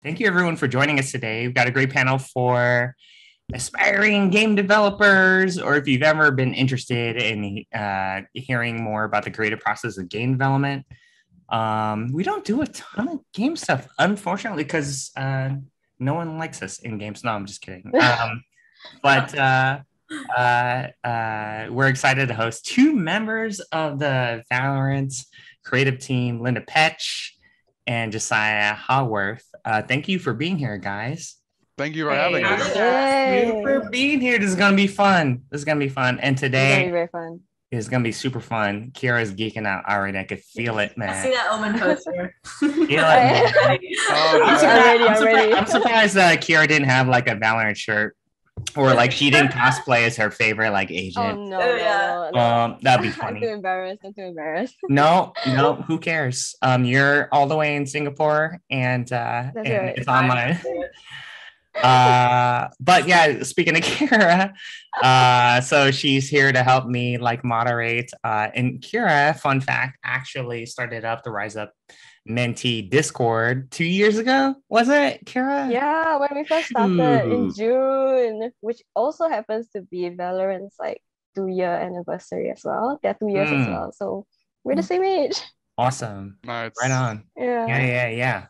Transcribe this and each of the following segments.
Thank you, everyone, for joining us today. We've got a great panel for aspiring game developers, or if you've ever been interested in hearing more about the creative process of game development. We don't do a ton of game stuff, unfortunately, because no one likes us in games. No, I'm just kidding. But we're excited to host two members of the Valorant creative team, Linda Petch and Josiah Haworth. Thank you for being here, guys. Thank you for having us. Thank you for being here. This is going to be fun. And today it's very fun. It's going to be super fun. Kira's geeking out already. I could feel it, man. I see that Omen poster. I'm surprised Kira didn't have like a Valorant shirt. Or like she didn't cosplay as her favorite like agent. Oh no. That'd be funny. I'm too embarrassed. No, who cares? You're all the way in Singapore and it's online. But yeah, speaking of Kira, so she's here to help me like moderate. And Kira, fun fact, actually started up the Rise Up Mentee Discord 2 years ago, was it, Kira? Yeah, when we first started in June, which also happens to be Valorant's like 2-year anniversary as well. They're 2 years as well, so we're the same age. Awesome. Nice. Right on. Yeah.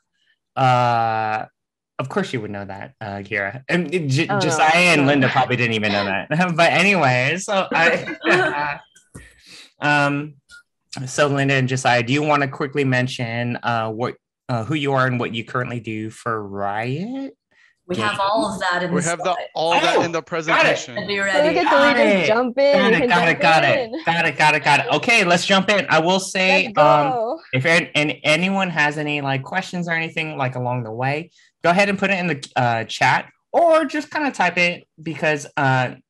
Of course you would know that, Kira. And Josiah and Linda probably didn't even know that. But anyway, so so Linda and Josiah, do you want to quickly mention who you are and what you currently do for Riot? We have all of that in the presentation. Got it. Jump in. Got it. Okay, let's jump in. I will say, if anyone has any like questions or anything like along the way, go ahead and put it in the chat, or just kind of type it because the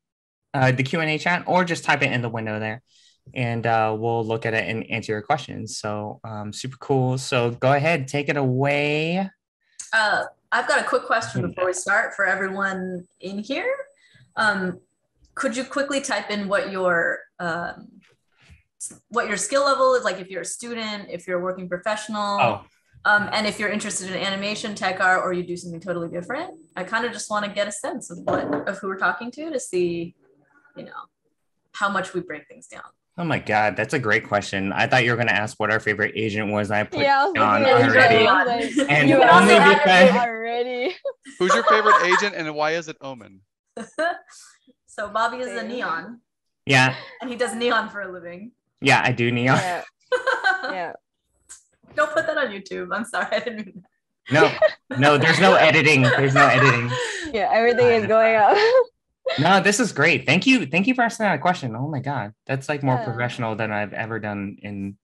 Q&A chat, or just type it in the window there. And we'll look at it and answer your questions. So super cool. So go ahead, take it away. I've got a quick question before we start for everyone in here. Could you quickly type in what your skill level is, like if you're a student, if you're a working professional, and if you're interested in animation, tech art, or you do something totally different? I kind of just want to get a sense of who we're talking to see, how much we break things down. Oh my God, that's a great question. I thought you were going to ask what our favorite agent was. I put on already. And you only already. Who's your favorite agent and why is it Omen? So Bobby is a neon. Yeah. And he does neon for a living. Yeah, I do neon. Yeah. Don't put that on YouTube. I'm sorry, I didn't mean that. No, there's no editing. Yeah, everything is going up. No, this is great. Thank you for asking that question. Oh my God, that's like more professional than I've ever done in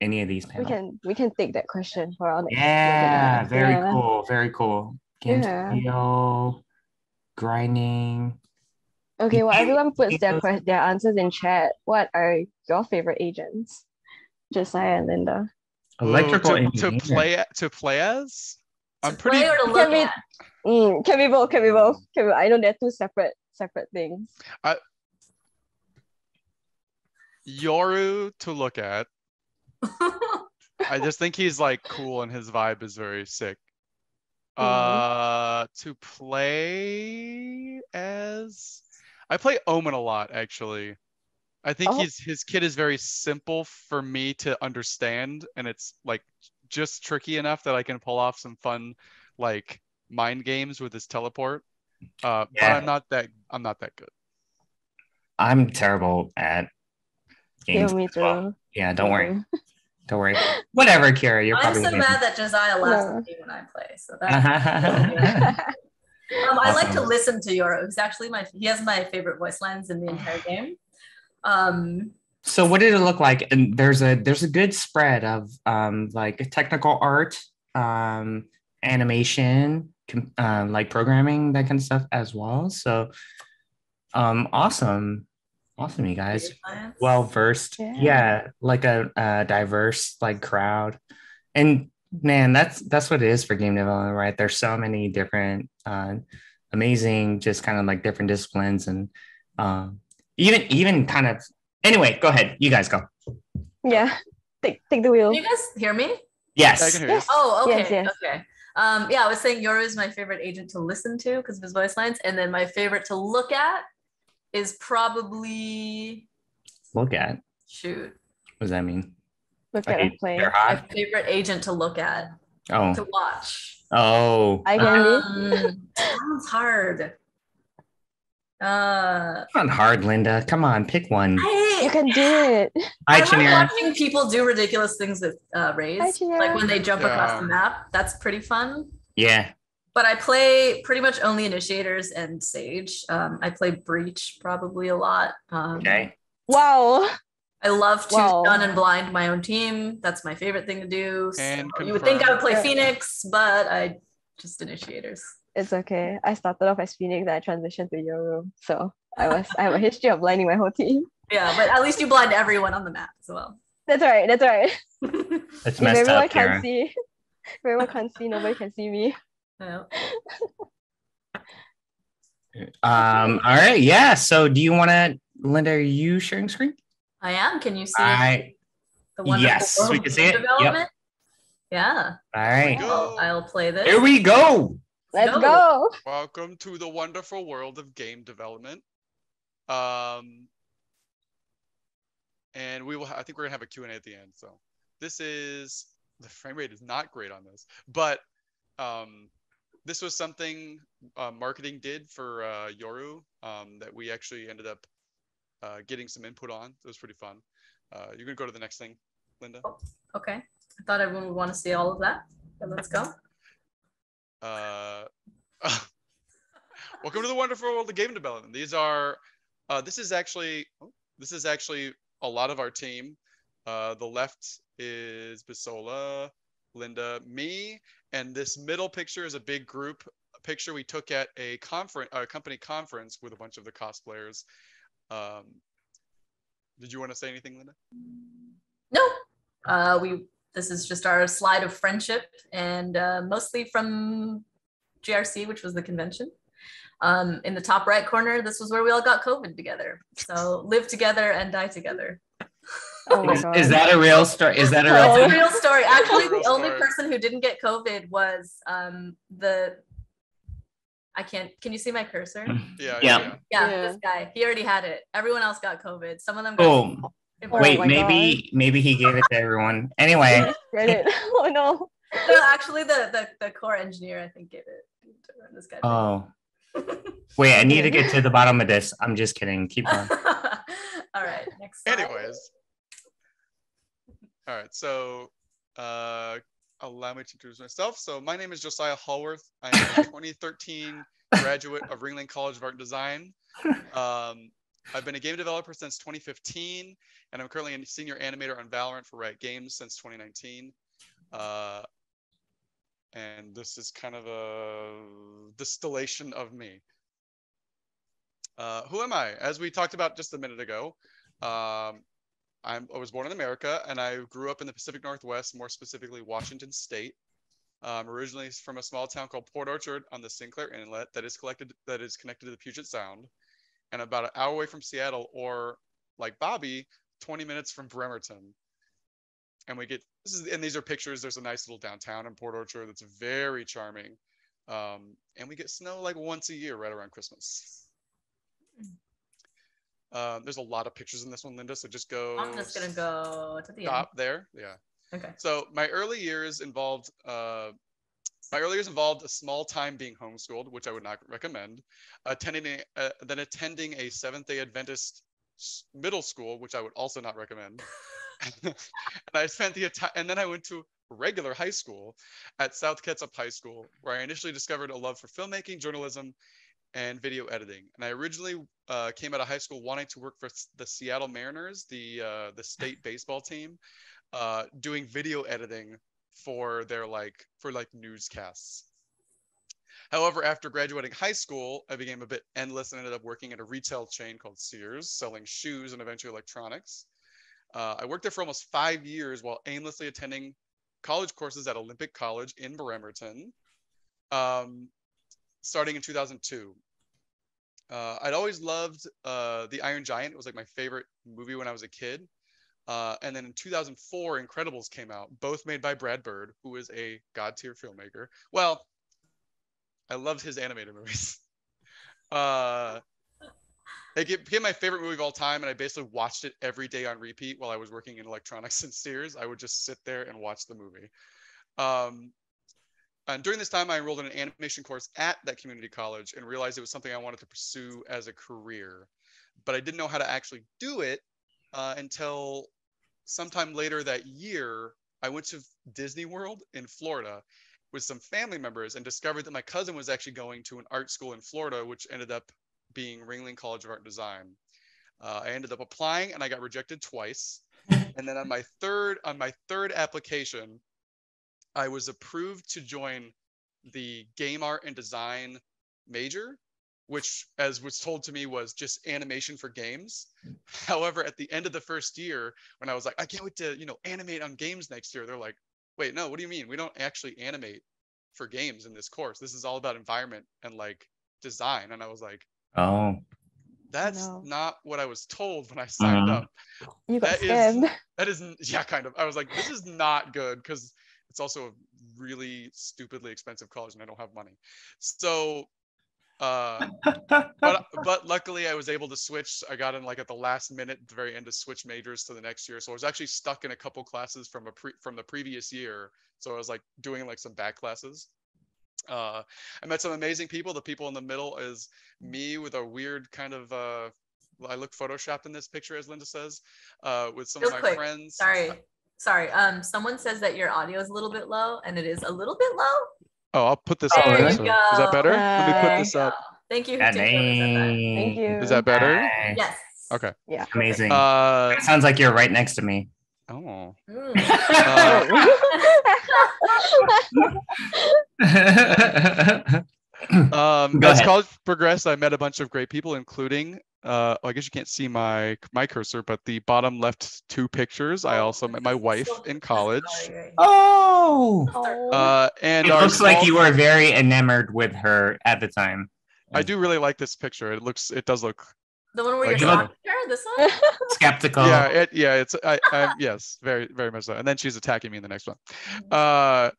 any of these panels. We can take that question for our next. Yeah, very cool. Game studio, grinding. Okay, well, everyone puts their answers in chat. What are your favorite agents, Josiah and Linda? Electrical to play as. I'm pretty. Play or to look at? Can be both. I know they're two separate things. Yoru to look at. I just think he's like cool and his vibe is very sick. To play as, I play Omen a lot actually. I think his kit is very simple for me to understand, and it's like just tricky enough that I can pull off some fun like mind games with his teleport. But I'm not that good. I'm terrible at games. Yeah, me too. Well. Yeah, don't worry. Whatever, Kira. You're I'm probably so mad that Josiah laughs at me when I play. So that's I like to listen to Yoru. He has my favorite voice lines in the entire game. So what did it look like? And there's a good spread of like technical art, animation, like programming, that kind of stuff as well. So awesome, you guys. Well versed. Yeah, like a diverse like crowd. And man, that's what it is for game development, right? There's so many different amazing, just kind of like different disciplines, and even kind of. Anyway, go ahead. You guys go. Yeah, take the wheel. Can you guys hear me? Yes. I can hear you. Oh, okay. Yes. Okay. Yeah, I was saying Yoru is my favorite agent to listen to because of his voice lines, and then my favorite to look at is probably look at. Shoot. What does that mean? Look at a play. My favorite agent to look at. Oh. To watch. Oh. I can sounds hard. It's not hard, Linda. Come on, pick one. You can do it. I like watching people do ridiculous things with Rays. Hi, like when they jump across the map. That's pretty fun. Yeah. But I play pretty much only initiators and Sage. I play Breach probably a lot. Okay. Wow. I love to stun and blind my own team. That's my favorite thing to do. So you would think I would play Phoenix, but I just initiators. It's okay. I started off as Phoenix and I transitioned to Yoru. So I have a history of blinding my whole team. Yeah, but at least you blind everyone on the map as well. That's right. That's right. That's messed up, Kara. If everyone can't see, nobody can see me. Yeah. All right. Yeah. So do you want to, Linda, are you sharing screen? I am. Can you see the wonderful yes, we can see it. Development? Yep. Yeah. All right. I'll play this. Here we go. Let's go. Welcome to the wonderful world of game development. And we will. I think we're gonna have a Q&A at the end. So this is the frame rate is not great on this, but this was something marketing did for Yoru that we actually ended up getting some input on. It was pretty fun. You're gonna go to the next thing, Linda. Oh, okay. I thought everyone would want to see all of that. But let's go. Welcome to the wonderful world of game development. These are. This is actually a lot of our team. The left is Bisola, Linda, me, and this middle picture is a big group picture we took at a company conference with a bunch of the cosplayers. Did you want to say anything, Linda? No. This is just our slide of friendship, and mostly from GRC, which was the convention. In the top right corner, this was where we all got COVID together. So live together and die together. Oh my God. Is that a real story? Is that a real That's thing? a real story. Actually, the only person who didn't get COVID was can you see my cursor? Yeah. This guy. He already had it. Everyone else got COVID. Some of them got Wait, maybe he gave it to everyone. Anyway. Oh no. No, actually the core engineer I think gave it to this guy. Oh. Wait, I need to get to the bottom of this. I'm just kidding. Keep going. All right, next slide. Anyways. All right, so allow me to introduce myself. So my name is Josiah Haworth. I am a 2013 graduate of Ringling College of Art and Design. I've been a game developer since 2015, and I'm currently a senior animator on Valorant for Riot Games since 2019. And this is kind of a distillation of me. Who am I? As we talked about just a minute ago, I was born in America, and I grew up in the Pacific Northwest, more specifically Washington State. I'm originally from a small town called Port Orchard on the Sinclair Inlet that is connected to the Puget Sound, and about an hour away from Seattle, or like Bobby, 20 minutes from Bremerton. And these are pictures. There's a nice little downtown in Port Orchard that's very charming. And we get snow like once a year right around Christmas. There's a lot of pictures in this one, Linda, so just go. I'm just gonna go to the stop end. There. Yeah. Okay. So my early years involved a small time being homeschooled, which I would not recommend, attending a Seventh-day Adventist middle school, which I would also not recommend. And I spent and then I went to regular high school at South Kitsap High School, where I initially discovered a love for filmmaking, journalism, and video editing. And I originally came out of high school wanting to work for the Seattle Mariners, the state baseball team, doing video editing for their newscasts. However, after graduating high school, I became a bit endless and ended up working at a retail chain called Sears, selling shoes and eventually electronics. I worked there for almost 5 years while aimlessly attending college courses at Olympic College in Bremerton, starting in 2002. I'd always loved The Iron Giant. It was like my favorite movie when I was a kid. And then in 2004, Incredibles came out, both made by Brad Bird, who is a god tier filmmaker. Well, I loved his animated movies. It became my favorite movie of all time, and I basically watched it every day on repeat while I was working in electronics and Sears. I would just sit there and watch the movie. And during this time, I enrolled in an animation course at that community college and realized it was something I wanted to pursue as a career. But I didn't know how to actually do it until sometime later that year. I went to Disney World in Florida with some family members and discovered that my cousin was actually going to an art school in Florida, which ended up being Ringling College of Art and Design. I ended up applying and I got rejected twice. And then on my third application, I was approved to join the game art and design major, which, as was told to me, was just animation for games. However, at the end of the first year, when I was like, I can't wait to, animate on games next year, they're like, wait, no, what do you mean? We don't actually animate for games in this course. This is all about environment and like design. And I was like, oh, that's not what I was told when I signed up. You got scammed. That isn't, yeah, kind of. I was like, this is not good because it's also a really stupidly expensive college and I don't have money. So, but luckily I was able to switch. I got in like at the last minute, at the very end, to switch majors to the next year. So I was actually stuck in a couple classes from the previous year. So I was like doing like some back classes. I met some amazing people. The people in the middle is me with a weird kind of I look photoshopped in this picture, as Linda says, with some of my friends. Sorry. Someone says that your audio is a little bit low, and it is a little bit low. Oh, I'll put this up. There you Is that better? Let me put this up. Thank you. Thank you. Is that better? Yes. Okay. Yeah. Amazing. It sounds like you're right next to me. Oh. As college progressed, I met a bunch of great people, including I guess you can't see my cursor, but the bottom left two pictures. I also met my wife in college. Oh. And it looks like you were very enamored with her at the time. I do really like this picture. It does look. The one where you're talking to her, this one? Skeptical. Yeah, it's yes, very, very much so. And then she's attacking me in the next one. But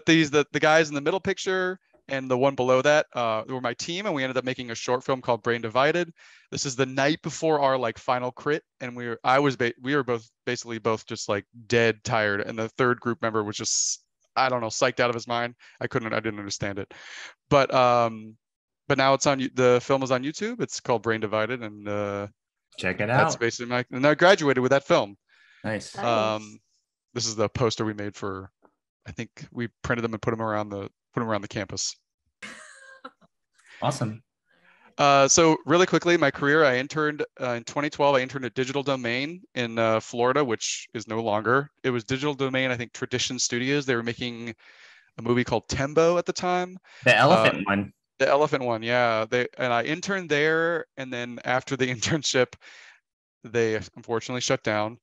the guys in the middle picture and the one below that were my team, and we ended up making a short film called Brain Divided. This is the night before our like final crit, and we were both just like dead tired, and the third group member was just, I don't know, psyched out of his mind. I didn't understand it, but now it's on. The film is on YouTube. It's called Brain Divided, and check it out. That's basically and I graduated with that film. Nice. This is the poster we made for. I think we printed them and put them around the campus. Awesome. So really quickly, my career, I interned in 2012. I interned at Digital Domain in Florida, which is no longer. It was Digital Domain, I think, Tradition Studios. They were making a movie called Tembo at the time. The elephant one. The elephant one, yeah. And I interned there, and then after the internship, they unfortunately shut down.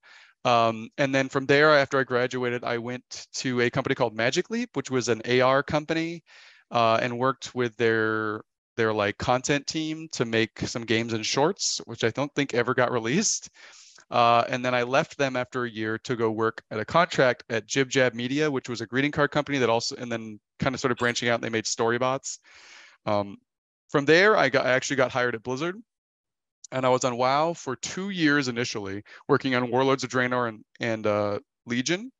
And then from there, after I graduated, I went to a company called Magic Leap, which was an AR company, and worked with their like content team to make some games and shorts, which I don't think ever got released. And then I left them after a year to go work at a contract at Jib Jab Media, which was a greeting card company that also, and then kind of started branching out, and they made storybots. From there, I actually got hired at Blizzard. And I was on WoW for 2 years initially, working on Warlords of Draenor and Legion.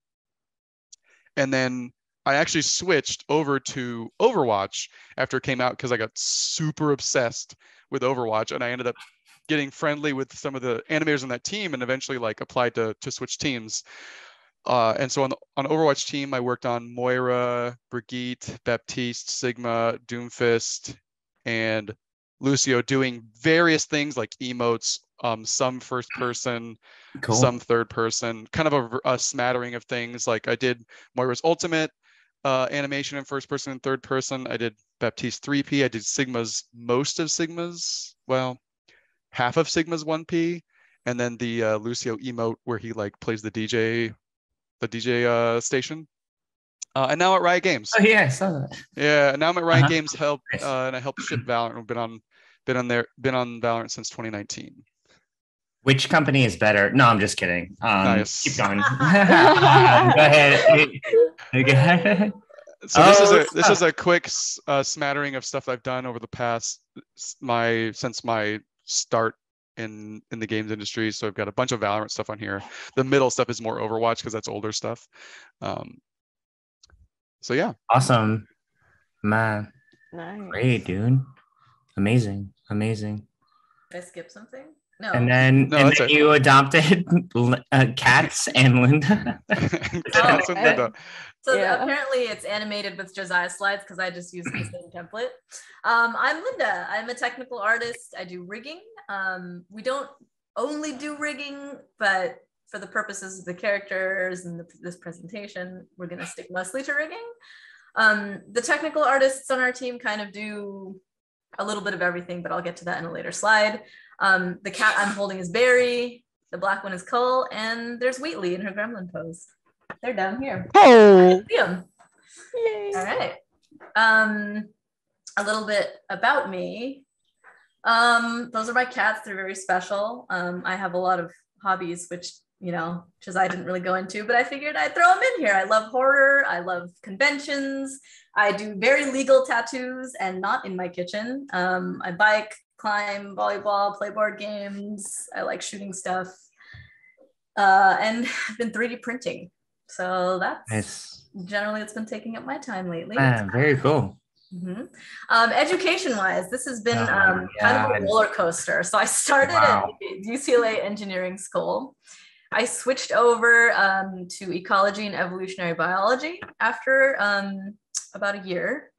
And then I actually switched over to Overwatch after it came out because I got super obsessed with Overwatch, and I ended up getting friendly with some of the animators on that team, and eventually like applied to switch teams. And so on Overwatch team, I worked on Moira, Brigette, Baptiste, Sigma, Doomfist, and Lucio, doing various things like emotes, some first person, cool. Some third person, kind of a smattering of things. Like I did Moira's ultimate animation in first person and third person. I did Baptiste 3P. I did most of Sigma's, well, half of Sigma's 1P, and then the Lucio emote where he like plays the DJ station. And now at Riot Games. Oh yeah, I saw that. Yeah, now I'm at Riot Games. And I helped ship Valorant. Been on Valorant since 2019. Which company is better? No, I'm just kidding. Nice. Keep going. Go ahead. Okay. So this is a quick smattering of stuff I've done over the past since my start in the games industry. So I've got a bunch of Valorant stuff on here. The middle stuff is more Overwatch because that's older stuff. So yeah. Awesome, man. Nice. Great, dude. Amazing. Did I skip something? No. And then you adopted Cats and Linda. Cats and Linda. So apparently it's animated with Josiah slides because I just used the same template. I'm Linda. I'm a technical artist. I do rigging. We don't only do rigging, but for the purposes of the characters and this presentation, we're going to stick mostly to rigging. The technical artists on our team kind of do a little bit of everything, but I'll get to that in a later slide. The cat I'm holding is Barry. The black one is Cole, and there's Wheatley in her gremlin pose. They're down here. Oh! See them. Yay! All right. A little bit about me. Those are my cats. They're very special. I have a lot of hobbies, which, I didn't really go into, but I figured I'd throw them in here. I love horror. I love conventions. I do very legal tattoos and not in my kitchen. I bike, climb, volleyball, play board games. I like shooting stuff. And I've been 3D printing. So that's nice. Generally it's been taking up my time lately. Very cool. Mm-hmm. Education-wise, this has been kind of a roller coaster. So I started at UCLA Engineering School. I switched over to ecology and evolutionary biology after about a year.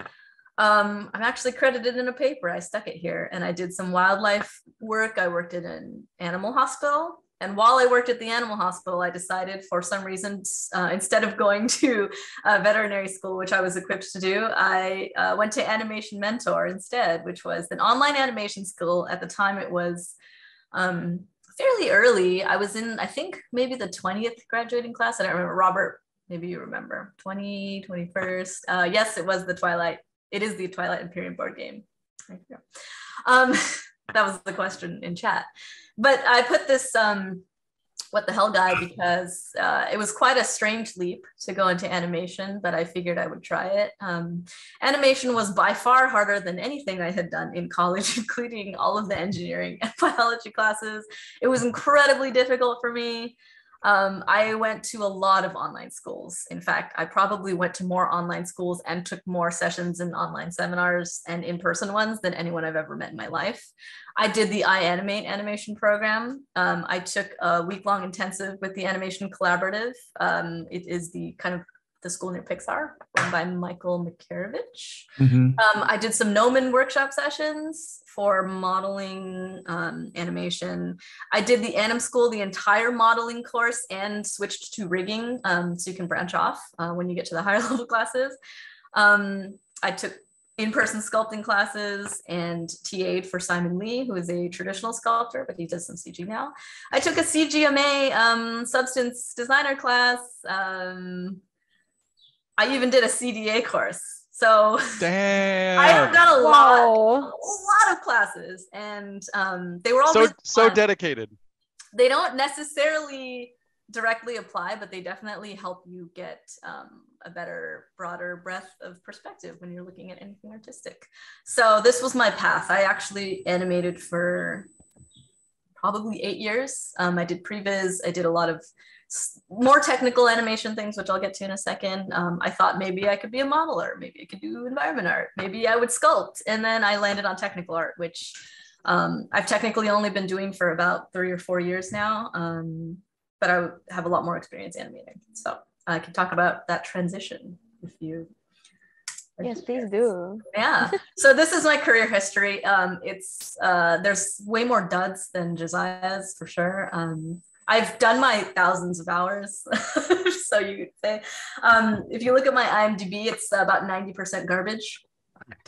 I'm actually credited in a paper. I stuck it here, and I did some wildlife work. I worked in an animal hospital. And while I worked at the animal hospital, I decided for some reason, instead of going to veterinary school, which I was equipped to do, I went to Animation Mentor instead, which was an online animation school. At the time, it was fairly early. I was in, I think, maybe the 20th graduating class. I don't remember. Robert, maybe you remember. 21st. Yes, it was the Twilight. It is the Twilight Imperium board game. There you go. That was the question in chat. But I put this what the hell guy because it was quite a strange leap to go into animation, but I figured I would try it. Animation was by far harder than anything I had done in college, including all of the engineering and biology classes. It was incredibly difficult for me. I went to a lot of online schools. In fact, I probably went to more online schools and took more sessions in online seminars and in-person ones than anyone I've ever met in my life. I did the iAnimate animation program. I took a week-long intensive with the Animation Collaborative. It is the kind of the school near Pixar, run by Michael Makarovich. Mm-hmm. I did some Gnomon workshop sessions for modeling animation. I did the Anim School, the entire modeling course, and switched to rigging, so you can branch off when you get to the higher level classes. I took in-person sculpting classes and TA'd for Simon Lee, who is a traditional sculptor, but he does some CG now. I took a CGMA substance designer class. I even did a CDA course. So damn. I have done a lot of classes, and they were all so dedicated. They don't necessarily directly apply, but they definitely help you get a better, broader breadth of perspective when you're looking at anything artistic. So this was my path. I actually animated for probably 8 years. I did previs. I did a lot of more technical animation things, which I'll get to in a second. I thought maybe I could be a modeler, maybe I could do environment art, maybe I would sculpt. And then I landed on technical art, which I've technically only been doing for about 3 or 4 years now, but I have a lot more experience animating. So I can talk about that transition if you. Yes, please do. Yeah. So this is my career history. There's way more duds than Josiah's for sure. I've done my thousands of hours, so you could say. If you look at my IMDb, it's about 90% garbage.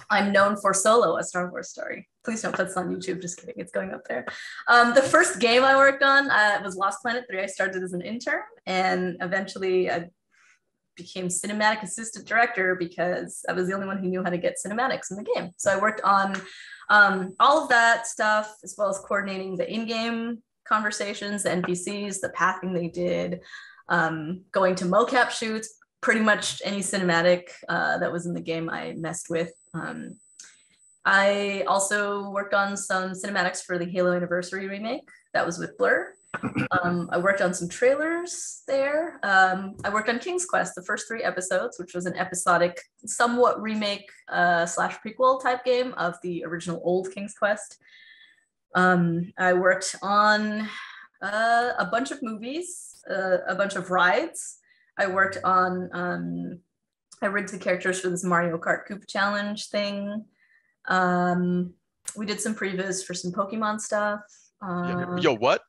I'm known for Solo, a Star Wars story. Please don't put this on YouTube, just kidding, it's going up there. The first game I worked on was Lost Planet 3. I started as an intern, and eventually I became cinematic assistant director because I was the only one who knew how to get cinematics in the game. So I worked on all of that stuff, as well as coordinating the in-game conversations, the NPCs, the pathing they did, going to mocap shoots, pretty much any cinematic that was in the game I messed with. I also worked on some cinematics for the Halo Anniversary remake. That was with Blur. I worked on some trailers there. I worked on King's Quest, the first 3 episodes, which was an episodic, somewhat remake slash prequel type game of the original old King's Quest. I worked on a bunch of movies, a bunch of rides. I worked on, I rigged the characters for this Mario Kart Koopa Challenge thing. We did some previs for some Pokemon stuff. Yo, what?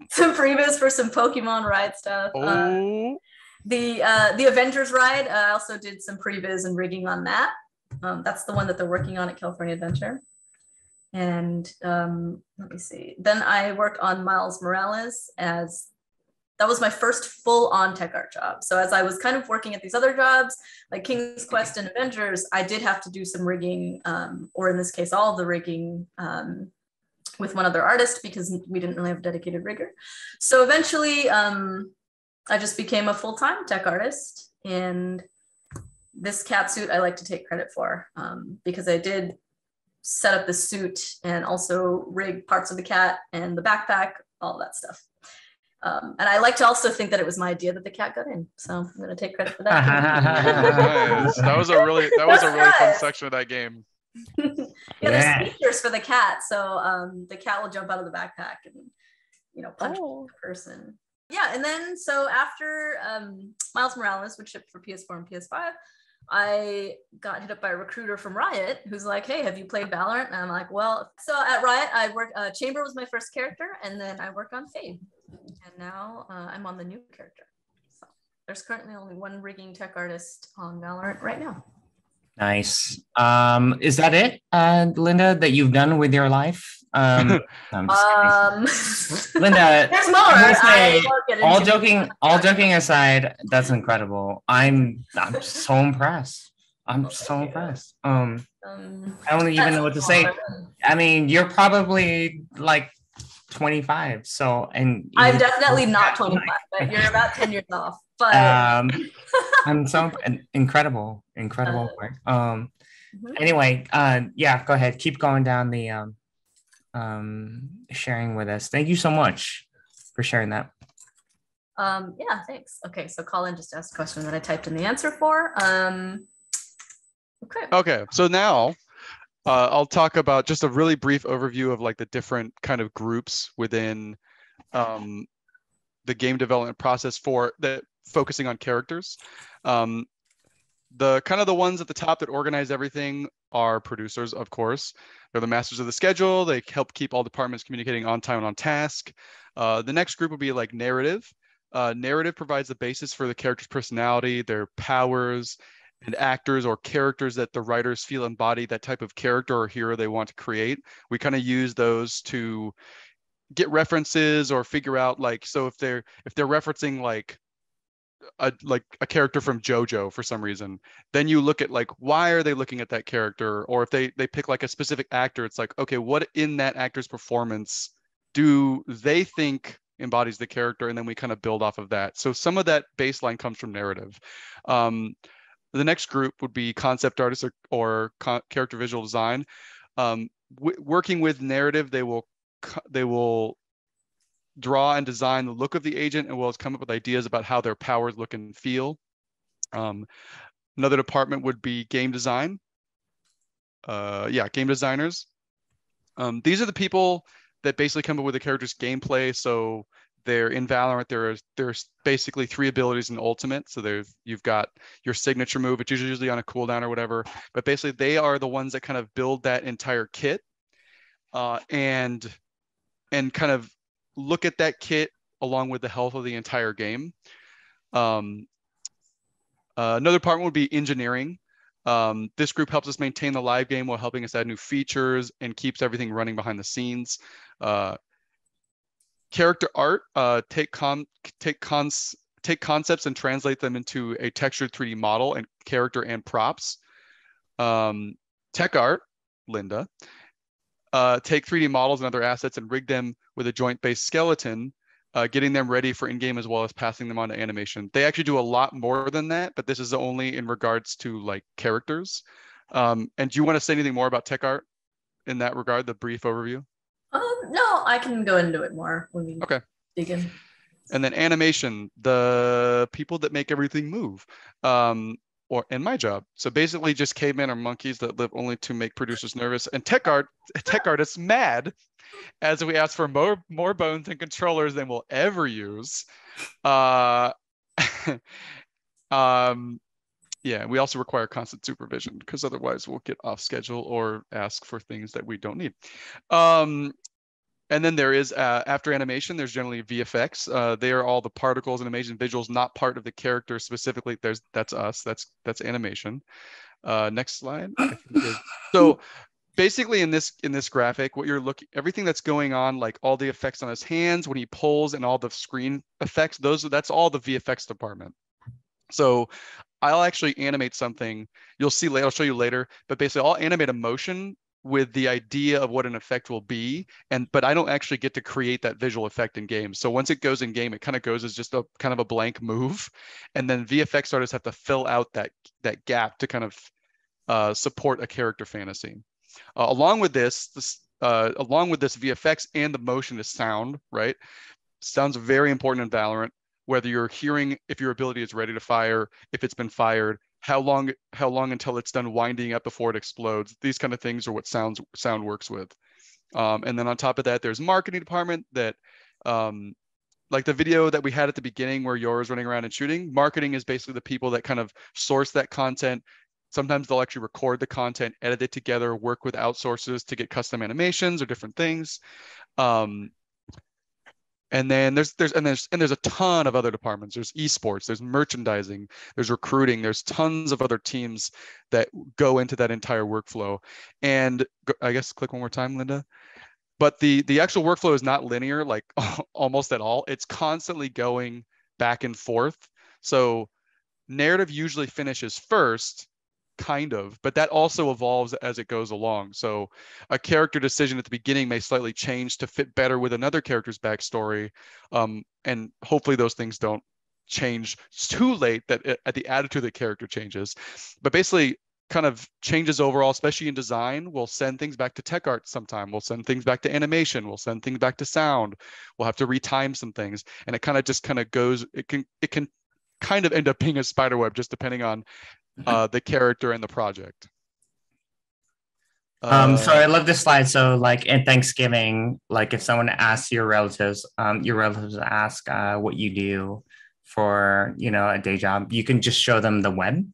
Some previs for some Pokemon ride stuff. Oh. The Avengers ride, I also did some previs and rigging on that. That's the one that they're working on at California Adventure. And let me see. Then I worked on Miles Morales as, that was my first full-on tech art job. So as I was kind of working at these other jobs, like King's Quest and Avengers, I did have to do some rigging, or in this case, all of the rigging with one other artist because we didn't really have a dedicated rigger. So eventually I just became a full-time tech artist. And this cat suit I like to take credit for because I did set up the suit and also rig parts of the cat and the backpack, all that stuff. And I like to also think that it was my idea that the cat got in. So I'm going to take credit for that. Nice. That was a really fun section of that game. There's features for the cat. So the cat will jump out of the backpack and, you know, punch the person. Yeah. And then, so after Miles Morales, which shipped for PS4 and PS5, I got hit up by a recruiter from Riot who's like, hey, have you played Valorant? And I'm like, well, so at Riot, I worked, Chamber was my first character, and then I worked on Fade. And now I'm on the new character. So there's currently only one rigging tech artist on Valorant right now. Nice. Is that it, Linda, that you've done with your life? No, I'm just kidding. Linda, there's more. All joking aside, that's incredible. I'm so impressed. I'm so impressed. I don't even know what to say. I mean, you're probably like 25, so, and I'm definitely not 25, but you're about 10 years off. But I'm so incredible work. Anyway, yeah, go ahead, keep going down the sharing with us. Thank you so much for sharing that. Yeah, thanks. Okay, so Colin just asked a question that I typed in the answer for. Okay, so now I'll talk about just a really brief overview of like the different kind of groups within the game development process for that, focusing on characters. The kind of the ones at the top that organize everything are producers, of course. They're the masters of the schedule. They help keep all departments communicating on time and on task. The next group would be like narrative. Narrative provides the basis for the character's personality, their powers, and actors or characters that the writers feel embody that type of character or hero they want to create. We kind of use those to get references or figure out, like, so if they're referencing like a character from JoJo for some reason, then you look at like, why are they looking at that character? Or if they pick like a specific actor, it's like, okay, what in that actor's performance do they think embodies the character? And then we kind of build off of that. So some of that baseline comes from narrative. The next group would be concept artists or character visual design. Working with narrative, they will draw and design the look of the agent, as well as come up with ideas about how their powers look and feel. Another department would be game design. Game designers. These are the people that basically come up with the character's gameplay. So they're in Valorant, there's basically 3 abilities in Ultimate. So you've got your signature move, which is usually on a cooldown or whatever. But basically, they are the ones that kind of build that entire kit and kind of look at that kit along with the health of the entire game. Another department would be engineering. This group helps us maintain the live game while helping us add new features and keeps everything running behind the scenes. Character art, take concepts and translate them into a textured 3D model and character and props. Tech art, Linda. take 3D models and other assets and rig them with a joint-based skeleton, getting them ready for in-game as well as passing them on to animation. They actually do a lot more than that, but this is only in regards to like characters. And do you want to say anything more about tech art in that regard, the brief overview? No, I can go into it more when we dig in. And then animation, the people that make everything move, or in my job. So basically just cavemen or monkeys that live only to make producers nervous. And tech artists mad as we ask for more bones and controllers than we'll ever use. Yeah, we also require constant supervision because otherwise we'll get off schedule or ask for things that we don't need. And then there is, after animation, there's generally VFX. They are all the particles and amazing visuals, not part of the character specifically. That's us, that's animation. Next slide. So basically in this graphic, what you're looking, everything that's going on, like all the effects on his hands when he pulls and all the screen effects, that's all the VFX department. So I'll actually animate something. You'll see later, I'll show you later, but basically I'll animate a motion with the idea of what an effect will be, but I don't actually get to create that visual effect in game. So once it goes in game, it kind of goes as just a kind of a blank move, and then VFX artists have to fill out that gap to kind of support a character fantasy. Along with this VFX and the motion is sound, right? Sound's very important in Valorant. Whether you're hearing if your ability is ready to fire, if it's been fired, how long until it's done winding up before it explodes. These kind of things are what sound works with. And then on top of that, there's marketing department that, like the video that we had at the beginning where Yoru's running around and shooting. Marketing is basically the people that kind of source that content. Sometimes they'll actually record the content, edit it together, work with outsources to get custom animations or different things. And then there's a ton of other departments. There's esports, there's merchandising, there's recruiting, there's tons of other teams that go into that entire workflow. And I guess click one more time, Linda. But the actual workflow is not linear, like almost at all. It's constantly going back and forth. So narrative usually finishes first, kind of, but that also evolves as it goes along. So a character decision at the beginning may slightly change to fit better with another character's backstory, and hopefully those things don't change too late that the attitude of the character changes. But basically kind of changes overall, especially in design. We'll send things back to tech art sometime, we'll send things back to animation, we'll send things back to sound, we'll have to retime some things, and it kind of goes, it can kind of end up being a spider web just depending on the character and the project. So I love this slide. So like in Thanksgiving, like if someone asks your relatives ask what you do for, a day job, you can just show them the web.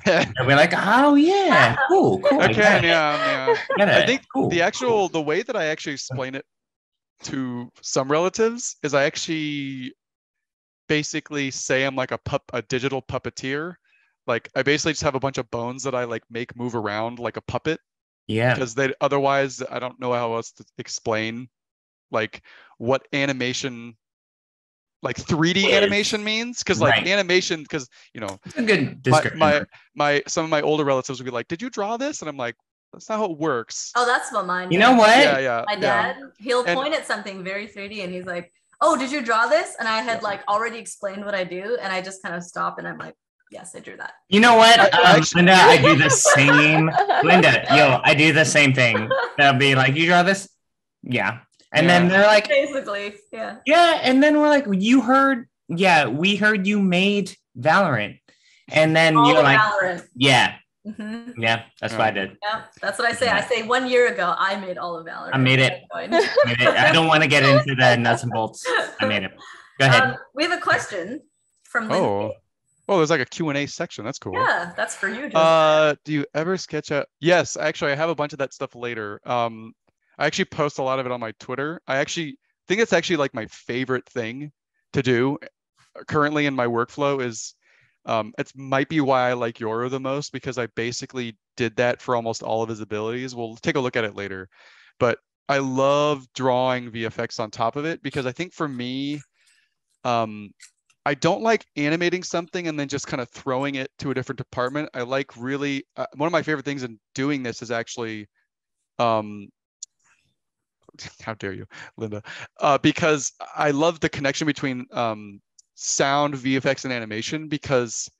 And we're like, oh yeah, cool. Okay, yeah. I think cool. the way that I actually explain it to some relatives is I actually basically say I'm like a digital puppeteer. Like I basically just have a bunch of bones that I like make move around like a puppet. Yeah. Because otherwise I don't know how else to explain like what animation, like 3D animation means. Because like animation, because it's a good description. Some of my older relatives would be like, "Did you draw this?" And I'm like, "That's not how it works." Oh, that's what mine. You know what? Yeah. My dad, he'll point at something very 3D, and he's like, "Oh, did you draw this?" And I had like already explained what I do, and I just kind of stop, and I'm like, yes, I drew that. You know what, Linda? I do the same. Linda, I do the same thing. They'll be like, "You draw this?" Yeah, and then they're like, basically, yeah. Yeah, and then we're like, we heard you made Valorant, and then you're like, Valorant. Yeah. Mm-hmm. Yeah, that's what I did. Yeah, that's what I say. I say 1 year ago, I made all of Valorant. I made it. I don't want to get into the nuts and bolts. I made it. Go ahead. We have a question from Linda. Oh, there's like a Q&A section. That's cool. Yeah, that's for you. Josiah. Do you ever sketch out? Yes, actually, I have a bunch of that stuff later. I actually post a lot of it on my Twitter. I actually think it's actually like my favorite thing to do currently in my workflow is, it might be why I like Yoru the most, because I basically did that for almost all of his abilities. We'll take a look at it later. But I love drawing VFX on top of it because I think for me, I don't like animating something and then just kind of throwing it to a different department. I like really, one of my favorite things in doing this is actually how dare you, Linda? Because I love the connection between sound, VFX, and animation, because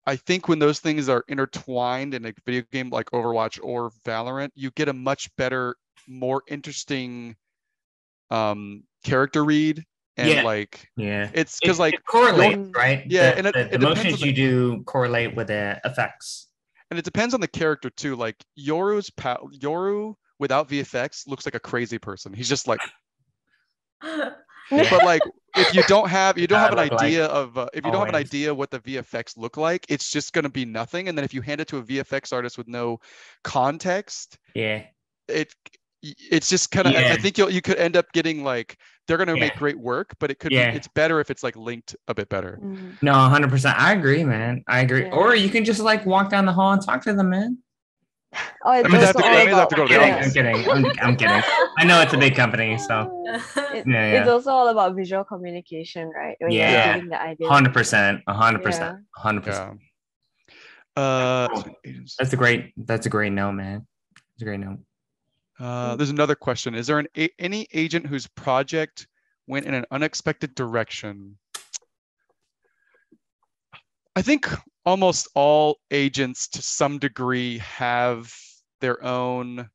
I think when those things are intertwined in a video game like Overwatch or Valorant, you get a much better, more interesting character read. And it's because like it correlates, right? Yeah, and the motions you do correlate with the effects. And it depends on the character too. Like Yoru without VFX looks like a crazy person. He's just like, but like if you don't have an idea of if you don't have an idea what the VFX look like, it's just going to be nothing. And then if you hand it to a VFX artist with no context, it's just kind of, I think you could end up getting like, they're going to make great work, but it could be, it's better if it's like linked a bit better. No, 100%. I agree, man. I agree. Or you can just like walk down the hall and talk to them, man. Oh, it's have to go to the office. I'm kidding. I'm kidding. I know it's a big company, so it's also all about visual communication, right? When you're giving the idea. 100%. 100%. That's a great note, man. It's a great note. There's another question. Is there any agent whose project went in an unexpected direction? I think almost all agents to some degree have their own,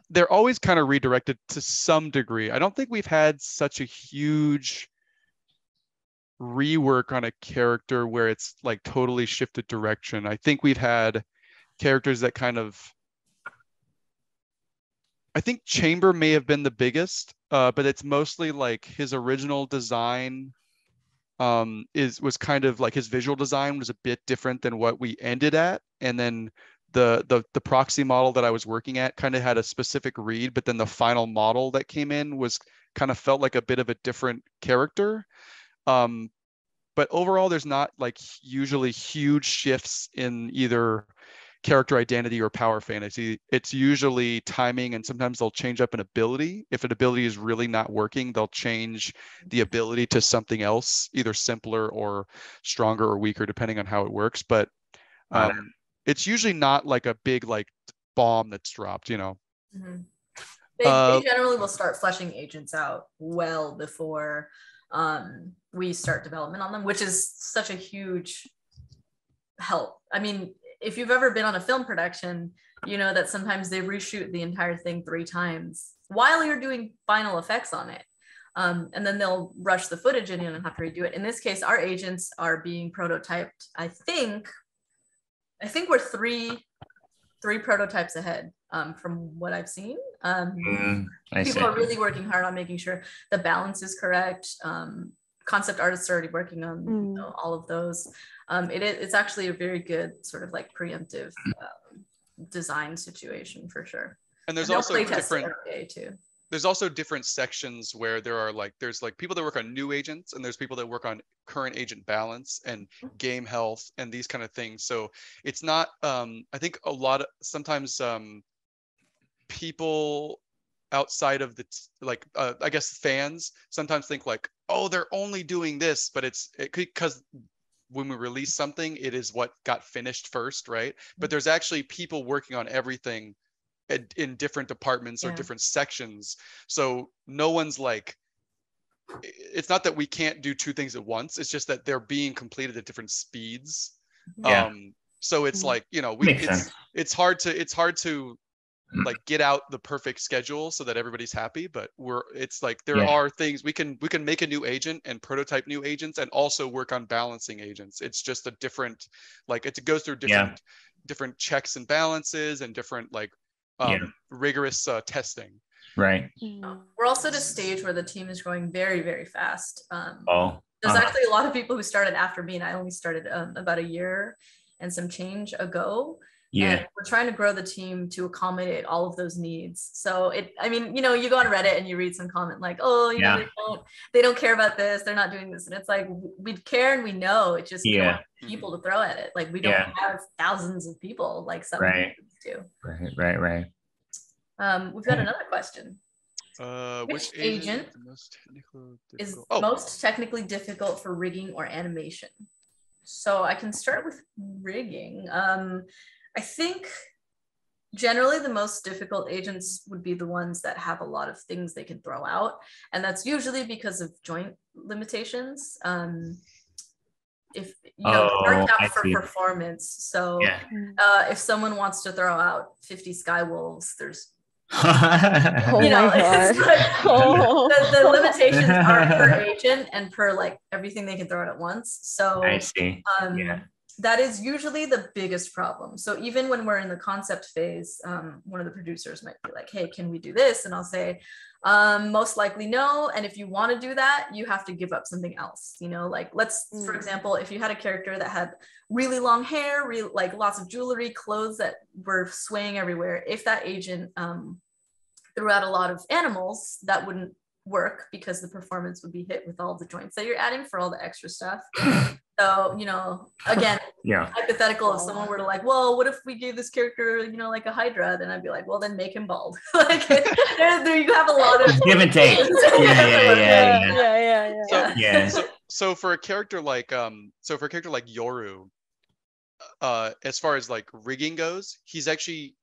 they're always kind of redirected to some degree. I don't think we've had such a huge rework on a character where it's like totally shifted direction. I think we've had characters that kind of, I think Chamber may have been the biggest, but it's mostly like his original design was kind of like, his visual design was a bit different than what we ended at, and then the proxy model that I was working at kind of had a specific read, but then the final model that came in was kind of felt like a bit of a different character. But overall, there's not like usually huge shifts in either character identity or power fantasy. It's usually timing, and sometimes they'll change up an ability. If an ability is really not working, they'll change the ability to something else, either simpler or stronger or weaker, depending on how it works. But it's usually not like a big like bomb that's dropped, you know. They generally will start fleshing agents out well before we start development on them, which is such a huge help. I mean, if you've ever been on a film production, you know that sometimes they reshoot the entire thing 3 times while you're doing final effects on it. And then they'll rush the footage in and have to redo it. In this case, our agents are being prototyped. I think we're three prototypes ahead from what I've seen. People are really working hard on making sure the balance is correct. Concept artists are already working on all of those. It's actually a very good sort of like preemptive design situation for sure. And there's also different sections where there's like people that work on new agents, and there's people that work on current agent balance and game health and these kind of things. So it's not, I think sometimes people outside of I guess fans sometimes think like, oh, they're only doing this, but because when we release something, it is what got finished first, right? But there's actually people working on everything in different departments or different sections. So no one's like, it's not that we can't do 2 things at once. It's just that they're being completed at different speeds. So it's like, you know, it's hard to like get out the perfect schedule so that everybody's happy, but it's like there are things we can make a new agent and prototype new agents and also work on balancing agents. It's just a different, like it goes through different checks and balances and different like rigorous testing. Right. We're also at a stage where the team is growing very, very fast. There's actually a lot of people who started after me, and I only started about a year and some change ago. And we're trying to grow the team to accommodate all of those needs. So I mean, you know, you go on Reddit and you read some comment like, oh, you know, they don't care about this. They're not doing this. And it's like, we care and we know. It's just we don't have people to throw at it. Like we don't have thousands of people like some do. Right. We've got another question. Which agent is most technically difficult for rigging or animation? So I can start with rigging. I think generally the most difficult agents would be the ones that have a lot of things they can throw out, and that's usually because of joint limitations. If you know, they're capped for performance, so if someone wants to throw out 50 sky wolves, there's you know, the limitations are per agent and per like everything they can throw out at once. So I see. That is usually the biggest problem. So even when we're in the concept phase, one of the producers might be like, hey, can we do this? And I'll say, most likely no. And if you want to do that, you have to give up something else. You know, like let's, for example, if you had a character that had really long hair, like lots of jewelry, clothes that were swaying everywhere, if that agent threw out a lot of animals, that wouldn't work because the performance would be hit with all the joints that you're adding for all the extra stuff. So, you know, again, hypothetical, if someone were to like, well, what if we gave this character, you know, like a Hydra? Then I'd be like, well, then make him bald. Like, there you have a lot of give and take. So for a character like Yoru, as far as like rigging goes, he's actually,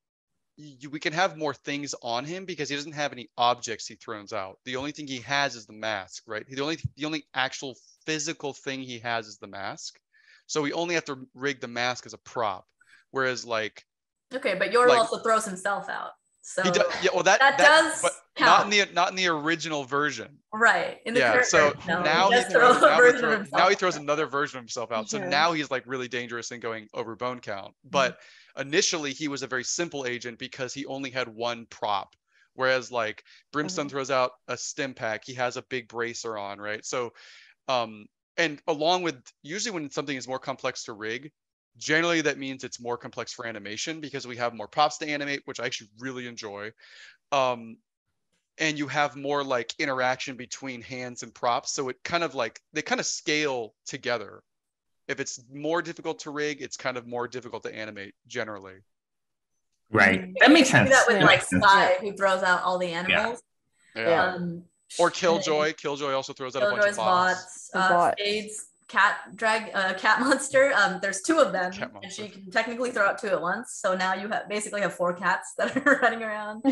we can have more things on him because he doesn't have any objects he throws out. The only thing he has is the mask, right? The only actual physical thing he has is the mask. So we only have to rig the mask as a prop. Whereas like, okay, but Yoru also throws himself out. So he does, yeah, well that does, but count. not in the original version. Right. In the so now he throws another version of himself out. So now he's like really dangerous and going over bone count. But initially he was a very simple agent because he only had one prop. Whereas like Brimstone throws out a stim pack, he has a big bracer on, right? So and along with, usually when something is more complex to rig, generally that means it's more complex for animation because we have more props to animate, which I actually really enjoy. And you have more like interaction between hands and props. So it kind of like, they kind of scale together. If it's more difficult to rig, it's kind of more difficult to animate generally. Right. That makes sense. That with like Spy, who throws out all the animals. Or Killjoy. Killjoy also throws out a bunch of bots. Fade's cat monster. There's two of them, and she can technically throw out two at once. So now you basically have 4 cats that are running around.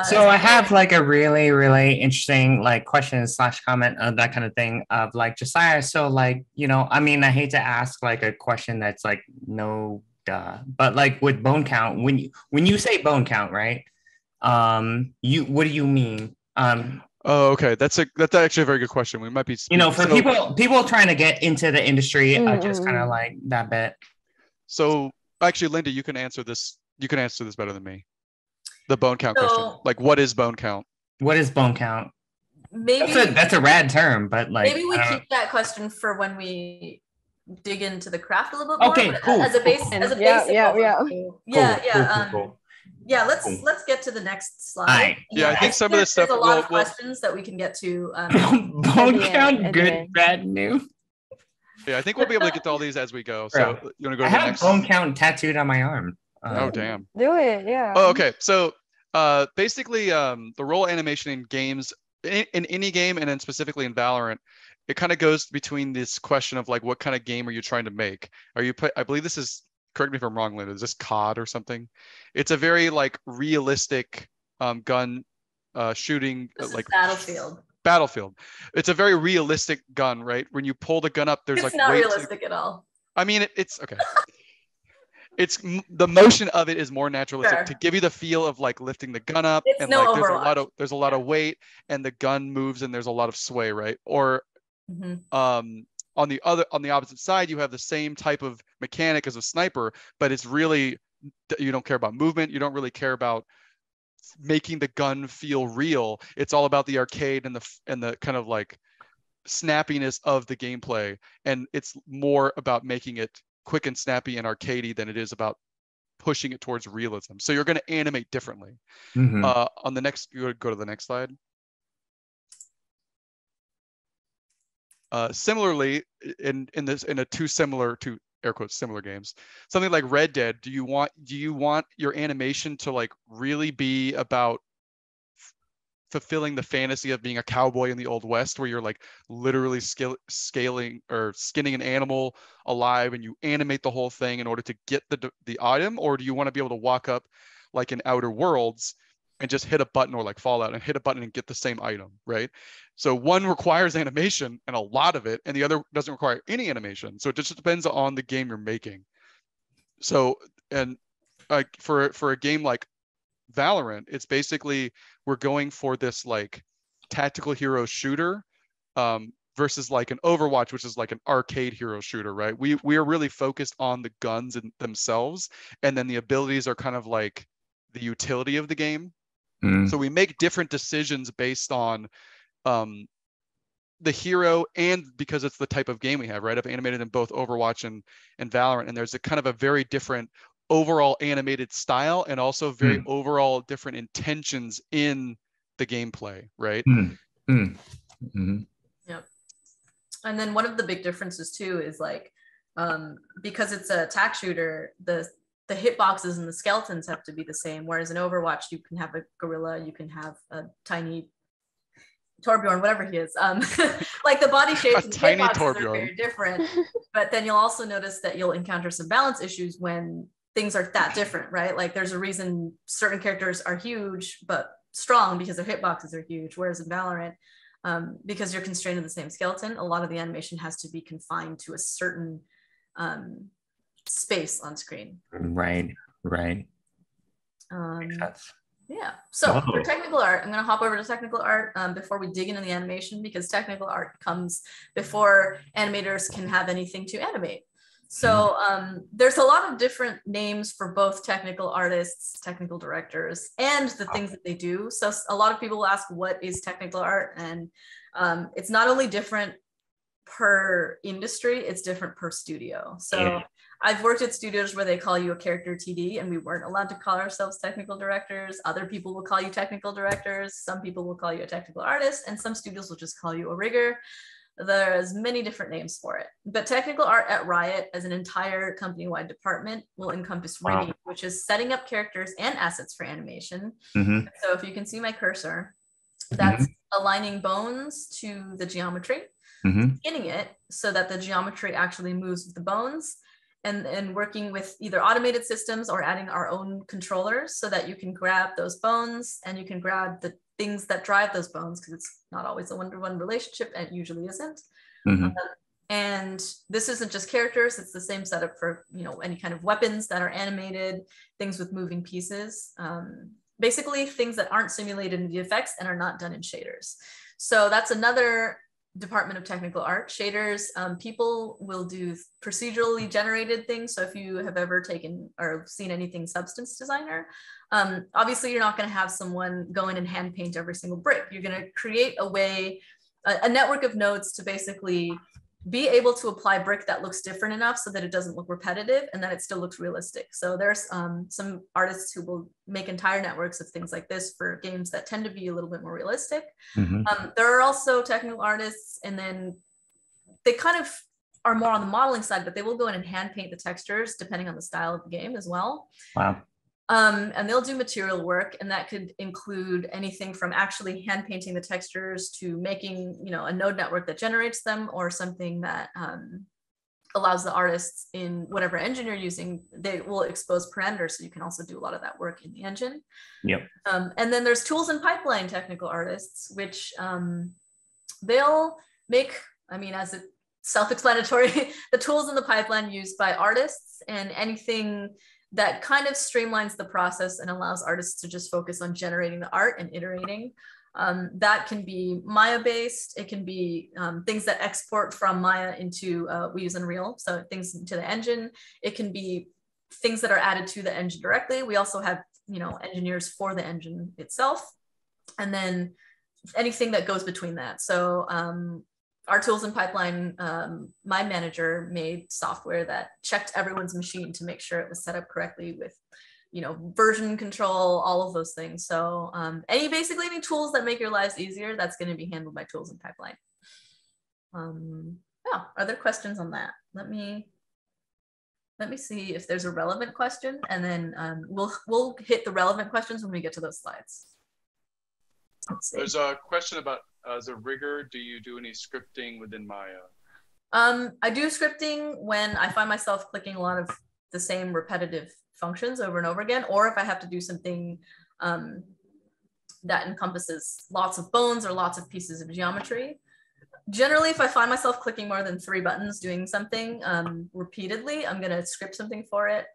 So I have like a really, really interesting like question / comment of that kind of thing of like Josiah. So like, you know, I mean, I hate to ask like a question that's like no duh, but like with bone count, when you say bone count, right? What do you mean? Oh, okay. That's actually a very good question. We might be, you know, for people trying to get into the industry, just kind of like that bit. So actually, Linda, you can answer this. You can answer this better than me. The bone count question. Like, what is bone count? What is bone count? Maybe that's a rad term, but like maybe we keep that question for when we dig into the craft a little bit more. Okay, cool. As a basic. Cool. Yeah, let's get to the next slide. I think some of this stuff. There's a lot of questions that we can get to. Bone count, good, bad, new. Yeah, I think we'll be able to get to all these as we go. So you want to go to the next? Bone count tattooed on my arm. Oh damn! Do it, yeah. Oh, okay. So basically, the role animation in games, in any game, and then specifically in Valorant, it kind of goes between this question of like, what kind of game are you trying to make? I believe this is. Correct me if I'm wrong, Linda. Is this COD or something? It's a very like realistic gun shooting. This like Battlefield. It's a very realistic gun, right? When you pull the gun up, there's it's not realistic at all. I mean, it's okay. It's the motion of it is more naturalistic to give you the feel of like lifting the gun up, it's and no like there's a lot of weight, and the gun moves, and there's a lot of sway, right? Or on the opposite side, you have the same type of mechanic as a sniper, but it's really, you don't care about movement. You don't really care about making the gun feel real. It's all about the arcade and the kind of like snappiness of the gameplay. And it's more about making it quick and snappy and arcadey than it is about pushing it towards realism. So you're going to animate differently. On the next, you go to the next slide. Similarly, in a two air quotes similar games, something like Red Dead, do you want your animation to like really be about fulfilling the fantasy of being a cowboy in the Old West, where you're like literally scaling or skinning an animal alive and you animate the whole thing in order to get the item? Or do you want to be able to walk up like in Outer Worlds, and just hit a button, or like Fallout and hit a button and get the same item, right? So one requires animation and a lot of it, and the other doesn't require any animation. So it just depends on the game you're making. So, and for a game like Valorant, it's basically we're going for this like tactical hero shooter versus like an Overwatch, which is like an arcade hero shooter, right? We are really focused on the guns in themselves, and then the abilities are kind of like the utility of the game. So we make different decisions based on the hero, and because it's the type of game we have, right? I've animated in both Overwatch and Valorant, and there's a kind of a very different overall animated style, and also very overall different intentions in the gameplay, right? Yep. And then one of the big differences too is like, because it's a attack shooter, the hitboxes and the skeletons have to be the same. Whereas in Overwatch, you can have a gorilla, you can have a tiny Torbjorn, whatever he is. Like the body shapes and tiny hitboxes Torbjorn are very different. But then you'll also notice that you'll encounter some balance issues when things are that different, right? Like there's a reason certain characters are huge but strong because their hitboxes are huge. Whereas in Valorant, because you're constrained to the same skeleton, a lot of the animation has to be confined to a certain space on screen. Right. Yeah. So for technical art, I'm going to hop over to technical art before we dig into the animation, because technical art comes before animators can have anything to animate. So there's a lot of different names for both technical artists, technical directors, and the things that they do. So a lot of people will ask, what is technical art? And it's not only different per industry, it's different per studio. So I've worked at studios where they call you a character TD, and we weren't allowed to call ourselves technical directors. Other people will call you technical directors. Some people will call you a technical artist, and some studios will just call you a rigger. There's many different names for it. But technical art at Riot as an entire company-wide department will encompass rigging, which is setting up characters and assets for animation. So if you can see my cursor, that's aligning bones to the geometry, skinning it so that the geometry actually moves with the bones, and working with either automated systems or adding our own controllers so that you can grab those bones and you can grab the things that drive those bones, because it's not always a one-to-one relationship, and it usually isn't. And this isn't just characters, it's the same setup for, you know, any kind of weapons that are animated, things with moving pieces, basically things that aren't simulated in the effects and are not done in shaders. So that's another department of technical art. Shaders, people will do procedurally generated things. So if you have ever taken or seen anything Substance Designer, obviously you're not going to have someone go in and hand paint every single brick. You're going to create a way, a network of nodes to basically be able to apply brick that looks different enough so that it doesn't look repetitive and that it still looks realistic. So there's some artists who will make entire networks of things like this for games that tend to be a little bit more realistic. There are also technical artists, and then they kind of are more on the modeling side, but they will go in and hand paint the textures depending on the style of the game as well. And they'll do material work, and that could include anything from actually hand painting the textures to making, you know, a node network that generates them, or something that allows the artists in whatever engine you're using, they will expose parameters. So you can also do a lot of that work in the engine. And then there's tools and pipeline technical artists, which they'll make, I mean, as a self-explanatory, the tools in the pipeline used by artists, and anything that kind of streamlines the process and allows artists to just focus on generating the art and iterating. That can be Maya based. It can be things that export from Maya into, we use Unreal, so things into the engine. It can be things that are added to the engine directly. We also have, you know, engineers for the engine itself. And then anything that goes between that. So our tools and pipeline, my manager made software that checked everyone's machine to make sure it was set up correctly with, you know, version control, all of those things. So basically any tools that make your lives easier, that's going to be handled by tools and pipeline. Yeah, are there questions on that? Let me see if there's a relevant question, and then we'll hit the relevant questions when we get to those slides. There's a question about, as a rigger, do you do any scripting within Maya? I do scripting when I find myself clicking a lot of the same repetitive functions over and over again, or if I have to do something that encompasses lots of bones or lots of pieces of geometry. Generally, if I find myself clicking more than 3 buttons doing something repeatedly, I'm going to script something for it.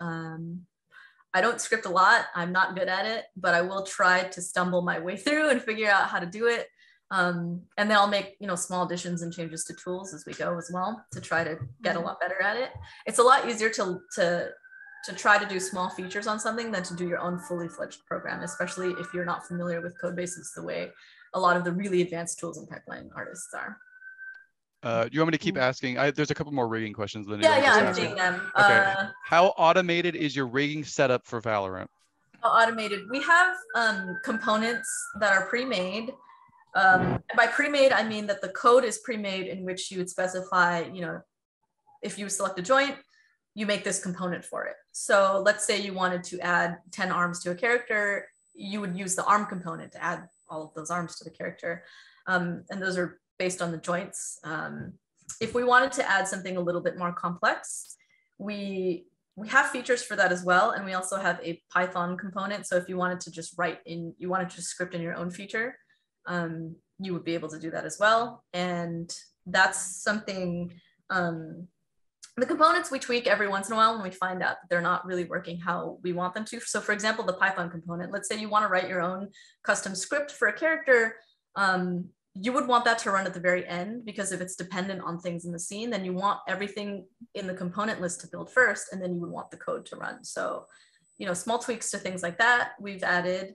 I don't script a lot. I'm not good at it, but I will try to stumble my way through and figure out how to do it. And then I'll make, small additions and changes to tools as we go as well to try to get a lot better at it. It's a lot easier to try to do small features on something than to do your own fully fledged program, especially if you're not familiar with code bases the way a lot of the really advanced tools and pipeline artists are. You want me to keep asking? There's a couple more rigging questions. Linda. Yeah, I'm seeing them. Okay. How automated is your rigging setup for Valorant? Automated. We have components that are pre-made. By pre-made, I mean that the code is pre-made in which you would specify, if you select a joint, you make this component for it. So let's say you wanted to add 10 arms to a character, you would use the arm component to add all of those arms to the character. And those are based on the joints. If we wanted to add something a little bit more complex, we have features for that as well. And we also have a Python component. So if you wanted to just script in your own feature, you would be able to do that as well. And that's something, the components we tweak every once in a while when we find out that they're not really working how we want them to. So for example, the Python component, let's say you want to write your own custom script for a character, you would want that to run at the very end, because if it's dependent on things in the scene, then you want everything in the component list to build first, and then you would want the code to run. So, small tweaks to things like that we've added,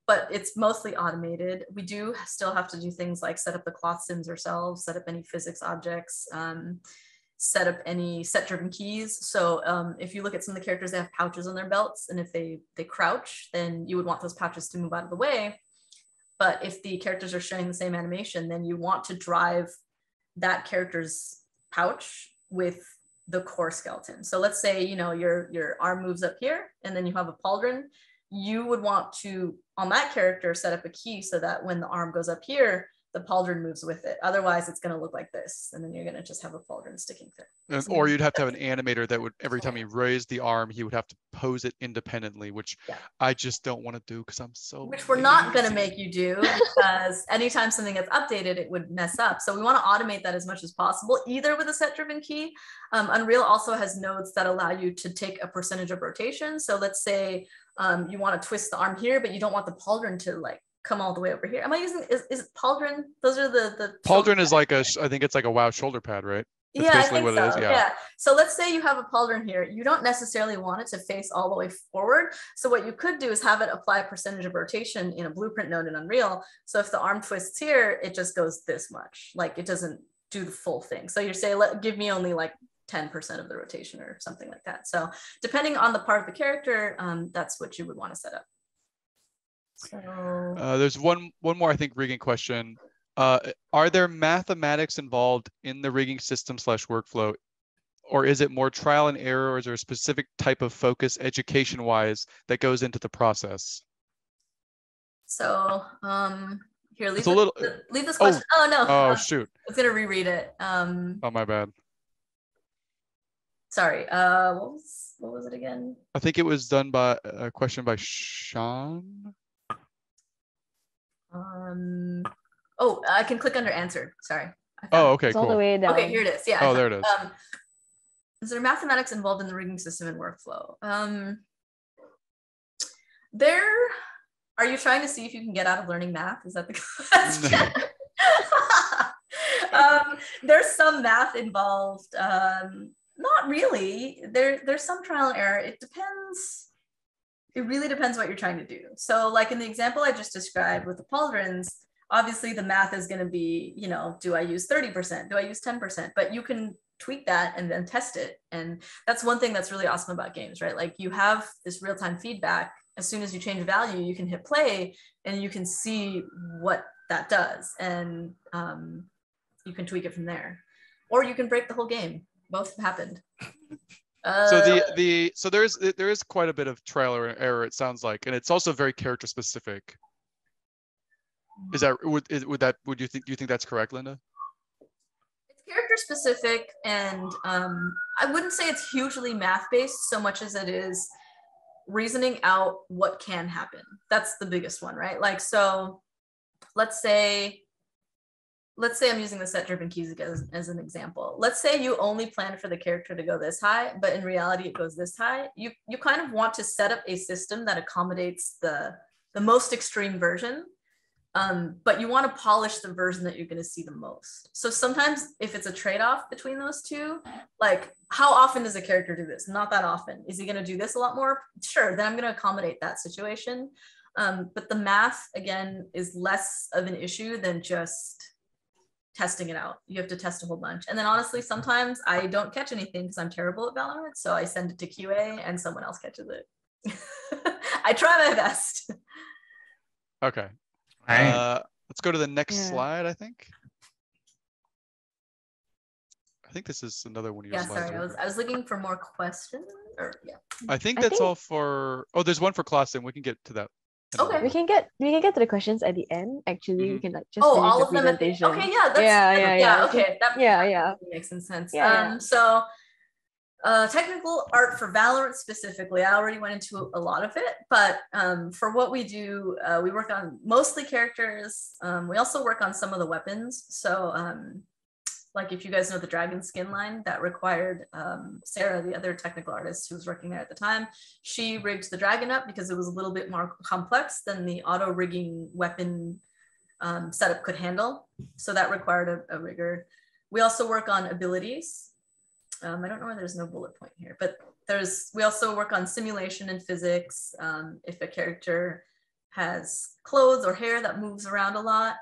but it's mostly automated. We do still have to do things like set up the cloth sims ourselves, set up any physics objects, set up any set-driven keys. So if you look at some of the characters, they have pouches on their belts, and if they crouch, then you would want those pouches to move out of the way. But if the characters are sharing the same animation, then you want to drive that character's pouch with the core skeleton. So let's say, your arm moves up here and then you have a pauldron. You would want to, on that character, set up a key so that when the arm goes up here, the pauldron moves with it. Otherwise, it's going to look like this. And then you're going to just have a pauldron sticking through. Or you'd have to have an animator that would, every time he raised the arm, he would have to pose it independently, which I just don't want to do because I'm so Which we're not going to make you do, because anytime something gets updated, it would mess up. So we want to automate that as much as possible, either with a set-driven key. Unreal also has nodes that allow you to take a percentage of rotation. So let's say you want to twist the arm here, but you don't want the pauldron to come all the way over here. Am I using, is it pauldron? Those are the pauldron is like I think it's like a WoW shoulder pad, right? That's yeah, basically I think what so. it is. Yeah. So let's say you have a pauldron here. You don't necessarily want it to face all the way forward. So what you could do is have it apply a percentage of rotation in a blueprint node in Unreal. So if the arm twists here, it just goes this much. It doesn't do the full thing. So you say, give me only 10% of the rotation or something like that. So depending on the part of the character, that's what you would want to set up. So there's one more, I think, rigging question. Are there mathematics involved in the rigging system / workflow, or is it more trial and error, or is there a specific type of focus education-wise that goes into the process? So here, leave this question. Oh no. Oh shoot. I was gonna reread it. Oh, my bad. Sorry. What was it again? I think it was done by a question by Sean. I can click under answered. Sorry. Oh, okay, cool. All the way down. Okay, here it is. Yeah. Oh, there it is. Is there mathematics involved in the rigging system and workflow? Are you trying to see if you can get out of learning math? Is that the question? There's some math involved. Not really. There's some trial and error. It depends. It really depends what you're trying to do. So in the example I just described with the pauldrons, obviously the math is going to be, do I use 30%? Do I use 10%? But you can tweak that and then test it. And that's one thing that's really awesome about games, right? You have this real-time feedback. As soon as you change value, you can hit play and you can see what that does. And you can tweak it from there. Or you can break the whole game. Both have happened. So there is quite a bit of trial and error, it sounds like, and it's also very character specific. Is that do you think that's correct, Linda? character specific, and I wouldn't say it's hugely math based so much as it is reasoning out what can happen. That's the biggest one, right? Like, so let's say I'm using the set driven keys as an example. Let's say you only plan for the character to go this high, but in reality it goes this high. You kind of want to set up a system that accommodates the most extreme version, but you want to polish the version that you're going to see the most. So sometimes if it's a trade-off between those two, like how often does a character do this? Not that often. Is he going to do this a lot more? Sure, then I'm going to accommodate that situation. But the math, again, is less of an issue than just testing it out. You have to test a whole bunch. And then honestly, sometimes I don't catch anything because I'm terrible at Valorant. So I send it to QA and someone else catches it. I try my best. Okay. Let's go to the next slide, I think. I think this is another one of your slides. Sorry, I was looking for more questions. I think that's all for, there's one for Clausen. We can get to that. Okay. We can get to the questions at the end. Actually, we can like just finish all the of them presentation. Okay, yeah, okay. That makes some sense. So technical art for Valorant specifically, I already went into a lot of it, but for what we do, we work on mostly characters. We also work on some of the weapons. So like if you guys know the dragon skin line, that required Sarah, the other technical artist who was working there at the time, she rigged the dragon up because it was a little bit more complex than the auto rigging weapon setup could handle. So that required a rigger. We also work on abilities. I don't know why there's no bullet point here, but we also work on simulation and physics. If a character has clothes or hair that moves around a lot,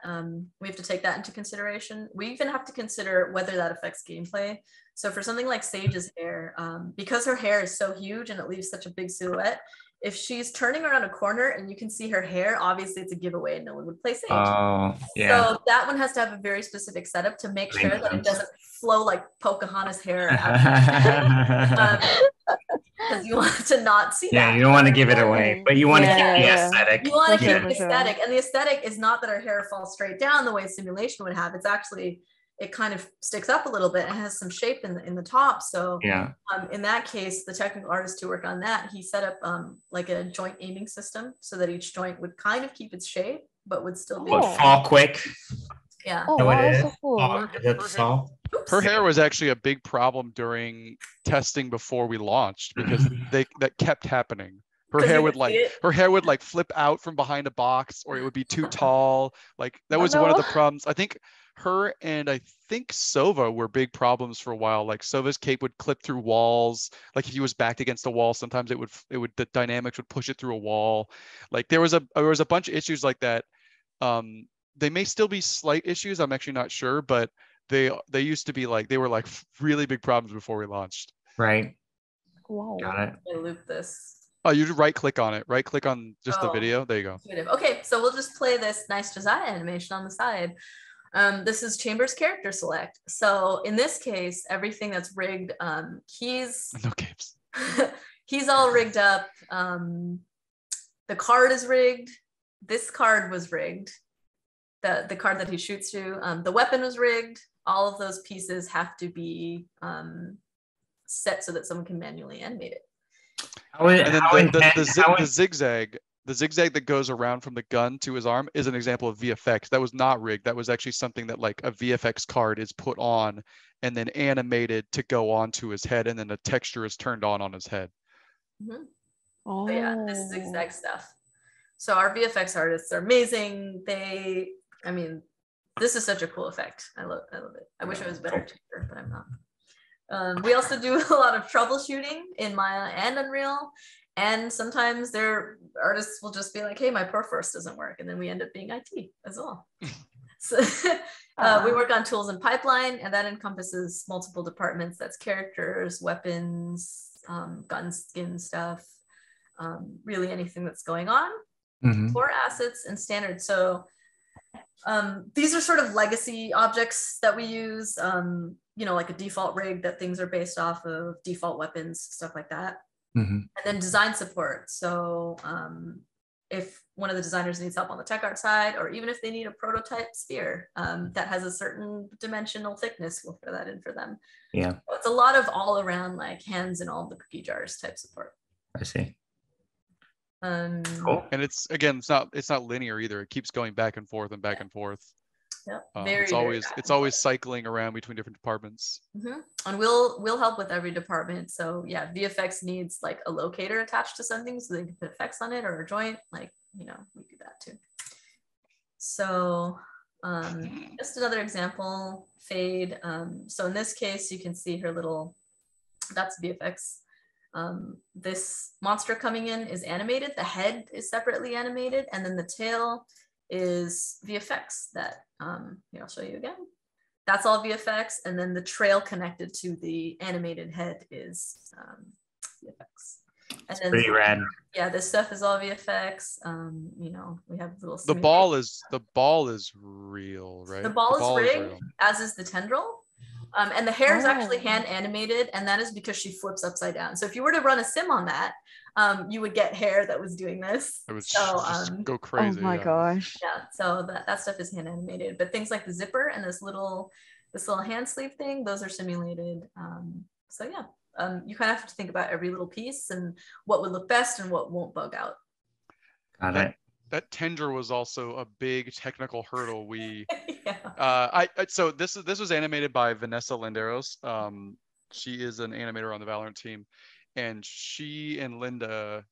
we have to take that into consideration. We even have to consider whether that affects gameplay. So for something like Sage's hair, because her hair is so huge and it leaves such a big silhouette, if she's turning around a corner and you can see her hair, obviously it's a giveaway and no one would play Sage. Oh, yeah. So that one has to have a very specific setup to make sure that it doesn't flow like Pocahontas' hair out. Because you want to not see that. Yeah, you don't want to give it away, but you want to keep the aesthetic. You want to keep the aesthetic. And the aesthetic is not that her hair falls straight down the way simulation would have. It's actually, it kind of sticks up a little bit and has some shape in the top. So in that case, the technical artist who worked on that, he set up like a joint aiming system so that each joint would kind of keep its shape, but would still be fall quick. Yeah. That's so cool. Her hair was actually a big problem during testing before we launched because that kept happening. Her hair would like flip out from behind a box, or it would be too tall. Like that was one of the problems. I think her and I think Sova were big problems for a while. Like Sova's cape would clip through walls. Like if he was backed against a wall, sometimes the dynamics would push it through a wall. Like there was a bunch of issues like that. They may still be slight issues. I'm actually not sure, but they used to be like, they were like really big problems before we launched. Right. Wow. Got it. I loop this. Oh, you right click on it. Right click on just the video. There you go. Okay, so we'll just play this nice Josiah animation on the side. This is Chambers character select. So in this case, everything that's rigged, he's no games. He's all rigged up. The card is rigged. This card was rigged. The card that he shoots through. The weapon was rigged. All of those pieces have to be set so that someone can manually animate it. And then the zigzag that goes around from the gun to his arm is an example of VFX. That was not rigged. That was actually something that like a VFX card is put on and then animated to go onto his head, and then the texture is turned on his head. Mm-hmm. Oh. But yeah, this is zigzag stuff. So our VFX artists are amazing. This is such a cool effect. I love it. I wish I was better teacher, but I'm not. We also do a lot of troubleshooting in Maya and Unreal. And sometimes their artists will just be like, hey, my perforce doesn't work. And then we end up being IT as well. So we work on tools and pipeline, and that encompasses multiple departments. That's characters, weapons, gun skin stuff, really anything that's going on. Core assets and standards. So these are sort of legacy objects that we use, like a default rig that things are based off of, default weapons, stuff like that. And then design support. So if one of the designers needs help on the tech art side, or even if they need a prototype sphere that has a certain dimensional thickness, we'll throw that in for them. Yeah. So it's a lot of all around like hands in all the cookie jars type support. I see. Cool. And it's not linear either. It keeps going back and forth and back and forth. Yep. It's always cycling around between different departments. Mm-hmm. And we'll help with every department. So yeah, VFX needs like a locator attached to something so they can put effects on it, or a joint, like, you know, we do that too. So just another example, fade. So in this case, you can see her little, that's VFX. This monster coming in is animated. The head is separately animated, and then the tail is VFX that here, I'll show you again. That's all VFX, and then the trail connected to the animated head is VFX. And then pretty rad. Yeah, this stuff is all VFX. You know, we have little the ball is real, right? The ball is rigged, as is the tendril. And the hair is actually hand animated, and that is because she flips upside down. So if you were to run a sim on that, you would get hair that was doing this. It would just go crazy. Oh my gosh. Yeah, so that stuff is hand animated, but things like the zipper and this little hand sleeve thing, those are simulated. So yeah, you kind of have to think about every little piece and what would look best and what won't bug out. Got it. That tender was also a big technical hurdle. Yeah. So this was animated by Vanessa Landeros. She is an animator on the Valorant team, and she and Linda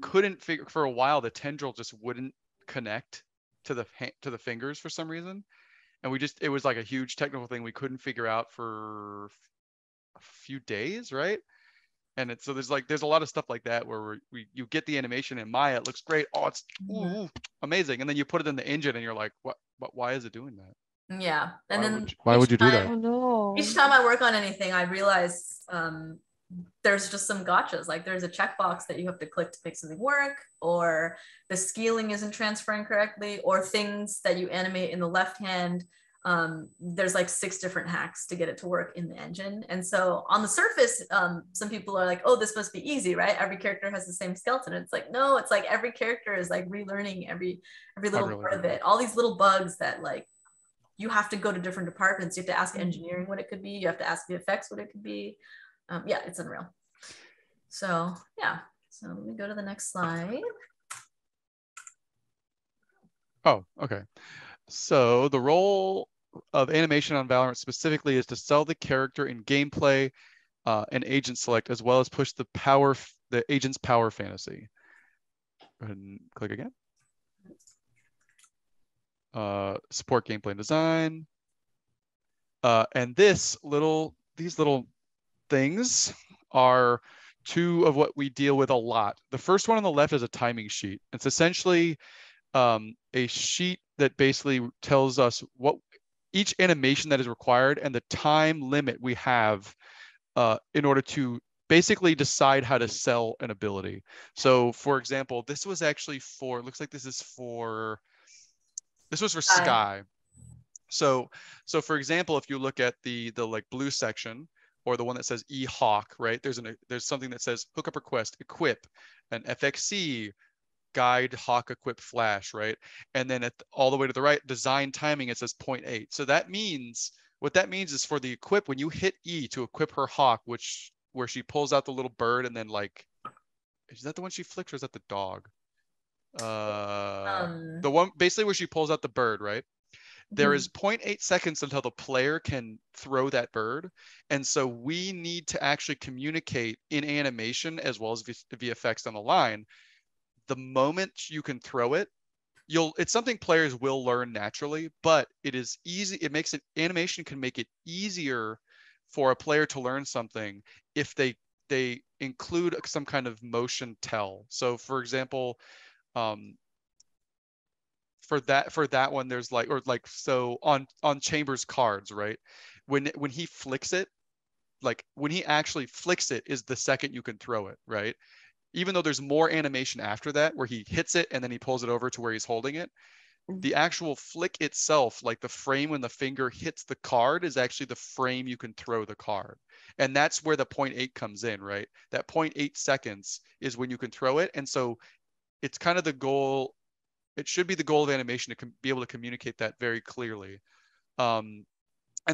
couldn't figure, for a while the tendril just wouldn't connect to the fingers for some reason, and it was like a huge technical thing we couldn't figure out for a few days, right? And so there's a lot of stuff like that where you get the animation in Maya, it looks great. Oh, it's amazing. And then you put it in the engine and you're like, what? Why is it doing that? Yeah. And why would you do that? Oh no. Each time I work on anything, I realize there's just some gotchas. Like there's a checkbox that you have to click to make something work, or the scaling isn't transferring correctly, or things that you animate in the left hand. There's like 6 different hacks to get it to work in the engine. And so on the surface, some people are like, oh, this must be easy, right? Every character has the same skeleton. It's like, no, it's like every character is like relearning every little part of it. All these little bugs that like, you have to go to different departments. You have to ask engineering what it could be. You have to ask VFX what it could be. Yeah, it's unreal. So yeah, so let me go to the next slide. Oh, okay. So the role of animation on Valorant specifically is to sell the character in gameplay and agent select, as well as push the agent's power fantasy. Go ahead and click again. Support gameplay and design. And these little things are 2 of what we deal with a lot. The first one on the left is a timing sheet. It's essentially a sheet that basically tells us what each animation that is required and the time limit we have in order to basically decide how to sell an ability. So for example, this was actually for, looks like this was for Sky. So for example, if you look at the like blue section, or the one that says E-Hawk, right? There's something that says hookup request, equip, an FXC, guide, hawk, equip, flash, right? And then all the way to the right, design timing, it says 0.8. So what that means is for the equip, when you hit E to equip her hawk, where she pulls out the little bird and then like, is that the one she flicks or is that the dog? The one basically where she pulls out the bird, right? There is 0.8 seconds until the player can throw that bird. And so we need to actually communicate in animation as well as VFX on the line. The moment you can throw it, it's something players will learn naturally, but it is easy. It makes it, animation can make it easier for a player to learn something if they include some kind of motion tell. So for example, for that one, there's so on Chambers cards, right? When he flicks it, like when he actually flicks it is the second you can throw it, right? Even though there's more animation after that where he hits it and then he pulls it over to where he's holding it, the actual flick itself, like the frame when the finger hits the card, is actually the frame you can throw the card. And that's where the 0.8 comes in, right? That 0.8 seconds is when you can throw it. And so it's kind of the goal. It should be the goal of animation to be able to communicate that very clearly. And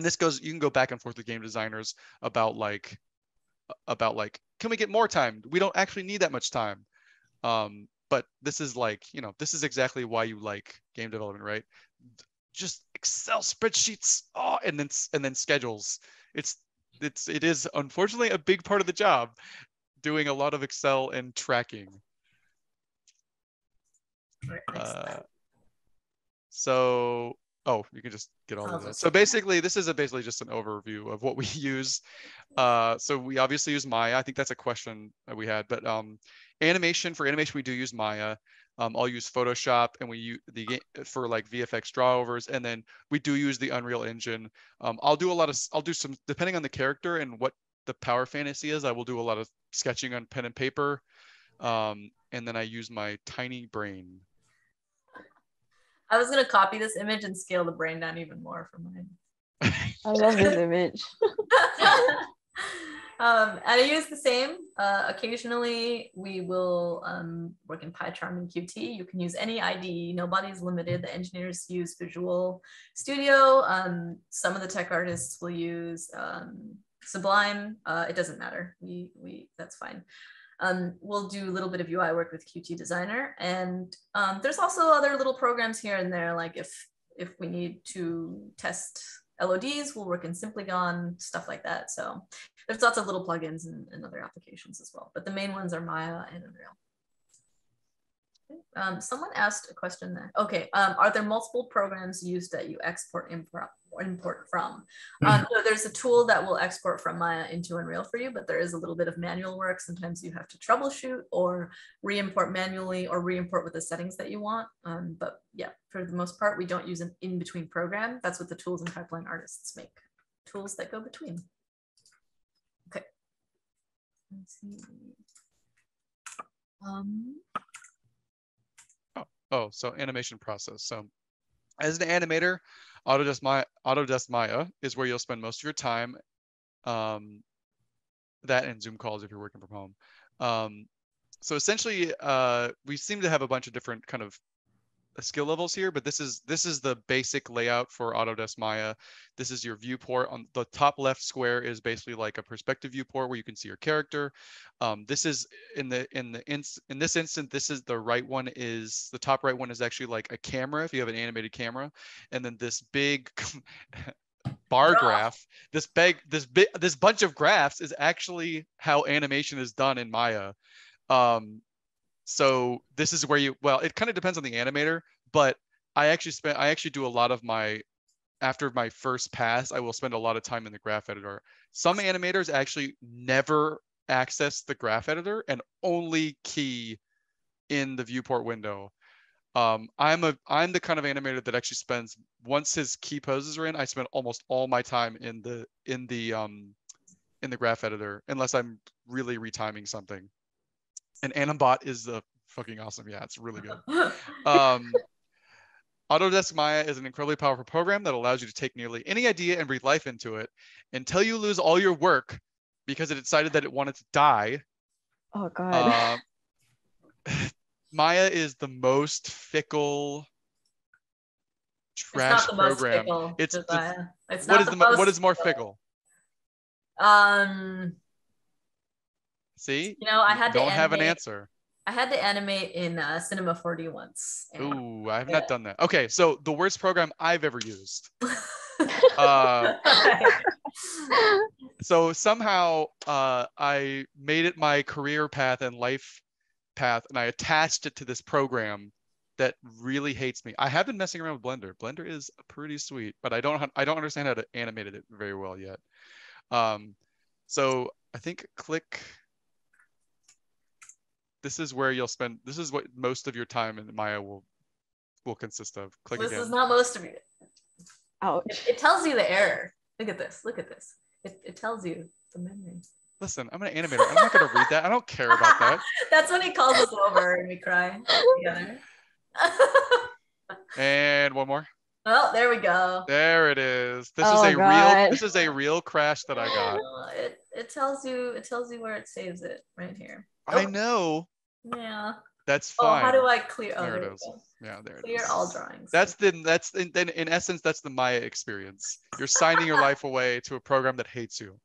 this goes, you can go back and forth with game designers about like, can we get more time? We don't actually need that much time. But this is like, you know, this is exactly why you like game development, right? Just Excel spreadsheets, and then schedules. It is unfortunately a big part of the job, doing a lot of Excel and tracking. So, you can just get all of that. So basically, this is basically just an overview of what we use. So we obviously use Maya. I think that's a question that we had, but for animation, we do use Maya. I'll use Photoshop, and we use for like VFX drawovers, and then we do use the Unreal Engine. I'll do some, depending on the character and what the power fantasy is, I will do a lot of sketching on pen and paper. And then I use my tiny brain. I was gonna copy this image and scale the brain down even more for mine. I love this image. And I use the same. Occasionally, we will work in PyCharm and Qt. You can use any IDE. Nobody's limited. The engineers use Visual Studio. Some of the tech artists will use Sublime. It doesn't matter. That's fine. We'll do a little bit of UI work with Qt Designer, and there's also other little programs here and there. Like if we need to test LODs, we'll work in Simplygon, stuff like that. So there's lots of little plugins and other applications as well, but the main ones are Maya and Unreal. Someone asked a question there. Okay, are there multiple programs used that you export import from? So there's a tool that will export from Maya into Unreal for you, but there is a little bit of manual work. Sometimes you have to troubleshoot or re-import manually or re-import with the settings that you want. But yeah, for the most part, we don't use an in-between program. That's what the tools and pipeline artists make. Tools that go between. Okay. Let's see. So animation process. So as an animator, Autodesk Maya is where you'll spend most of your time. That and Zoom calls if you're working from home. So essentially, we seem to have a bunch of different kind of skill levels here, but this is the basic layout for Autodesk Maya. This is your viewport. On the top left square is basically like a perspective viewport where you can see your character. This is in this instant, this is the right one, is the top right one is actually like a camera if you have an animated camera, and then this big bar graph, this bunch of graphs is actually how animation is done in Maya. So this is where it kind of depends on the animator, but I actually do a lot of after my first pass, I will spend a lot of time in the graph editor. Some animators actually never access the graph editor and only key in the viewport window. I'm the kind of animator that actually spends, once his key poses are in, I spend almost all my time in the graph editor, unless I'm really retiming something. And Animbot is fucking awesome. Yeah, it's really good. Autodesk Maya is an incredibly powerful program that allows you to take nearly any idea and breathe life into it until you lose all your work because it decided that it wanted to die. Oh, God. Maya is the most fickle trash program. It's not the most fickle, Josiah. What is more fickle? See? You know, I don't have an answer. I had to animate in Cinema 4D once. Ooh, I have not done that. Okay, so the worst program I've ever used. So somehow I made it my career path and life path, and I attached it to this program that really hates me. I have been messing around with Blender. Blender is pretty sweet, but I don't understand how to animate it very well yet. So I think click. This is where you'll spend. This is what most of your time in Maya will consist of. Click again. This is not most of it. Ouch. It tells you the error. Look at this. Look at this. It tells you the memory. Listen, I'm an animator. I'm not going to read that. I don't care about that. That's when he calls us over and we cry together. And one more. Oh, there we go. There it is. This is a real crash that I got. It tells you where it saves it right here. I know. Yeah. That's fine. Oh, how do I clear? Oh, there it is. Yeah, there it is. Clear all drawings. That's in essence, that's the Maya experience. You're signing your life away to a program that hates you.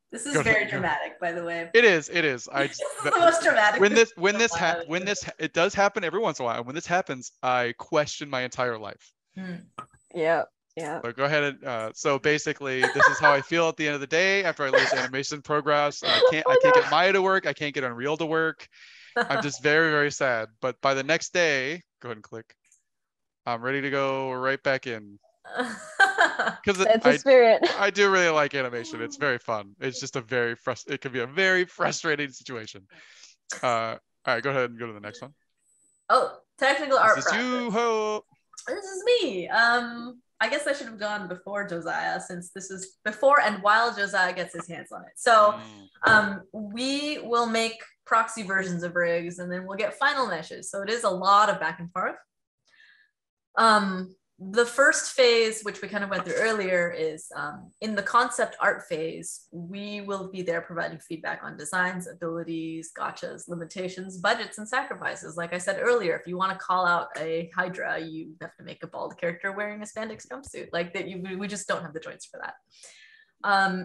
This is very dramatic, by the way. It is. This is the most dramatic. It does happen every once in a while. And when this happens, I question my entire life. Yeah. So go ahead and so basically, this is how I feel at the end of the day after I lose animation progress. I can't get Maya to work. I can't get Unreal to work. I'm just very, very sad. But by the next day, go ahead and click. I'm ready to go right back in. Because it's a spirit. I do really like animation. It's very fun. It's just it can be a very frustrating situation. All right, go ahead and go to the next one. Oh, technical art. This is you. This is me. I guess I should have gone before Josiah, since this is before and while Josiah gets his hands on it. So we will make proxy versions of rigs, and then we'll get final meshes. So it is a lot of back and forth. The first phase, which we kind of went through earlier, is in the concept art phase, we will be there providing feedback on designs, abilities, gotchas, limitations, budgets, and sacrifices. Like I said earlier, if you want to call out a Hydra, you have to make a bald character wearing a spandex jumpsuit. Like that, we just don't have the joints for that.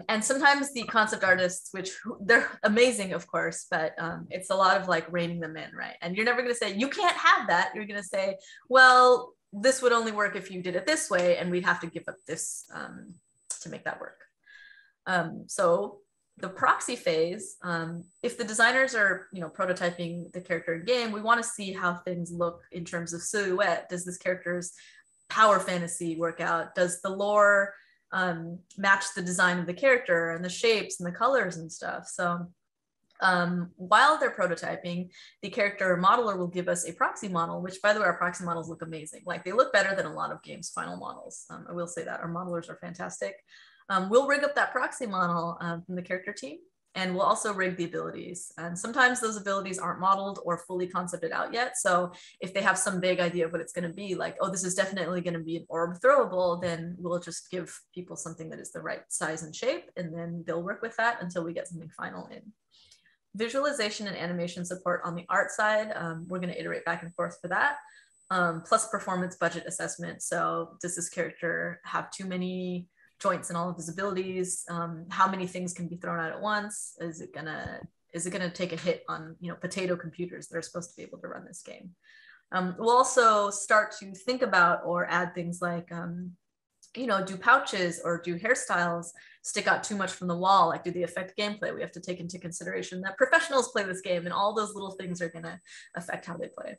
And sometimes the concept artists, which they're amazing, of course, but it's a lot of like reining them in, right? And you're never going to say, you can't have that. You're going to say, well, this would only work if you did it this way, and we'd have to give up this to make that work. So the proxy phase, if the designers are prototyping the character in game, we want to see how things look in terms of silhouette. Does this character's power fantasy work out? Does the lore match the design of the character and the shapes and the colors and stuff? So while they're prototyping, the character modeler will give us a proxy model, which, by the way, our proxy models look amazing. Like, they look better than a lot of games' final models. I will say that our modelers are fantastic. We'll rig up that proxy model from the character team, and we'll also rig the abilities. And sometimes those abilities aren't modeled or fully concepted out yet. So if they have some vague idea of what it's going to be, like, oh, this is definitely going to be an orb throwable, then we'll just give people something that is the right size and shape, and then they'll work with that until we get something final in. Visualization and animation support on the art side, we're going to iterate back and forth for that, plus performance budget assessment. So does this character have too many joints in all of his abilities? How many things can be thrown out at once? Is it gonna take a hit on potato computers that are supposed to be able to run this game? We'll also start to think about or add things like do pouches or do hairstyles stick out too much from the wall? Like, do they affect gameplay? We have to take into consideration that professionals play this game, and all those little things are going to affect how they play.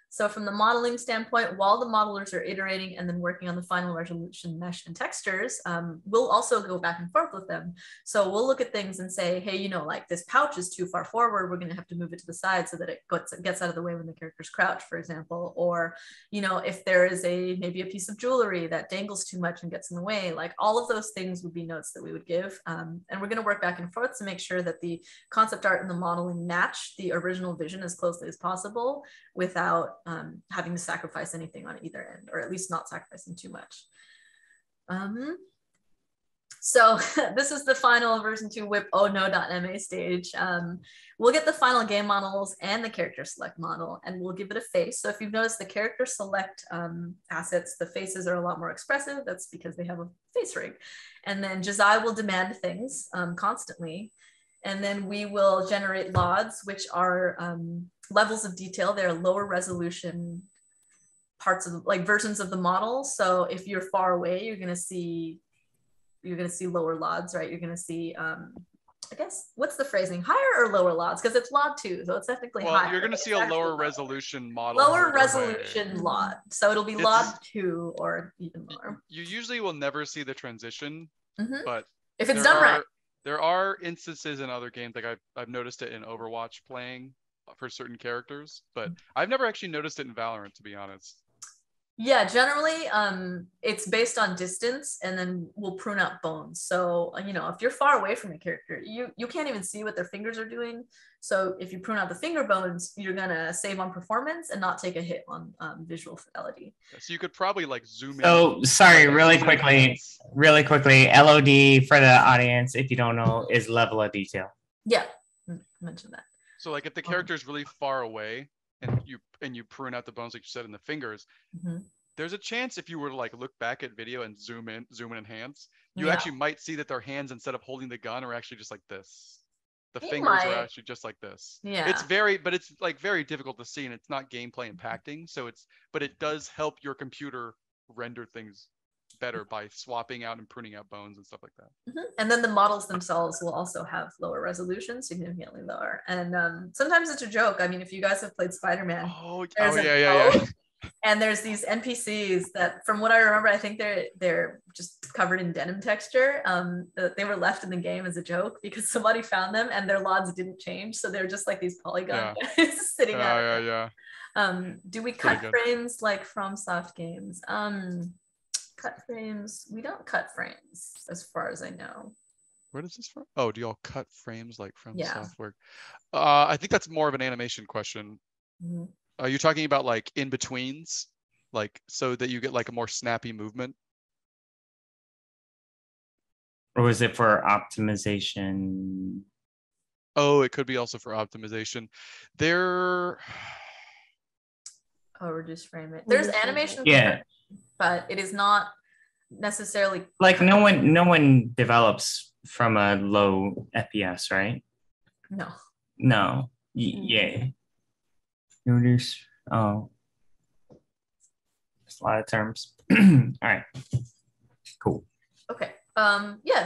So from the modeling standpoint, while the modelers are iterating and then working on the final resolution, mesh, and textures, we'll also go back and forth with them. So we'll look at things and say, hey, like, this pouch is too far forward. We're going to have to move it to the side so that it gets out of the way when the characters crouch, for example. Or, if there is maybe a piece of jewelry that dangles too much and gets in the way, like, all of those things would be notes that we would give. And we're going to work back and forth to make sure that the concept art and the modeling match the original vision as closely as possible without having to sacrifice anything on either end, or at least not sacrificing too much. So this is the final version 2 whip ohno.ma stage. We'll get the final game models and the character select model, and we'll give it a face. So if you've noticed, the character select assets, the faces are a lot more expressive. That's because they have a face rig. And then Josiah will demand things constantly. And then we will generate LODs, which are levels of detail. They're lower resolution parts of, like, versions of the model. So if you're far away, you're gonna see lower LODs, right? You're gonna see, I guess, what's the phrasing? Higher or lower LODs? Because it's LOD 2, so it's technically higher. You're gonna see a lower resolution model. Lower resolution LOD. So it'll be LOD 2 or even lower. You usually will never see the transition, but if it's done right. There are instances in other games, like I've noticed it in Overwatch playing for certain characters, but I've never actually noticed it in Valorant, to be honest. Yeah, generally, it's based on distance, and then we'll prune out bones. So, if you're far away from a character, you can't even see what their fingers are doing. So if you prune out the finger bones, you're gonna save on performance and not take a hit on visual fidelity. So you could probably like zoom in. So sorry, really quickly, LOD for the audience, if you don't know, is level of detail. Yeah. mention that. So like if the character is really far away and you prune out the bones like you said in the fingers, there's a chance if you were to like look back at video and zoom in enhance, you actually might see that their hands, instead of holding the gun, are actually just like this. The fingers are actually just like this. Yeah. It's like very difficult to see, and it's not gameplay impacting. But it does help your computer render things better by swapping out and pruning out bones and stuff like that. And then the models themselves will also have lower resolution, significantly lower. And sometimes it's a joke. I mean, if you guys have played Spider-Man, yeah. And there's these NPCs that, from what I remember, I think they're just covered in denim texture. They were left in the game as a joke because somebody found them and their LODs didn't change, so they're just like these polygon guys sitting out. Do we cut frames like from soft games? Cut frames. We don't cut frames, as far as I know. Where does this from? Oh, do y'all cut frames like from software? I think that's more of an animation question. Are you talking about like in betweens, like so that you get like a more snappy movement? Or was it for optimization? Oh, it could be also for optimization. Reduce frame rate. There's animation. But it is not necessarily like no one develops from a low FPS, right? No. Yeah. Reduce. Oh, there's a lot of terms. All right. Cool. Okay.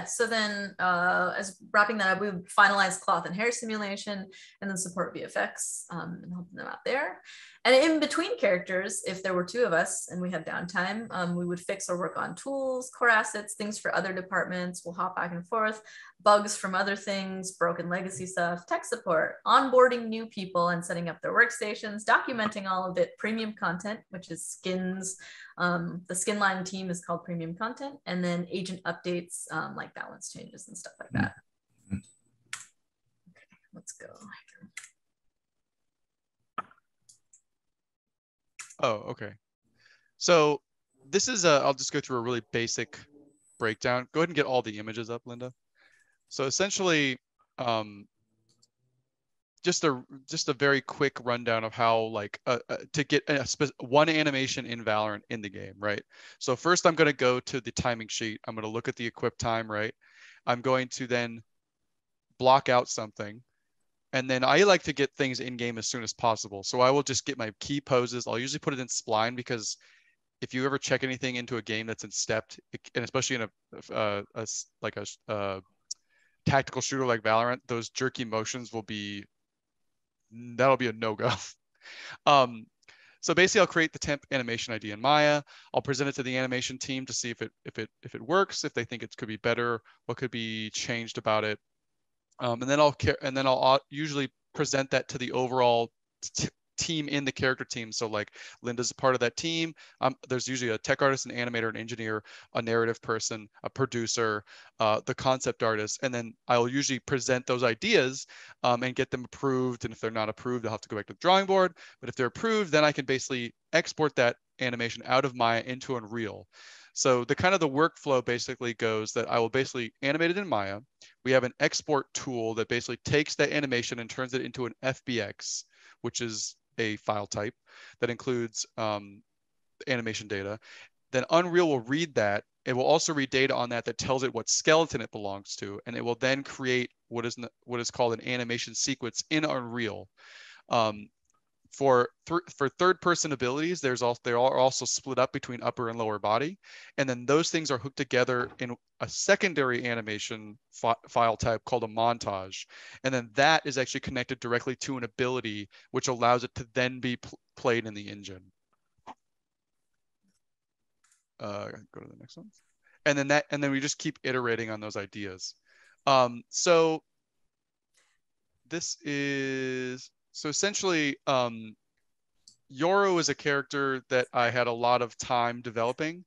So then as wrapping that up, we would finalize cloth and hair simulation and then support VFX and help them out there. And in between characters, if there were two of us and we had downtime, we would fix or work on tools, core assets, things for other departments. We'll hop back and forth, bugs from other things, broken legacy stuff, tech support, onboarding new people and setting up their workstations, documenting all of it, premium content, which is skins. The skin line team is called premium content, and then agent updates like balance changes and stuff like that. Okay, let's go. Oh, okay. So this is I'll just go through a really basic breakdown. Go ahead and get all the images up, Linda. So essentially, just a very quick rundown of how like to get one animation in Valorant in the game, right? So first I'm going to go to the timing sheet. I'm going to look at the equip time, right? I'm going to then block out something. And then I like to get things in game as soon as possible. So I will just get my key poses. I'll usually put it in spline because if you ever check anything into a game that's in stepped, and especially in a tactical shooter like Valorant, those jerky motions that'll be a no-go. So basically I'll create the temp animation ID in Maya. I'll present it to the animation team to see if it works, if they think it could be better, what could be changed about it. And then I'll usually present that to the overall team in the character team. So like Linda's a part of that team. There's usually a tech artist, an animator, an engineer, a narrative person, a producer, the concept artist, and then I'll usually present those ideas and get them approved. And if they're not approved, I'll have to go back to the drawing board. But if they're approved, then I can basically export that animation out of Maya into Unreal. So the workflow basically goes that I will basically animate it in Maya. We have an export tool that basically takes that animation and turns it into an FBX, which is a file type that includes animation data. Then Unreal will read that. It will also read data on that tells it what skeleton it belongs to, and it will then create what is called an animation sequence in Unreal. For third-person abilities, they are also split up between upper and lower body, and then those things are hooked together in a secondary animation file type called a montage, and then that is actually connected directly to an ability, which allows it to then be played in the engine. Go to the next one, and then we just keep iterating on those ideas. So essentially, Yoru is a character that I had a lot of time developing.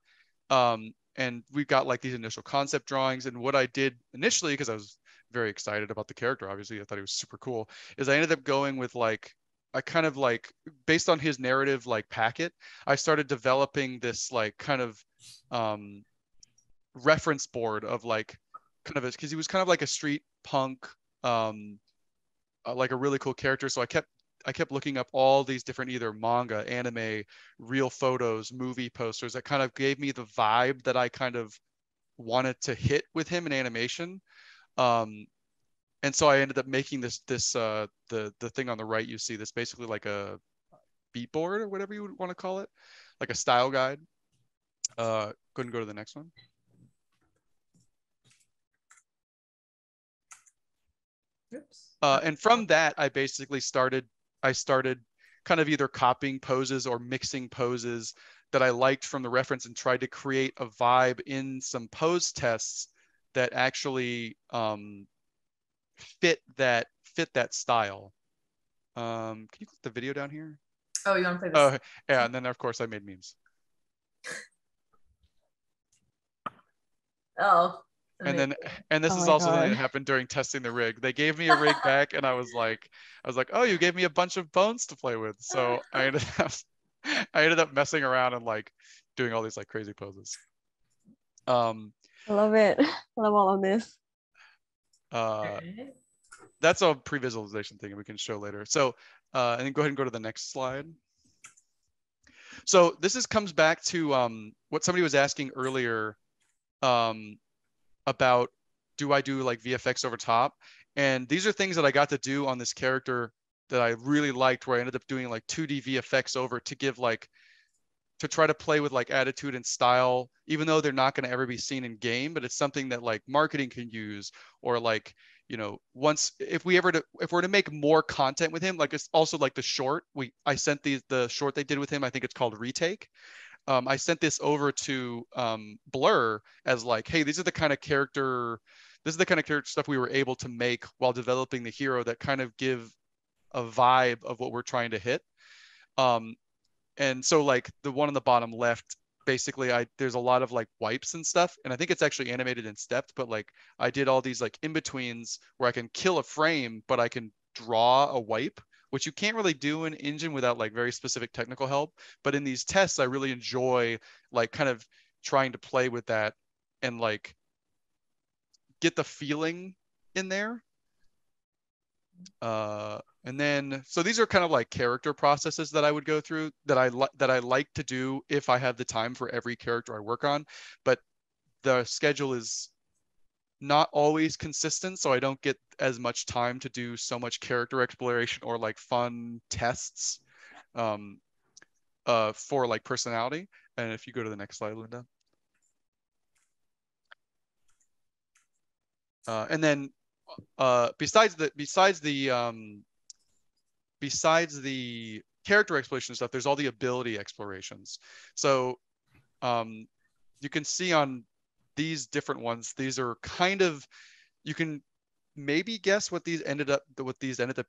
And we've got like these initial concept drawings. And what I did initially, because I was very excited about the character, obviously, I thought he was super cool, is I ended up going with based on his narrative packet, I started developing this reference board of because he was kind of like a street punk like a really cool character. So I kept looking up all these different either manga, anime, real photos, movie posters that kind of gave me the vibe that I kind of wanted to hit with him in animation. And so I ended up making the thing on the right. You see this basically like a beat board or whatever you would want to call it, like a style guide. Go ahead and go to the next one. Oops. And from that, I started kind of either copying poses or mixing poses that I liked from the reference and tried to create a vibe in some pose tests that actually fit that style. Can you click the video down here? Oh, you want to play this? Yeah, and then of course I made memes. Oh. And this is also something that happened during testing the rig. They gave me a rig back, and I was like, oh, you gave me a bunch of bones to play with. So I ended up messing around and like doing all these like crazy poses. I love it. I love all of this. That's a pre-visualization thing, and we can show later. So, and then go ahead and go to the next slide. So this comes back to what somebody was asking earlier. About do I do like VFX over top? And these are things that I got to do on this character that I really liked, where I ended up doing like 2D VFX over to give like, to try to play with like attitude and style, even though they're not going to ever be seen in game, but it's something that like marketing can use, or like, you know, once, if we're to make more content with him, like it's also like the short, I sent the short they did with him, I think it's called Retake. I sent this over to Blur as like, hey, this is the kind of character stuff we were able to make while developing the hero that kind of give a vibe of what we're trying to hit. And so like the one on the bottom left, basically there's a lot of like wipes and stuff, and I think it's actually animated in stepped, but like I did all these like in-betweens where I can kill a frame, but I can draw a wipe, which you can't really do in engine without like very specific technical help. But in these tests, I really enjoy like kind of trying to play with that and like get the feeling in there. And then, so these are kind of like character processes that I would go through that I like to do if I have the time for every character I work on, but the schedule is not always consistent, so I don't get as much time to do so much character exploration or like fun tests for like personality. And if you go to the next slide, Linda. And then besides the character exploration stuff, there's all the ability explorations. So you can see on these different ones, these are kind of, you can maybe guess what these ended up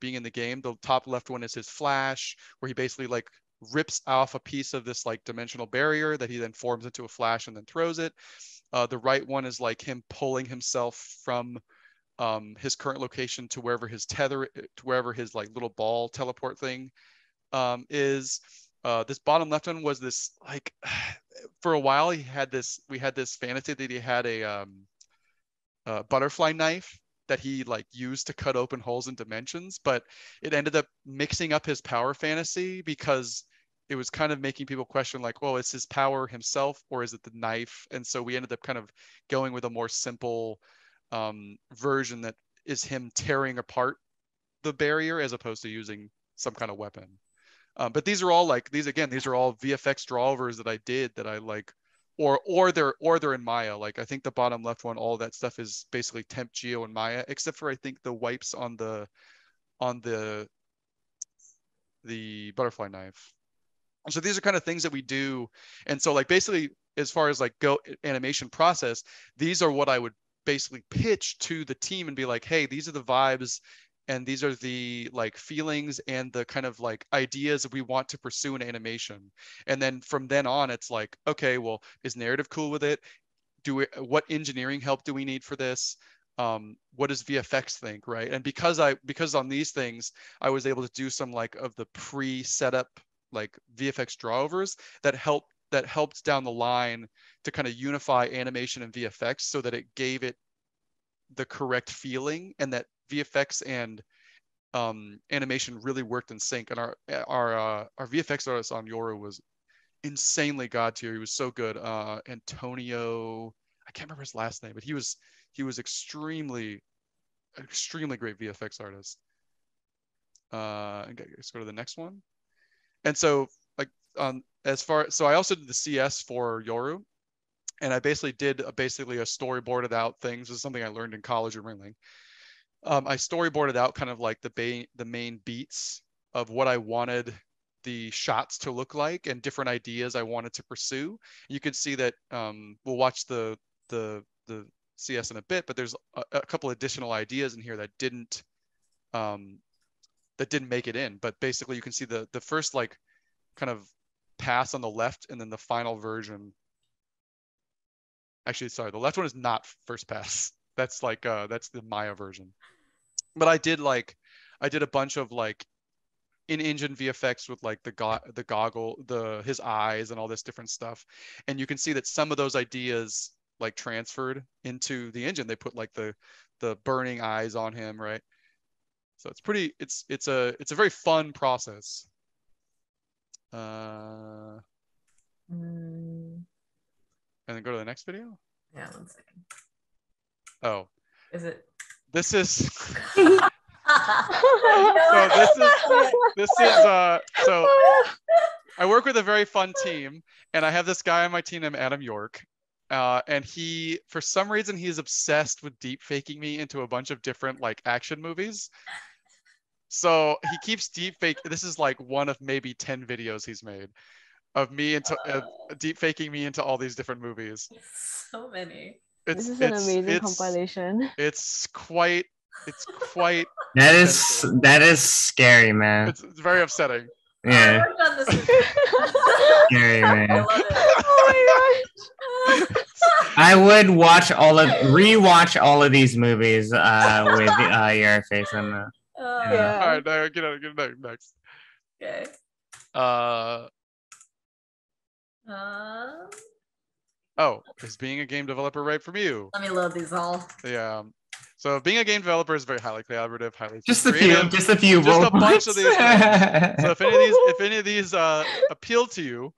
being in the game. The top left one is his flash, where he basically like rips off a piece of this like dimensional barrier that he then forms into a flash and then throws it. The right one is like him pulling himself from his current location to wherever his like little ball teleport thing is. This bottom left one was this like, for a while we had this fantasy that he had a butterfly knife that he like used to cut open holes in dimensions, but it ended up mixing up his power fantasy because it was kind of making people question like, well, is his power himself or is it the knife? And so we ended up kind of going with a more simple version that is him tearing apart the barrier as opposed to using some kind of weapon. But these are all like, these are all VFX drawovers that I did that I like, or they're in Maya. Like I think the bottom left one, all that stuff is basically temp geo and Maya, except for I think the wipes on the butterfly knife. So these are kind of things that we do. And so like basically as far as like go animation process, these are what I would basically pitch to the team and be like, hey, these are the vibes and these are the like feelings and the kind of like ideas that we want to pursue in animation. And then from then on, it's like, okay, well, is narrative cool with it? What engineering help do we need for this? What does VFX think, right? And because on these things, I was able to do some like of the pre-setup like VFX drawovers that helped down the line to kind of unify animation and VFX so that it gave it the correct feeling, and that VFX and animation really worked in sync, and our VFX artist on Yoru was insanely god tier. He was so good. Antonio, I can't remember his last name, but he was extremely great VFX artist. Let's go to the next one. And so like so I also did the CS for Yoru, and I basically did a storyboarded out things. This is something I learned in college at Ringling. I storyboarded out kind of like the main beats of what I wanted the shots to look like and different ideas I wanted to pursue. You can see that we'll watch the CS in a bit, but there's a couple additional ideas in here that didn't make it in. But basically you can see the first like kind of pass on the left, and then the final version. Actually, sorry, the left one is not first pass. That's like that's the Maya version. But I did a bunch of like in-engine VFX with like the goggle, his eyes, and all this different stuff. And you can see that some of those ideas like transferred into the engine. They put like the burning eyes on him, right? So it's pretty. It's a very fun process. And then go to the next video. Yeah, 1 second. Oh. Is it? This is. So I work with a very fun team, and I have this guy on my team named Adam York. And he, for some reason, he's obsessed with deep faking me into a bunch of different like action movies. So he keeps deep fake. This is like one of maybe 10 videos he's made of me into deep faking me into all these different movies. So many. This is an amazing compilation. It's quite. That is scary, man. It's very upsetting. Yeah. Scary, man. Oh my gosh. I would rewatch all of these movies with your face on the. Yeah. All right, get next. Okay. Oh, is being a game developer right from you? Let me load these all. Yeah. So being a game developer is very highly collaborative, highly just creative. a few, just a bunch of these things. So if any of these appeal to you,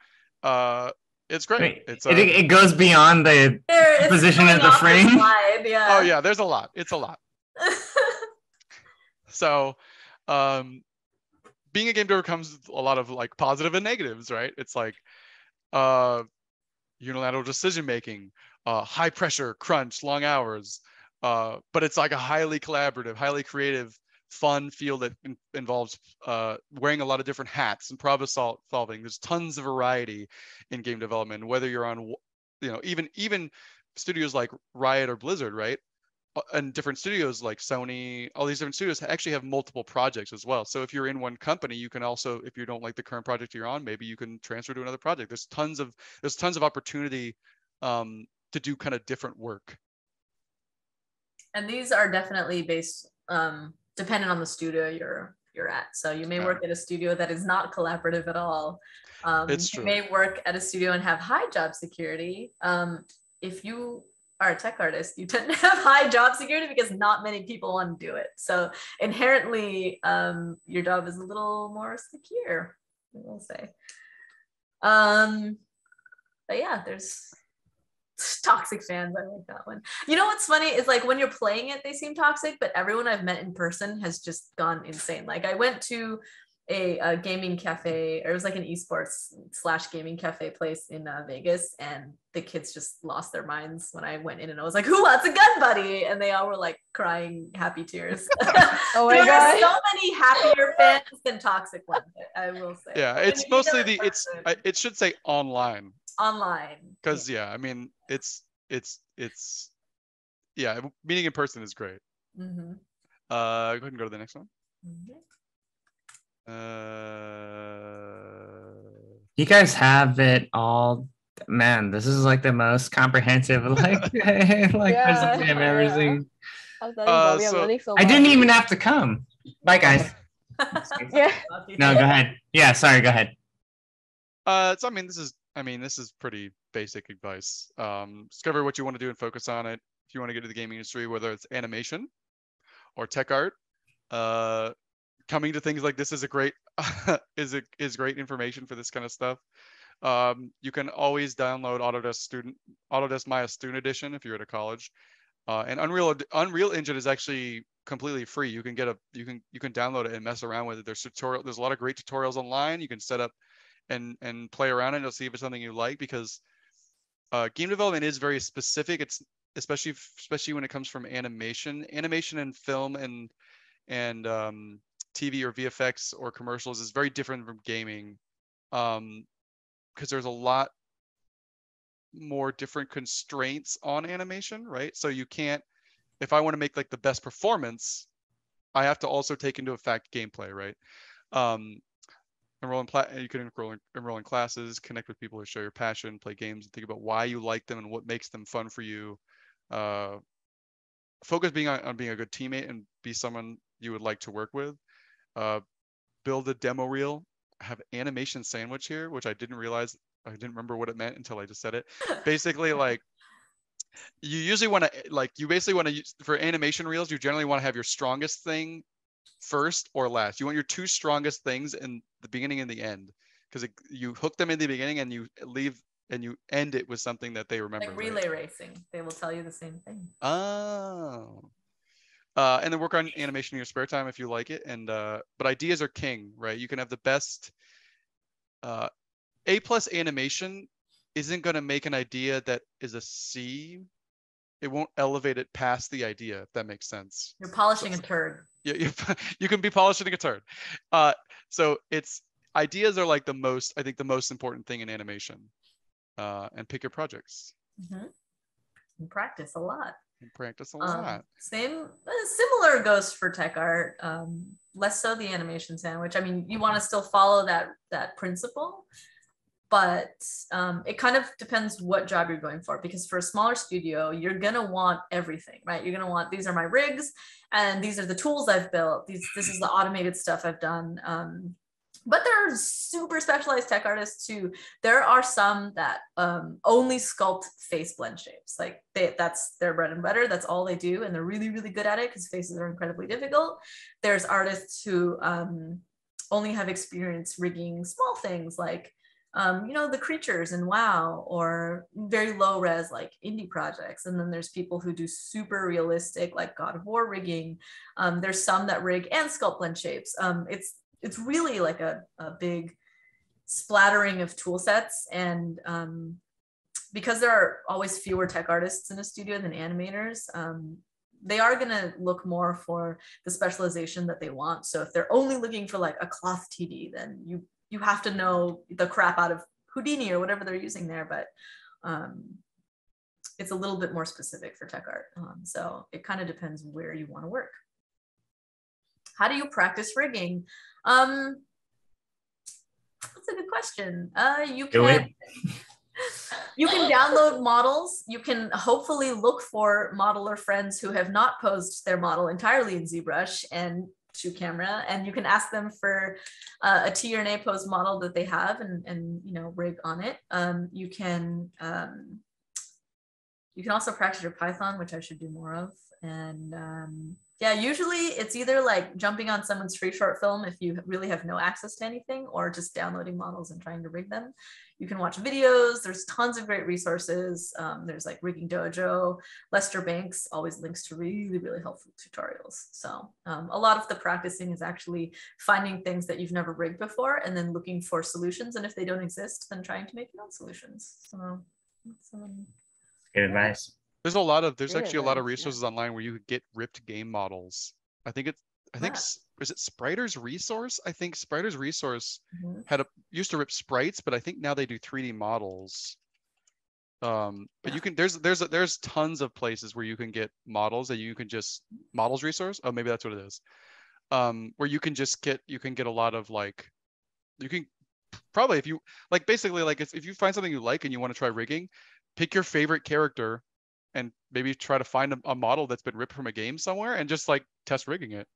it's great. It goes beyond the position of the frame. Slide, yeah. Oh yeah, there's a lot. It's a lot. So, being a game developer comes with a lot of like positive and negatives, right? It's like unilateral decision making, high pressure, crunch, long hours. But it's like a highly collaborative, highly creative, fun field that involves wearing a lot of different hats and problem solving. There's tons of variety in game development, whether you're on, even studios like Riot or Blizzard, right? And different studios like Sony, all these different studios actually have multiple projects as well. So if you're in one company, you can also, if you don't like the current project you're on, maybe you can transfer to another project. There's tons of opportunity to do kind of different work. And these are definitely based dependent on the studio you're at. So you may work at a studio that is not collaborative at all. It's true. You may work at a studio and have high job security. If you are a tech artist, you tend to have high job security because not many people want to do it. So inherently, your job is a little more secure, I will say. But yeah, there's toxic fans. I like that one. You know what's funny is like when you're playing it, they seem toxic, but everyone I've met in person has just gone insane. Like I went to a gaming cafe, or it was like an esports / gaming cafe place in Vegas, and the kids just lost their minds when I went in, and I was like, "Who wants a gun, buddy?" And they all were like crying happy tears. Oh my god! There are so many happier fans than toxic ones, I will say. Yeah, it's mostly it should say online. Because I mean it's meeting in person is great. Mm-hmm. Go ahead and go to the next one. Mm-hmm. You guys have it all, man. This is like the most comprehensive presentation I've ever seen. I'm learning so much. I didn't even have to come. Bye, guys. Yeah. No, go ahead. Yeah, sorry, go ahead. So I mean this is pretty basic advice. Discover what you want to do and focus on it. If you want to get into the gaming industry, whether it's animation or tech art, coming to things like this is a great is great information for this kind of stuff. You can always download Autodesk Maya Student Edition if you're at a college, and Unreal Engine is actually completely free. You can download it and mess around with it. There's a lot of great tutorials online. You can set up and play around and you'll see if it's something you like, because game development is very specific. It's especially when it comes from animation and film and TV or VFX or commercials is very different from gaming, because there's a lot more different constraints on animation, right? So you can't, if I want to make like the best performance, I have to also take into effect gameplay, right? You can enroll in classes, connect with people who share your passion, play games, and think about why you like them and what makes them fun for you. Focus on being a good teammate and be someone you would like to work with. Build a demo reel. Have animation sandwich here, which I didn't realize. I didn't remember what it meant until I just said it. Basically, like you usually want to use for animation reels. You generally want to have your strongest thing first or last. You want your two strongest things in the beginning and the end, because you hook them in the beginning and you leave and you end it with something that they remember. Like relay racing, they will tell you the same thing. Oh. And then work on animation in your spare time if you like it. And but ideas are king, right? You can have the best A+ animation isn't going to make an idea that is a C. It won't elevate it past the idea, if that makes sense. You're polishing a turd. Yeah, you can be polishing a turd. So ideas are like the most important thing in animation. And pick your projects. Mm-hmm. And practice a lot. Similar goes for tech art. Less so the animation sandwich. I mean, you want to still follow that principle, but it kind of depends what job you're going for, because for a smaller studio, you're gonna want everything, right? You're gonna want, these are my rigs and these are the tools I've built. This is the automated stuff I've done. But there are super specialized tech artists too. There are some that only sculpt face blend shapes. Like that's their bread and butter. That's all they do. And they're really, really good at it because faces are incredibly difficult. There's artists who only have experience rigging small things like, the creatures in WoW, or very low res like indie projects. And then there's people who do super realistic like God of War rigging. There's some that rig and sculpt blend shapes. It's really like a big splattering of tool sets. And because there are always fewer tech artists in a studio than animators, they are going to look more for the specialization that they want. So if they're only looking for like a cloth TD, then you have to know the crap out of Houdini or whatever they're using there. But it's a little bit more specific for tech art. So it kind of depends where you want to work. How do you practice rigging? That's a good question. You can download models. You can hopefully look for modeler friends who have not posed their model entirely in ZBrush and shoot camera, and you can ask them for a T or an A pose model that they have and rig on it. You can also practice your Python, which I should do more of. And yeah, usually it's either like jumping on someone's free short film if you really have no access to anything, or just downloading models and trying to rig them. You can watch videos. There's tons of great resources. There's like Rigging Dojo, Lester Banks always links to really, really helpful tutorials. So a lot of the practicing is actually finding things that you've never rigged before and then looking for solutions. And if they don't exist, then trying to make your own solutions. So good advice. There's actually a lot of resources online where you could get ripped game models. Is it Spriter's Resource? I think Spriter's Resource used to rip sprites, but I think now they do 3D models. But you can there's tons of places where you can get models that you can just models resource. Oh, maybe that's what it is. Where you can get a lot of like, you can probably, if you like, basically like if you find something you like and you want to try rigging, pick your favorite character and maybe try to find a model that's been ripped from a game somewhere and just like test rigging it.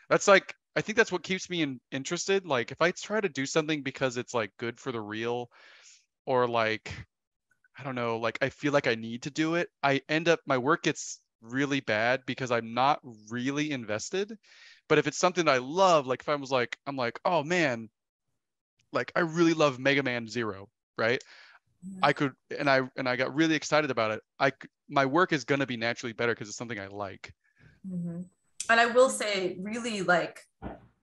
That's like, I think that's what keeps me interested. Like if I try to do something because it's like good for the reel, or like, I don't know, like I feel like I need to do it, my work gets really bad because I'm not really invested. But if it's something that I love, like if I was like, I'm like, oh man, like I really love Mega Man Zero, right? I could, and I got really excited about it. My work is gonna be naturally better because it's something I like. And I will say, really, like,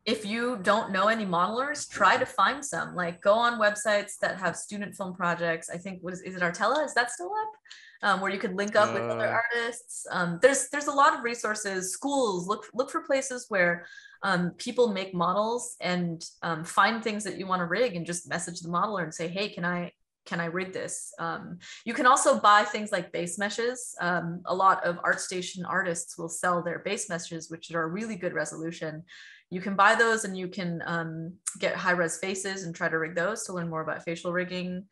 if you don't know any modelers, try to find some. Like, go on websites that have student film projects. I think, is it Artella? Is that still up? Where you could link up with other artists. There's a lot of resources. Schools, look for places where people make models, and find things that you want to rig, and just message the modeler and say, hey, can I rig this? You can also buy things like base meshes. A lot of ArtStation artists will sell their base meshes, which are really good resolution. You can buy those, and you can get high-res faces and try to rig those to learn more about facial rigging.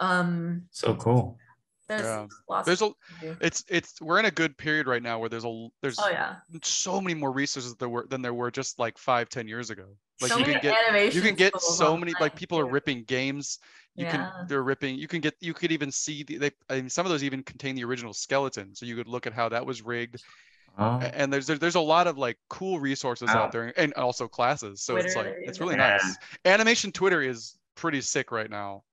So cool. There's lots. We're in a good period right now where there's so many more resources than there were just like 5-10 years ago. Like you can get so many, like people are ripping games. You could even see some of those even contain the original skeleton, so you could look at how that was rigged. And there's a lot of like cool resources out there, and also classes. So Twitter, it's really nice. Animation Twitter is pretty sick right now.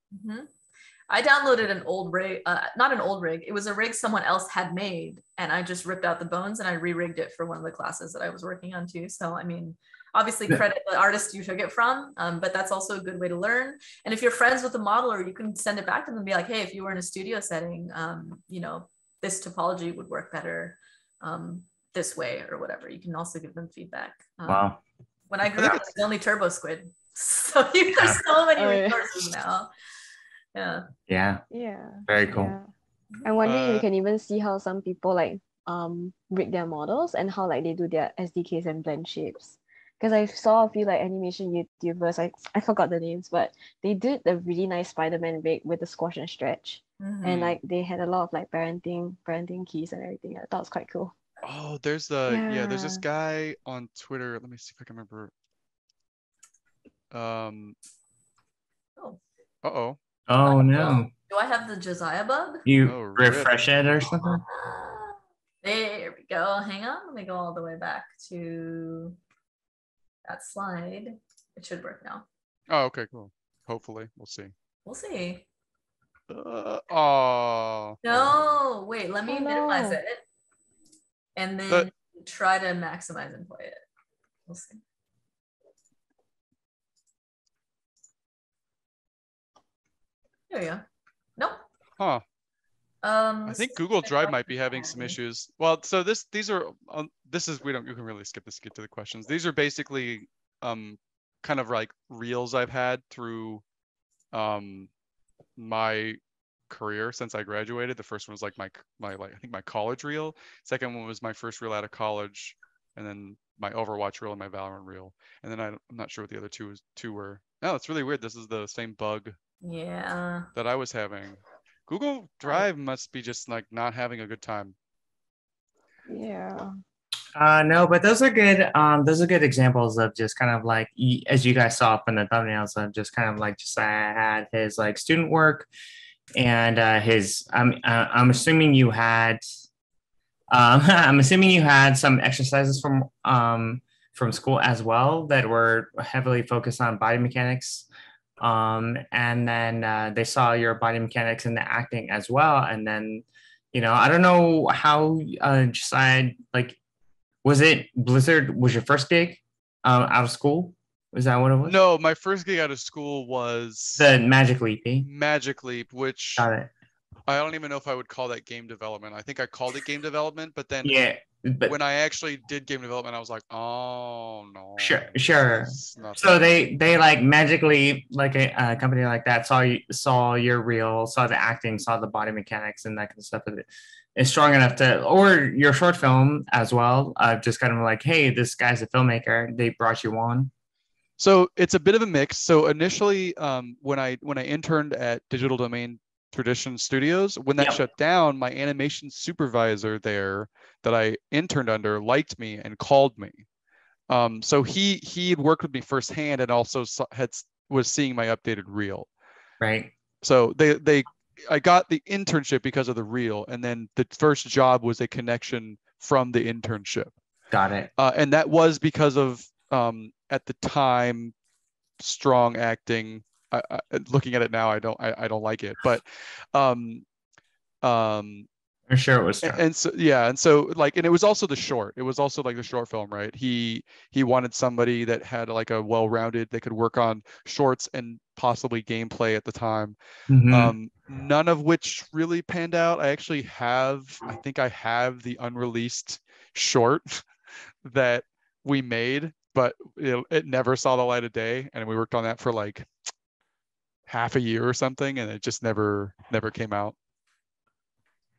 I downloaded an old rig, not an old rig. It was a rig someone else had made, and I just ripped out the bones and I re-rigged it for one of the classes that I was working on too. So I mean, obviously credit the artist you took it from, but that's also a good way to learn. And if you're friends with the modeler, you can send it back to them and be like, hey, if you were in a studio setting, this topology would work better this way or whatever. You can also give them feedback. Wow. When I grew up, it was only Turbo Squid. So there's so many resources now. Yeah. Very cool. I'm wondering if you can even see how some people like rig their models and how like they do their SDKs and blend shapes. Because I saw a few like animation YouTubers, I forgot the names, but they did a really nice Spider-Man rig with the squash and stretch. And like they had a lot of like parenting keys and everything. I thought it was quite cool. Oh, there's there's this guy on Twitter. Let me see if I can remember. Oh no. Do I have the Josiah bug? You refresh it or something? There we go. Hang on. Let me go all the way back to that slide. It should work now. Oh, okay, cool. Hopefully. We'll see. We'll see. No, wait, let me minimize it. And then try to maximize and play it. We'll see. There we go. Nope. Huh. I think Google Drive might be having some issues. Well, so you can really skip this to get to the questions. These are basically kind of like reels I've had through my career since I graduated. The first one was like my I think my college reel. Second one was my first reel out of college, and then my Overwatch reel and my Valorant reel. And then I'm not sure what the other two were. Oh, it's really weird. This is the same bug that I was having. Google Drive must be just like not having a good time. Yeah. No, but those are good. Those are good examples of just kind of like, as you guys saw up in the thumbnails, of just kind of like Josiah had his like student work, and his. I'm assuming you had. I'm assuming you had some exercises from school as well that were heavily focused on body mechanics. And then they saw your body mechanics in the acting as well. And then, I don't know how Josiah, like, was it Blizzard was your first gig out of school? Was that what it was? No, my first gig out of school was the Magic Leap. Magic Leap, which Got it. I don't even know if I would call that game development. I think I called it game development, but then when I actually did game development, I was like, oh no. Sure. So they like magically, like a company like that saw your reel, saw the acting, saw the body mechanics and that kind of stuff. It's strong enough to, or your short film as well. Just kind of like, hey, this guy's a filmmaker. They brought you on. So it's a bit of a mix. So initially, when I interned at Digital Domain Tradition Studios, when that shut down, my animation supervisor there that I interned under liked me and called me. So he had worked with me firsthand and also was seeing my updated reel. Right. So they I got the internship because of the reel, and then the first job was a connection from the internship. Got it. And that was because of at the time strong acting. Looking at it now, I don't like it, but I'm sure it was strong. And so like, and it was also the short. It was also like the short film, right? He wanted somebody that had like a well-rounded, they could work on shorts and possibly gameplay at the time. None of which really panned out. I think I have the unreleased short that we made, but it never saw the light of day, and we worked on that for like half a year or something, and it just never came out.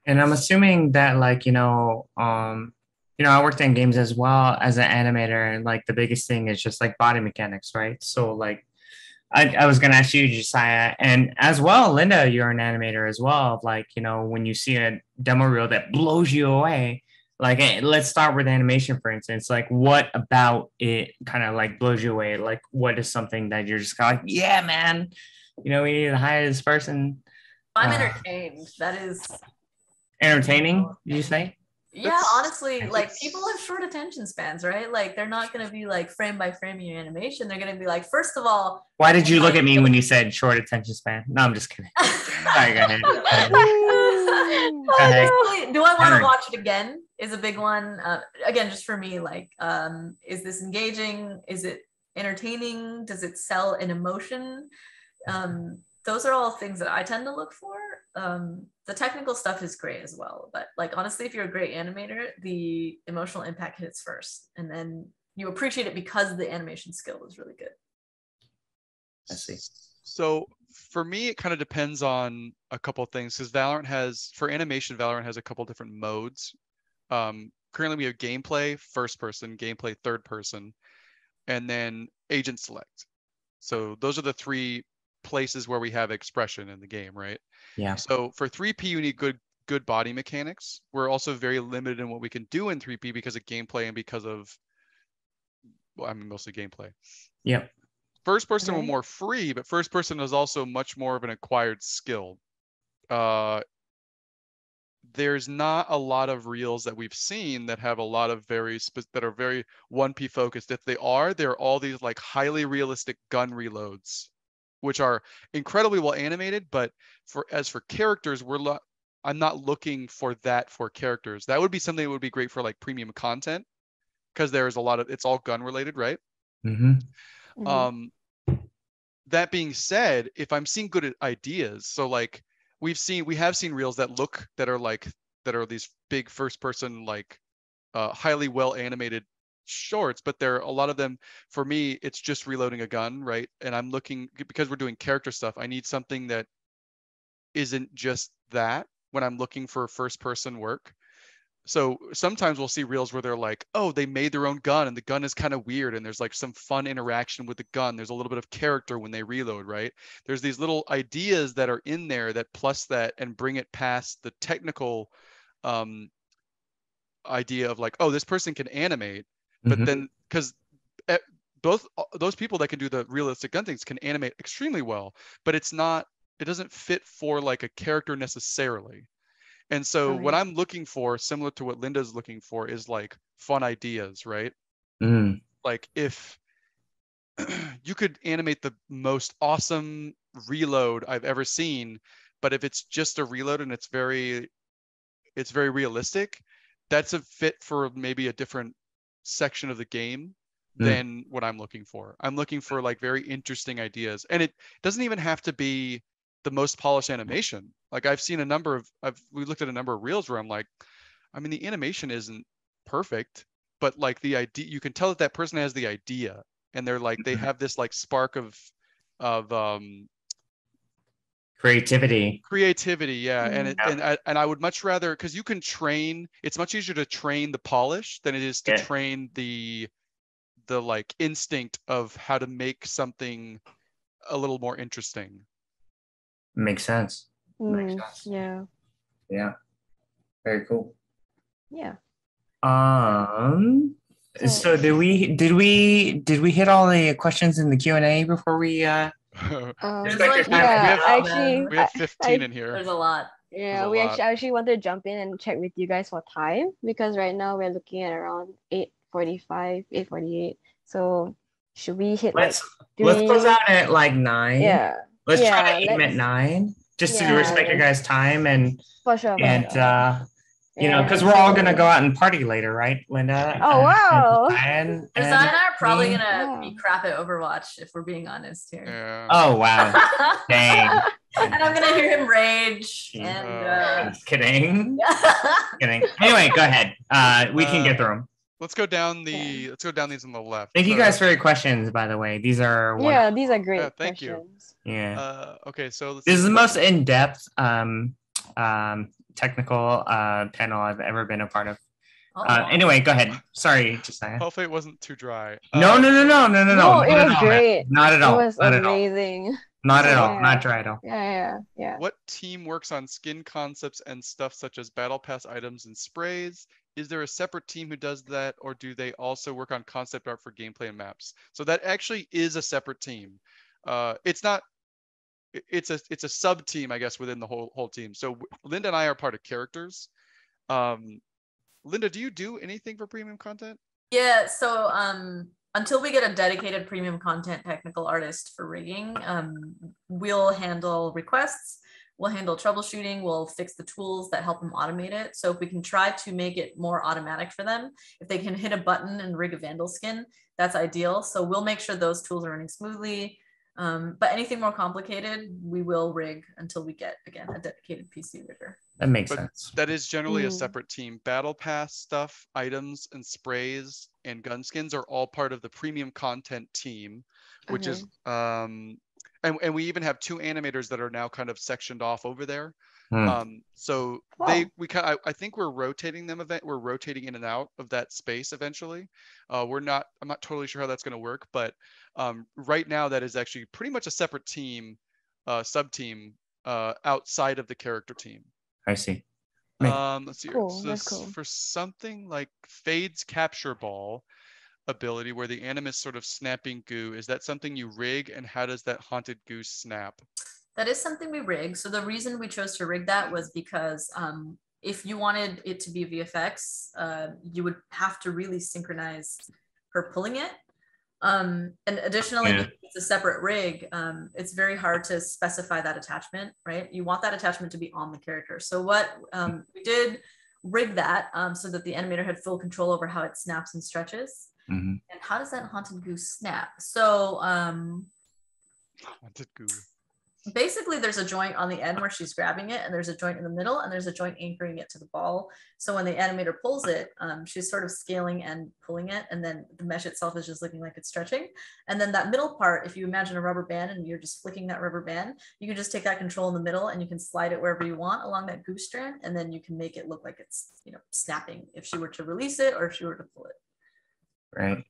And I'm assuming that, like, I worked in games as well as an animator, and like the biggest thing is just like body mechanics, right? So like, I was gonna ask you, Josiah, and as well, Linda, you're an animator as well. Like, when you see a demo reel that blows you away, like, let's start with animation, for instance. Like, what about it kind of like blows you away? Like, what is something that you're just kind of like, yeah, man, we need to hire this person? I'm entertained. That is entertaining, did you say? Yeah, honestly, like, people have short attention spans, right? Like, they're not going to be like frame by frame in your animation. They're going to be like, first of all, why did you look at me when you said short attention span? No, I'm just kidding. Sorry, go ahead. Do I want to watch it again? Is a big one. Again, just for me, like, is this engaging? Is it entertaining? Does it sell an emotion? Those are all things that I tend to look for. The technical stuff is great as well, but like, honestly, if you're a great animator, the emotional impact hits first, and then you appreciate it because the animation skill is really good. I see. So for me, it kind of depends on a couple of things, because Valorant has a couple different modes. Currently we have gameplay first person, gameplay third person, and then agent select. So those are the three places where we have expression in the game, right? Yeah. So for 3P, you need good body mechanics. We're also very limited in what we can do in 3P because of gameplay and because of, well, I mean, mostly gameplay. Yep. First person were more free, but first person is also much more of an acquired skill. There's not a lot of reels that we've seen that have a lot of that are very 1P focused. If they are, they're all these like highly realistic gun reloads, which are incredibly well animated, but for characters, I'm not looking for that for characters. That would be something that would be great for like premium content, because there's a lot of, it's all gun related, right? That being said, if I'm seeing good ideas, so like we have seen reels that are these big first person, like highly well animated shorts, but there are a lot of them, for me, it's just reloading a gun, right? And I'm looking, because we're doing character stuff, I need something that isn't just that when I'm looking for first person work. So sometimes we'll see reels where they're like, oh, they made their own gun and the gun is kind of weird, and there's like some fun interaction with the gun. There's a little bit of character when they reload, right? There's these little ideas that are in there that plus that and bring it past the technical idea of like, oh, this person can animate. But then, because both those people that can do the realistic gun things can animate extremely well, but it doesn't fit for like a character necessarily. And so what I'm looking for, similar to what Linda's looking for, is like fun ideas, right? Like, if you could animate the most awesome reload I've ever seen, but if it's just a reload and it's very realistic, that's a fit for maybe a different section of the game than what I'm looking for. I'm looking for like very interesting ideas, and it doesn't even have to be the most polished animation. Like, I've seen we looked at a number of reels where I'm like, I mean, the animation isn't perfect, but like the idea, you can tell that person has the idea, and they're like, they have this like spark of creativity, yeah. And I would much rather, because you can train, it's much easier to train the polish than it is to train the like instinct of how to make something a little more interesting. Makes sense. Yeah. Very cool. Yeah. So did we hit all the questions in the Q&A before we Actually, we have 15 in here. There's a lot. Yeah, we actually wanted to jump in and check with you guys for time because right now we're looking at around 8:45, 8:48. So should we hit let's close out at like 9. Yeah. Let's try to aim at 9 just to respect your guys' time and for sure. You know, because we're all gonna go out and party later, right, Linda? Oh wow! And Josiah and I are probably gonna be crap at Overwatch if we're being honest here. Yeah. Oh wow! Dang. And I'm gonna hear him rage. And kidding. Kidding. Anyway, go ahead. We can get through them. Let's go down these on the left. Thank you guys for your questions, by the way. These are these are great. Thank you. Yeah. Okay, so this is the most in-depth technical panel I've ever been a part of. Anyway, go ahead. Sorry, Josiah. Hopefully it wasn't too dry. No. No, it was great. Not at all. It was amazing. Not at all. Not dry at all. Yeah. What team works on skin concepts and stuff such as battle pass items and sprays? Is there a separate team who does that, or do they also work on concept art for gameplay and maps? So that actually is a separate team. It's not. It's a sub team, I guess, within the whole team. So Linda and I are part of characters. Linda, do you do anything for premium content? Yeah. So until we get a dedicated premium content technical artist for rigging, we'll handle requests. We'll handle troubleshooting. We'll fix the tools that help them automate it. So if we can try to make it more automatic for them, if they can hit a button and rig a Vandal skin, that's ideal. So we'll make sure those tools are running smoothly. But anything more complicated, we will rig until we get, again, a dedicated PC rigger. That makes sense. That is generally a separate team. Battle pass stuff, items and sprays and gun skins are all part of the premium content team, which is and we even have 2 animators that are now kind of sectioned off over there. So I think we're rotating them. We're rotating in and out of that space eventually. I'm not totally sure how that's going to work, but right now that is actually pretty much a separate team, sub team outside of the character team. I see. Let's see. Cool. So for something like Fade's capture ball ability, where the anim is sort of snapping goo, is that something you rig, and how does that haunted goo snap? That is something we rig. So the reason we chose to rig that was because if you wanted it to be VFX, you would have to really synchronize her pulling it. And additionally, because it's a separate rig, it's very hard to specify that attachment, right? You want that attachment to be on the character. So what we did rig that so that the animator had full control over how it snaps and stretches. And how does that haunted goo snap? So haunted goo. Basically, there's a joint on the end where she's grabbing it, and there's a joint in the middle, and there's a joint anchoring it to the ball. So when the animator pulls it, she's sort of scaling and pulling it, and then the mesh itself is just looking like it's stretching. And then that middle part, if you imagine a rubber band and you're just flicking that rubber band, you can just take that control in the middle and you can slide it wherever you want along that goo strand, and then you can make it look like it's, you know, snapping if she were to release it or if she were to pull it. Right.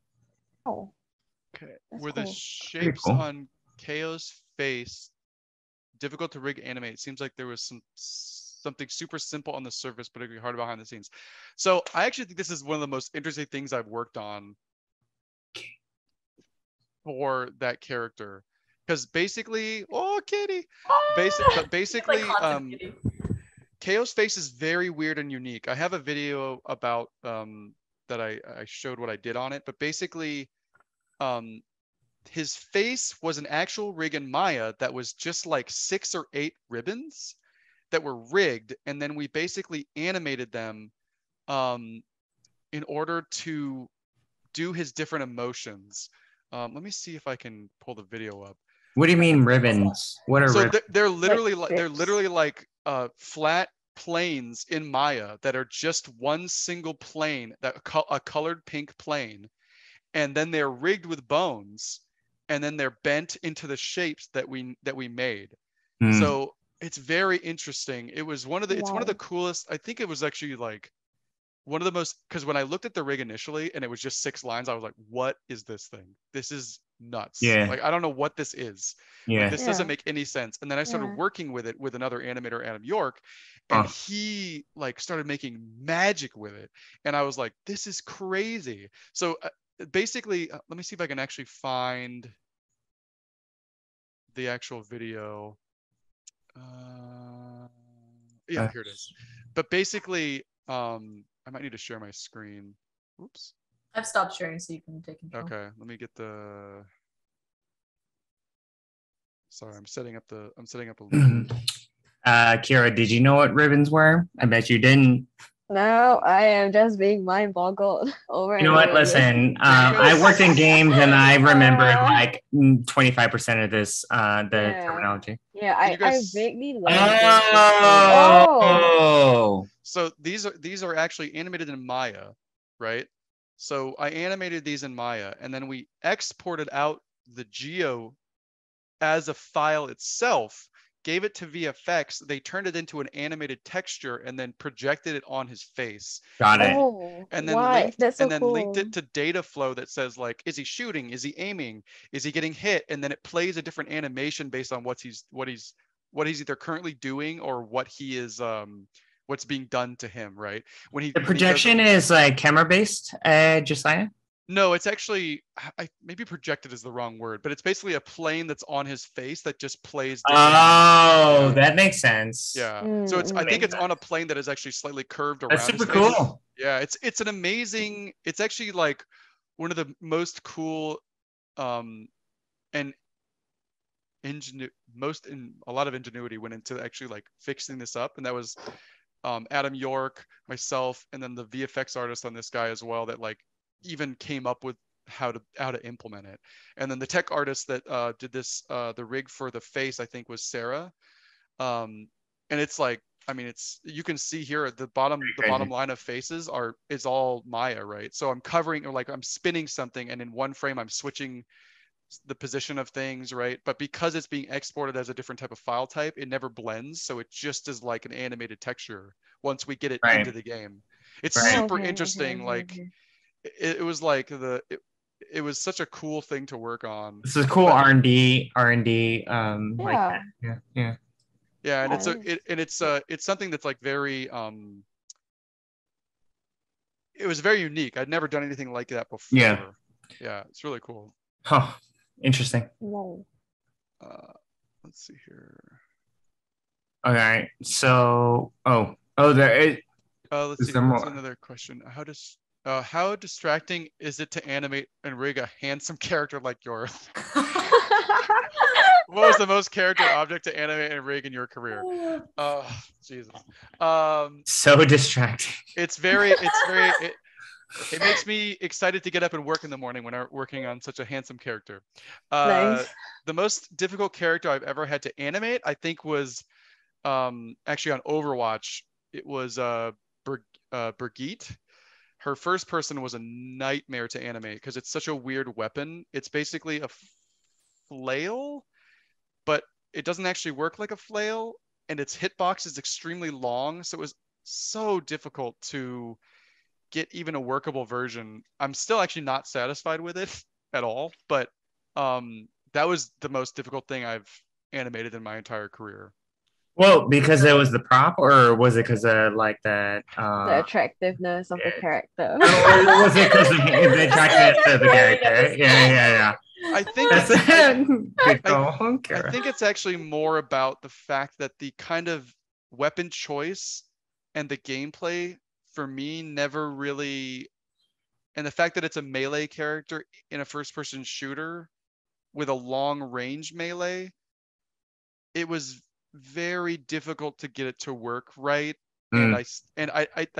Oh. Okay. Were the shapes on Kayo's face difficult to rig animate? It seems like there was something super simple on the surface, but hard behind the scenes. So I actually think this is one of the most interesting things I've worked on for that character, because basically, basically, Kayo's face is very weird and unique. I have a video about that I showed what I did on it, but basically, his face was an actual rig in Maya that was just like 6 or 8 ribbons that were rigged, and then we basically animated them in order to do his different emotions. Let me see if I can pull the video up. What do you mean ribbons? What are ribbons? They're literally like flat planes in Maya that are just one single plane, a colored pink plane, and then they're rigged with bones, and then they're bent into the shapes that we made. So it's very interesting. It was one of the it's one of the coolest. I think it was actually like one of the most, because when I looked at the rig initially and it was just 6 lines, I was like, what is this thing? This is nuts. Like, I don't know what this is. Like, this doesn't make any sense. And then I started working with it with another animator, Adam York, and he like started making magic with it. And I was like, this is crazy. So basically, let me see if I can actually find the actual video. Yeah, here it is. But basically, I might need to share my screen. Oops. I've stopped sharing so you can take control. Okay, let me get the. Sorry, I'm setting up a link. Kira, did you know what ribbons were? I bet you didn't. No, I am just being mind boggled over. You know what? Listen, I worked in games and I remember like 25% of this, the terminology. Yeah, I vaguely learned So these are actually animated in Maya, right? So I animated these in Maya, and then we exported out the geo as a file itself, gave it to VFX, they turned it into an animated texture and then projected it on his face. Got it. And then linked it to data flow that says like, is he shooting? Is he aiming? Is he getting hit? And then it plays a different animation based on what he's either currently doing or what he is what's being done to him, right? The projection is like camera based, Josiah? No, it's actually, maybe projected is the wrong word, but it's basically a plane that's on his face that just plays. Oh, that makes sense. Yeah. So I think it's on a plane that is actually slightly curved around. That's super cool. Yeah, it's an amazing, it's actually like one of the most cool and a lot of ingenuity went into actually like fixing this up. And that was Adam York, myself, and then the VFX artist on this guy as well that like even came up with how to implement it. And then the tech artist that did this the rig for the face, I think, was Sarah. And it's like, I mean, you can see here at the bottom line of faces is all Maya, right? So I'm covering, or like I'm spinning something, and in one frame I'm switching the position of things, right? But because it's being exported as a different type of file type, it never blends, so it just is like an animated texture once we get it into the game. It's super interesting. Like it was like it was such a cool thing to work on. This is cool R&D like that. Yeah, and it's something that's like very it was very unique. I'd never done anything like that before. Yeah, it's really cool. Huh. Interesting. Whoa. Let's see here. Okay, so let's see. What's another question? How distracting is it to animate and rig a handsome character like yours? What was the most character object to animate and rig in your career? Oh, Jesus. So distracting. It makes me excited to get up and work in the morning when I'm working on such a handsome character. Nice. The most difficult character I've ever had to animate, I think, was actually on Overwatch. It was Brigette. Her first person was a nightmare to animate because it's such a weird weapon. It's basically a flail, but it doesn't actually work like a flail, and its hitbox is extremely long, so it was so difficult to get even a workable version. I'm still actually not satisfied with it at all, but that was the most difficult thing I've animated in my entire career. Well, because it was the prop, or was it because of like that? The attractiveness of the character. Or was it because of the attractiveness of the character? Yeah. I think it's actually more about the fact that the kind of weapon choice and the gameplay for me never really, and the fact that it's a melee character in a first-person shooter with a long-range melee, it was very difficult to get it to work right. And I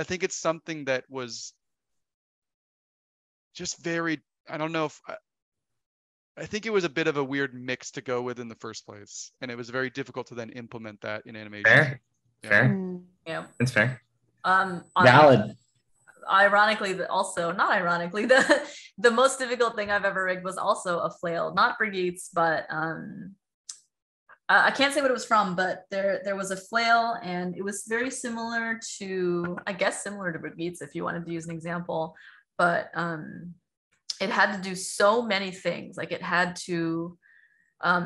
think it's something that was just very, I don't know if I think it was a bit of a weird mix to go with in the first place, and it was very difficult to then implement that in animation. Fair. Yeah, it's fair. Valid. Ironically, the most difficult thing I've ever rigged was also a flail, not Brigette's, but I can't say what it was from, but there was a flail, and it was very similar to Brigette's, if you wanted to use an example, but it had to do so many things. Like it had to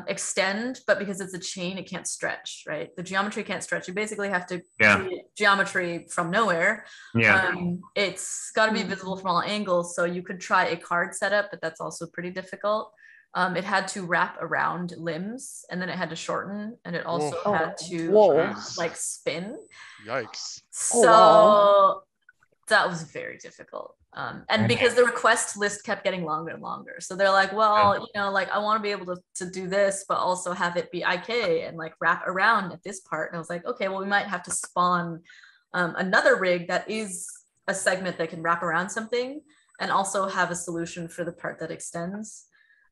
extend, but because it's a chain, it can't stretch, right? The geometry can't stretch. You basically have to create geometry from nowhere. It's got to be visible from all angles. So you could try a card setup, but that's also pretty difficult. It had to wrap around limbs, and then it had to shorten, and it also had to like spin. Yikes. So that was very difficult. And because the request list kept getting longer and longer. So they're like, well, you know, like I want to be able to do this, but also have it be IK and like wrap around at this part. And I was like, okay, well, we might have to spawn another rig that is a segment that can wrap around something and also have a solution for the part that extends.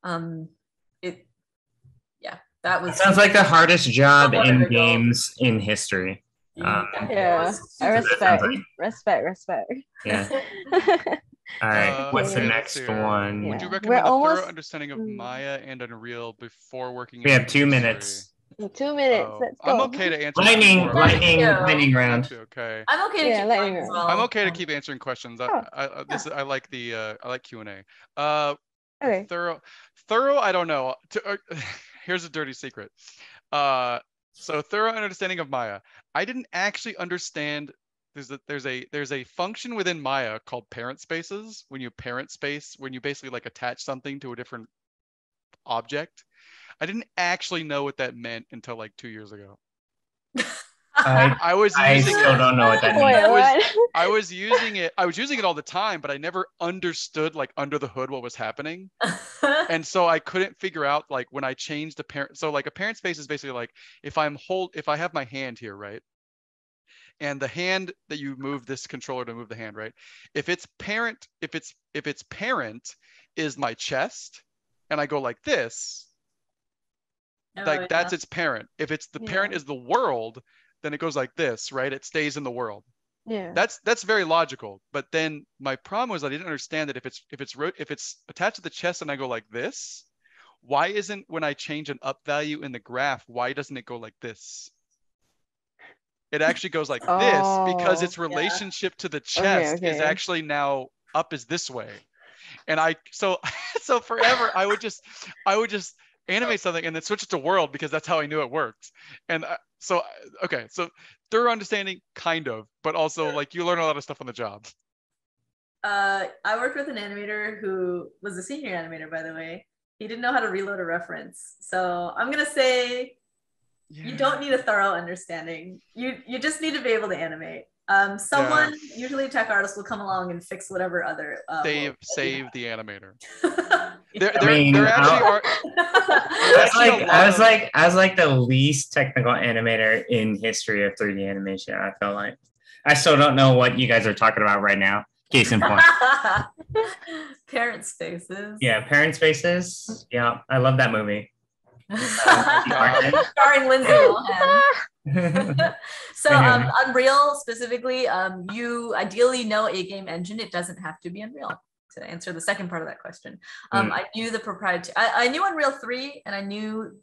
That was sounds like the hardest job in games in history. I respect. Yeah. All right. What's the next one? Would you recommend a thorough understanding of Maya and Unreal before working? We have 2 minutes. 2 minutes. Let's go. I'm okay to answer. Lightning round. Okay. I'm okay to keep lightning as well. I'm okay to keep answering questions. I like Q&A. Okay. Thorough. I don't know. Here's a dirty secret. So thorough understanding of Maya. I didn't actually understand. There's a function within Maya called parent spaces. When you basically like attach something to a different object. I didn't actually know what that meant until like 2 years ago. I still don't know what that means. I was using it all the time, but I never understood like under the hood what was happening. And so I couldn't figure out like when I changed the parent. So like a parent space is basically like if I have my hand here, right? And the hand that you move this controller to move the hand, right? If its parent is my chest and I go like this, that's its parent. If it's the parent is the world, then it goes like this, right? It stays in the world. Yeah. That's very logical. But then my problem was I didn't understand that if it's attached to the chest and I go like this, why isn't when I change an up value in the graph, why doesn't it go like this? It actually goes like this because its relationship to the chest is actually now up is this way. And so forever I would just animate something and then switch it to world because that's how I knew it worked. And so thorough understanding kind of, but also like you learn a lot of stuff on the job. I worked with an animator who was a senior animator, by the way. He didn't know how to reload a reference. So I'm gonna say you don't need a thorough understanding. You just need to be able to animate. Usually a tech artist, will come along and fix whatever other save the animator. As like the least technical animator in history of 3D animation, I felt like I still don't know what you guys are talking about right now. Case in point. Parent Spaces. Yeah, Parent Spaces. Yeah, I love that movie. Starring Lindsay Lohan. So Unreal specifically, you ideally know a game engine. It doesn't have to be Unreal. To answer the second part of that question, I knew the proprietary. I knew Unreal 3 and I knew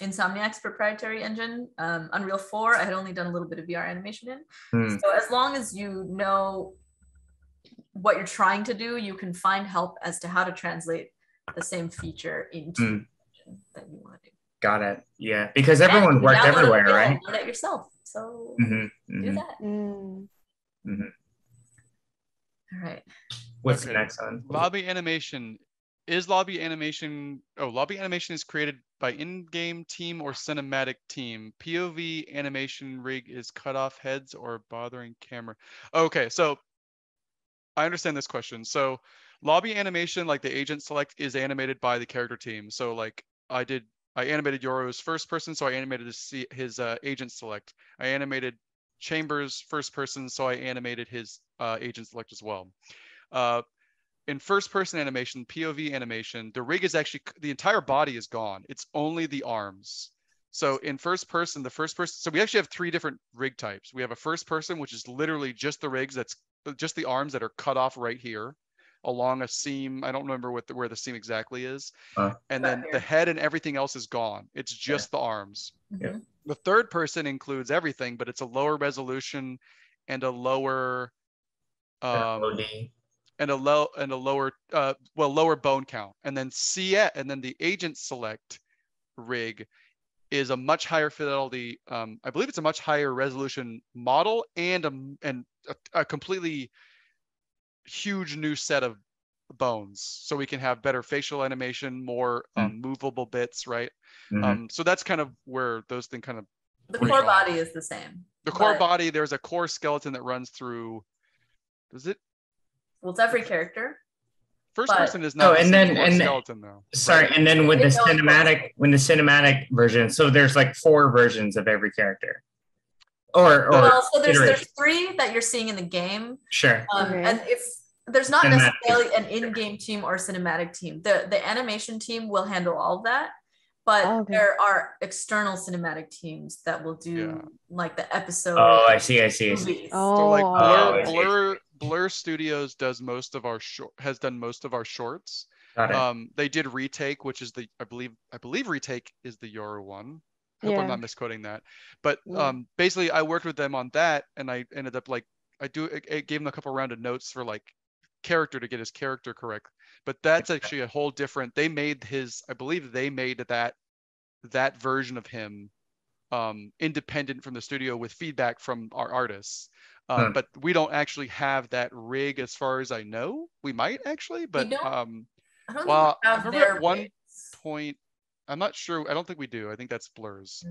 Insomniac's proprietary engine. Unreal 4, I had only done a little bit of VR animation in. So as long as you know what you're trying to do, you can find help as to how to translate the same feature into that you want to do. Got it. Yeah, because everyone worked everywhere, right? Do that yourself. So do that. All right. What's the next one? Lobby animation. Lobby animation is created by in-game team or cinematic team. POV animation rig is cut off heads or bothering camera. Okay, so I understand this question. So lobby animation, like the agent select, is animated by the character team. So like I animated Yoru's first person, so I animated his agent select. I animated Chambers first person, so I animated his agent select as well. In first person animation, POV animation, the rig is actually, the entire body is gone. It's only the arms. So in first person, so we actually have 3 different rig types. We have a first person, which is literally just the rigs, that's just the arms that are cut off right here along a seam. I don't remember where the seam exactly is. And then the head and everything else is gone. It's just the arms. The third person includes everything, but it's a lower resolution and a lower lower bone count. And then the agent select rig is a much higher fidelity. I believe it's a much higher resolution model and a completely huge new set of bones, so we can have better facial animation, more movable bits, right? So that's kind of where those things kind of. The core body is the same. The core body, there's a core skeleton that runs through. Does it? Well, it's every character. First person is not skeleton though. Sorry, right? And then with the cinematic version, so there's like 4 versions of every character. Well, so there's 3 that you're seeing in the game. Sure. And there's not necessarily an in-game team or cinematic team. The animation team will handle all of that, but there are external cinematic teams that will do like the episode. Oh, I see. So like Blur Studios does most of our has done most of our shorts. Got it. They did Retake, which is I believe Retake is the Yoru one. I hope I'm not misquoting that. But basically I worked with them on that, and I ended up like I gave him a couple round of notes for like character to get his character correct. But that's actually a whole different. They made I believe they made that version of him independent from the studio with feedback from our artists. But we don't actually have that rig as far as I know. We might actually, but I remember at one point, I'm not sure. I don't think we do. I think that's Blur's.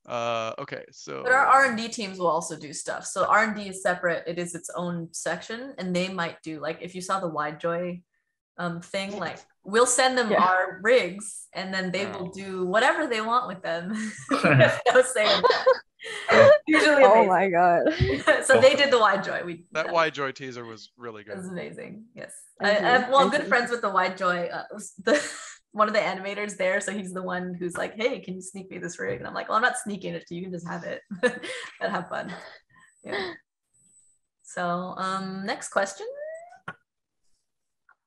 Okay, so. But our R&D teams will also do stuff. So R&D is separate. It is its own section, and they might do, like, if you saw the Widejoy thing, like, we'll send them our rigs, and then they will do whatever they want with them. No say in that. Usually amazing. My god. So they did the Widejoy. That Widejoy teaser was really good. It was amazing. Yes. I'm good friends with the Widejoy. One of the animators there, so he's the one who's like, hey, can you sneak me this rig? And I'm like, well, I'm not sneaking it to you, you can just have it and have fun. Yeah. So next question.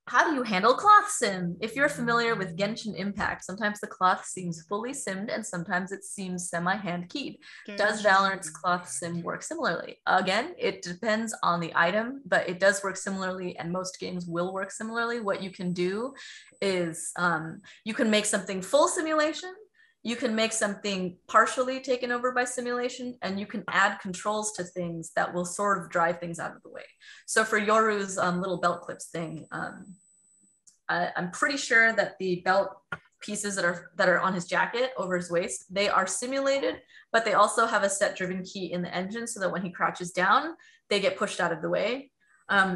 How do you handle cloth sim? If you're familiar with Genshin Impact, sometimes the cloth seems fully simmed and sometimes it seems semi-hand keyed. Does Valorant's cloth sim work similarly? Again, it depends on the item, but it does work similarly, and most games will work similarly. What you can do is you can make something full simulation, you can make something partially taken over by simulation, and you can add controls to things that will sort of drive things out of the way. So for Yoru's little belt clips thing, I'm pretty sure that the belt pieces that are on his jacket over his waist, they are simulated, but they also have a set driven key in the engine so that when he crouches down, they get pushed out of the way.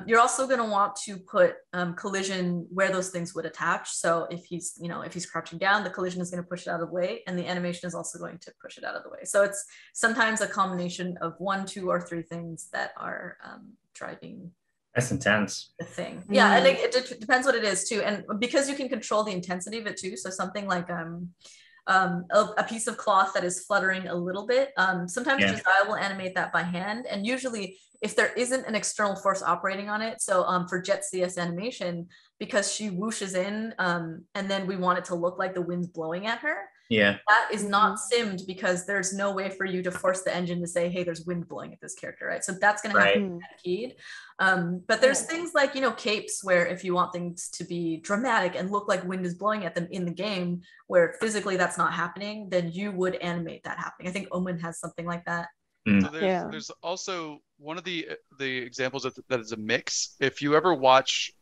You're also going to want to put collision where those things would attach. So if he's crouching down, the collision is going to push it out of the way, and the animation is also going to push it out of the way. So it's sometimes a combination of 1, 2, or 3 things that are driving. That's intense. The thing. Yeah, I think it depends what it is too, and because you can control the intensity of it too. So something like a piece of cloth that is fluttering a little bit. Sometimes Josiah will animate that by hand, and usually if there isn't an external force operating on it. So for Jett CS animation, because she whooshes in and then we want it to look like the wind's blowing at her. Yeah. That is not simmed because there's no way for you to force the engine to say, hey, there's wind blowing at this character, right? So that's going to have to be keyed. But there's things like, capes where if you want things to be dramatic and look like wind is blowing at them in the game, where physically that's not happening, then you would animate that happening. I think Omen has something like that. So there's also one of the examples that is a mix. If you ever watch,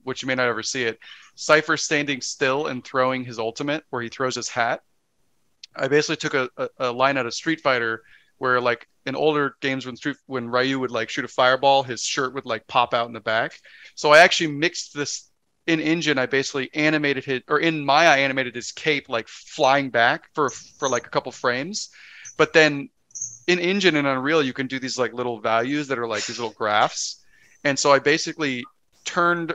which you may not ever see it, Cypher standing still and throwing his ultimate where he throws his hat. I basically took a line out of Street Fighter where, like, in older games when Ryu would like shoot a fireball, his shirt would like pop out in the back. So I actually mixed this in engine. I basically animated in Maya I animated his cape like flying back for like a couple frames. But then in engine and Unreal, you can do these like little values that are like these little graphs. And so I basically turned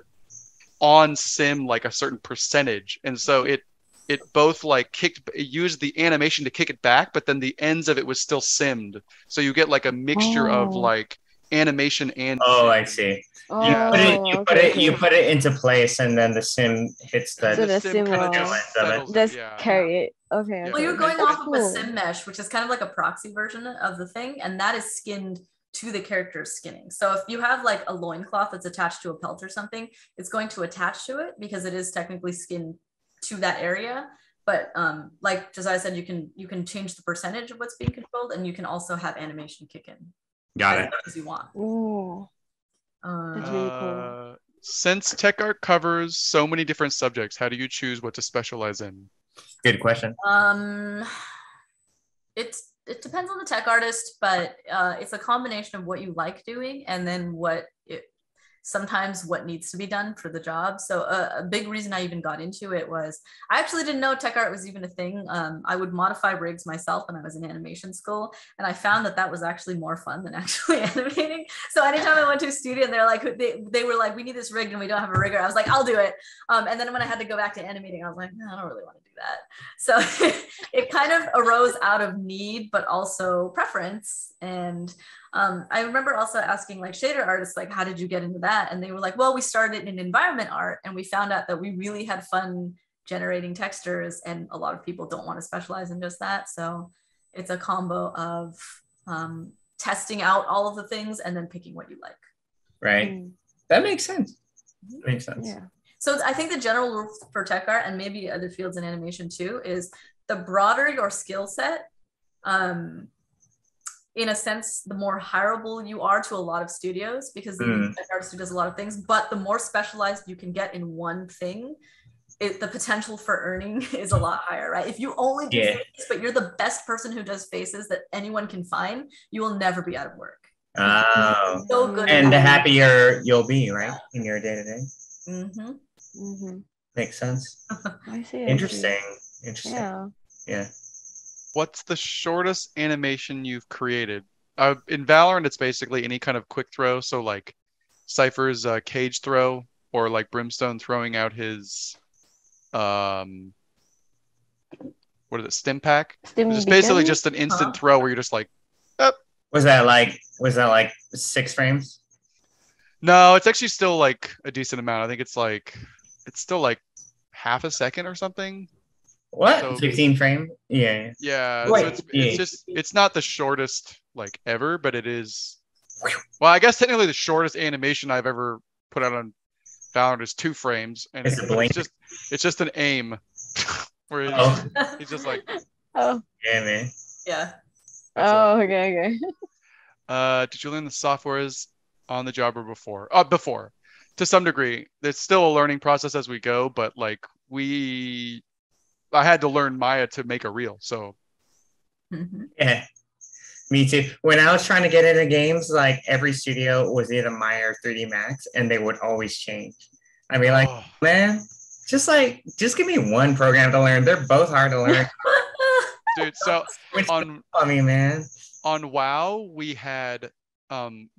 on sim like a certain percentage. And so it both like used the animation to kick it back, but then the ends of it was still simmed. So you get like a mixture of like animation and sim. I see. You put it into place, and then the sim hits the sim kind of just carry it. Okay. Well, you're going off of a sim mesh, which is kind of like a proxy version of the thing, and that is skinned to the character's skinning. So if you have like a loincloth that's attached to a pelt or something, it's going to attach to it because it is technically skinned to that area. But like Josiah said, you can change the percentage of what's being controlled, and you can also have animation kick in. Got it. As you want. Ooh. That's really cool. Since tech art covers so many different subjects, how do you choose what to specialize in? Good question. It depends on the tech artist, but it's a combination of what you like doing and then sometimes what needs to be done for the job. So a big reason I even got into it was I actually didn't know tech art was even a thing. I would modify rigs myself when I was in animation school, and I found that was actually more fun than actually animating. So anytime I went to a studio and they're like, they were like, we need this rig and we don't have a rigger, I was like, I'll do it. And then when I had to go back to animating, I was like, no, I don't really want to do that. So it kind of arose out of need, but also preference. And I remember also asking like shader artists, like, how did you get into that? And they were like, well, we started in environment art and we found out that we really had fun generating textures, and a lot of people don't want to specialize in just that. So it's a combo of testing out all of the things and then picking what you like. Right. That makes sense. That makes sense. Yeah. So I think the general rule for tech art, and maybe other fields in animation too, is the broader your skill set, in a sense, the more hireable you are to a lot of studios, because the tech artist does a lot of things, but the more specialized you can get in one thing, the potential for earning is a lot higher, right? If you only do faces, but you're the best person who does faces that anyone can find, you will never be out of work. Oh. So good. And the happier you'll be, right? In your day-to-day. Mm-hmm. Mm-hmm. Makes sense. I see. Interesting. Interesting. Yeah. What's the shortest animation you've created? In Valorant, it's basically any kind of quick throw. So like Cypher's cage throw, or like Brimstone throwing out his what is it, stim pack? It's basically just an instant throw where you're just like, oh. Was that like 6 frames? No, it's actually still like a decent amount. I think it's still like half a second or something. What? So, 16 frame? Yeah. Yeah. Wait, so it's not the shortest like ever, but it is. Well, I guess technically the shortest animation I've ever put out on Valorant is 2 frames, and it's just an aim where he's just like. Oh. Yeah, man. Yeah. Okay. Did you learn the softwares on the job or before? Before, to some degree. It's still a learning process as we go, but like I had to learn Maya to make a reel, so. Yeah, me too. When I was trying to get into games, like every studio was either Maya or 3D Max, and they would always change. I mean, like, man, just give me one program to learn. They're both hard to learn. Dude, so on WoW, we had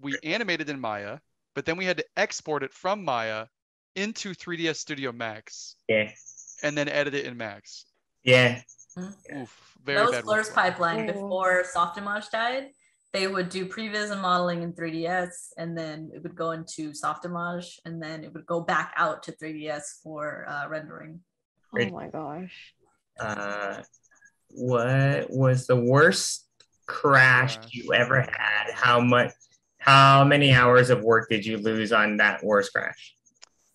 we animated in Maya, but then we had to export it from Maya into 3ds Studio Max. Yeah. And then edit it in Max. Yeah. Oof, that was Flur's pipeline. Before Softimage died, they would do previs and modeling in 3ds, and then it would go into Softimage, and then it would go back out to 3ds for rendering. Oh my gosh. What was the worst crash you ever had? How many hours of work did you lose on that worst crash?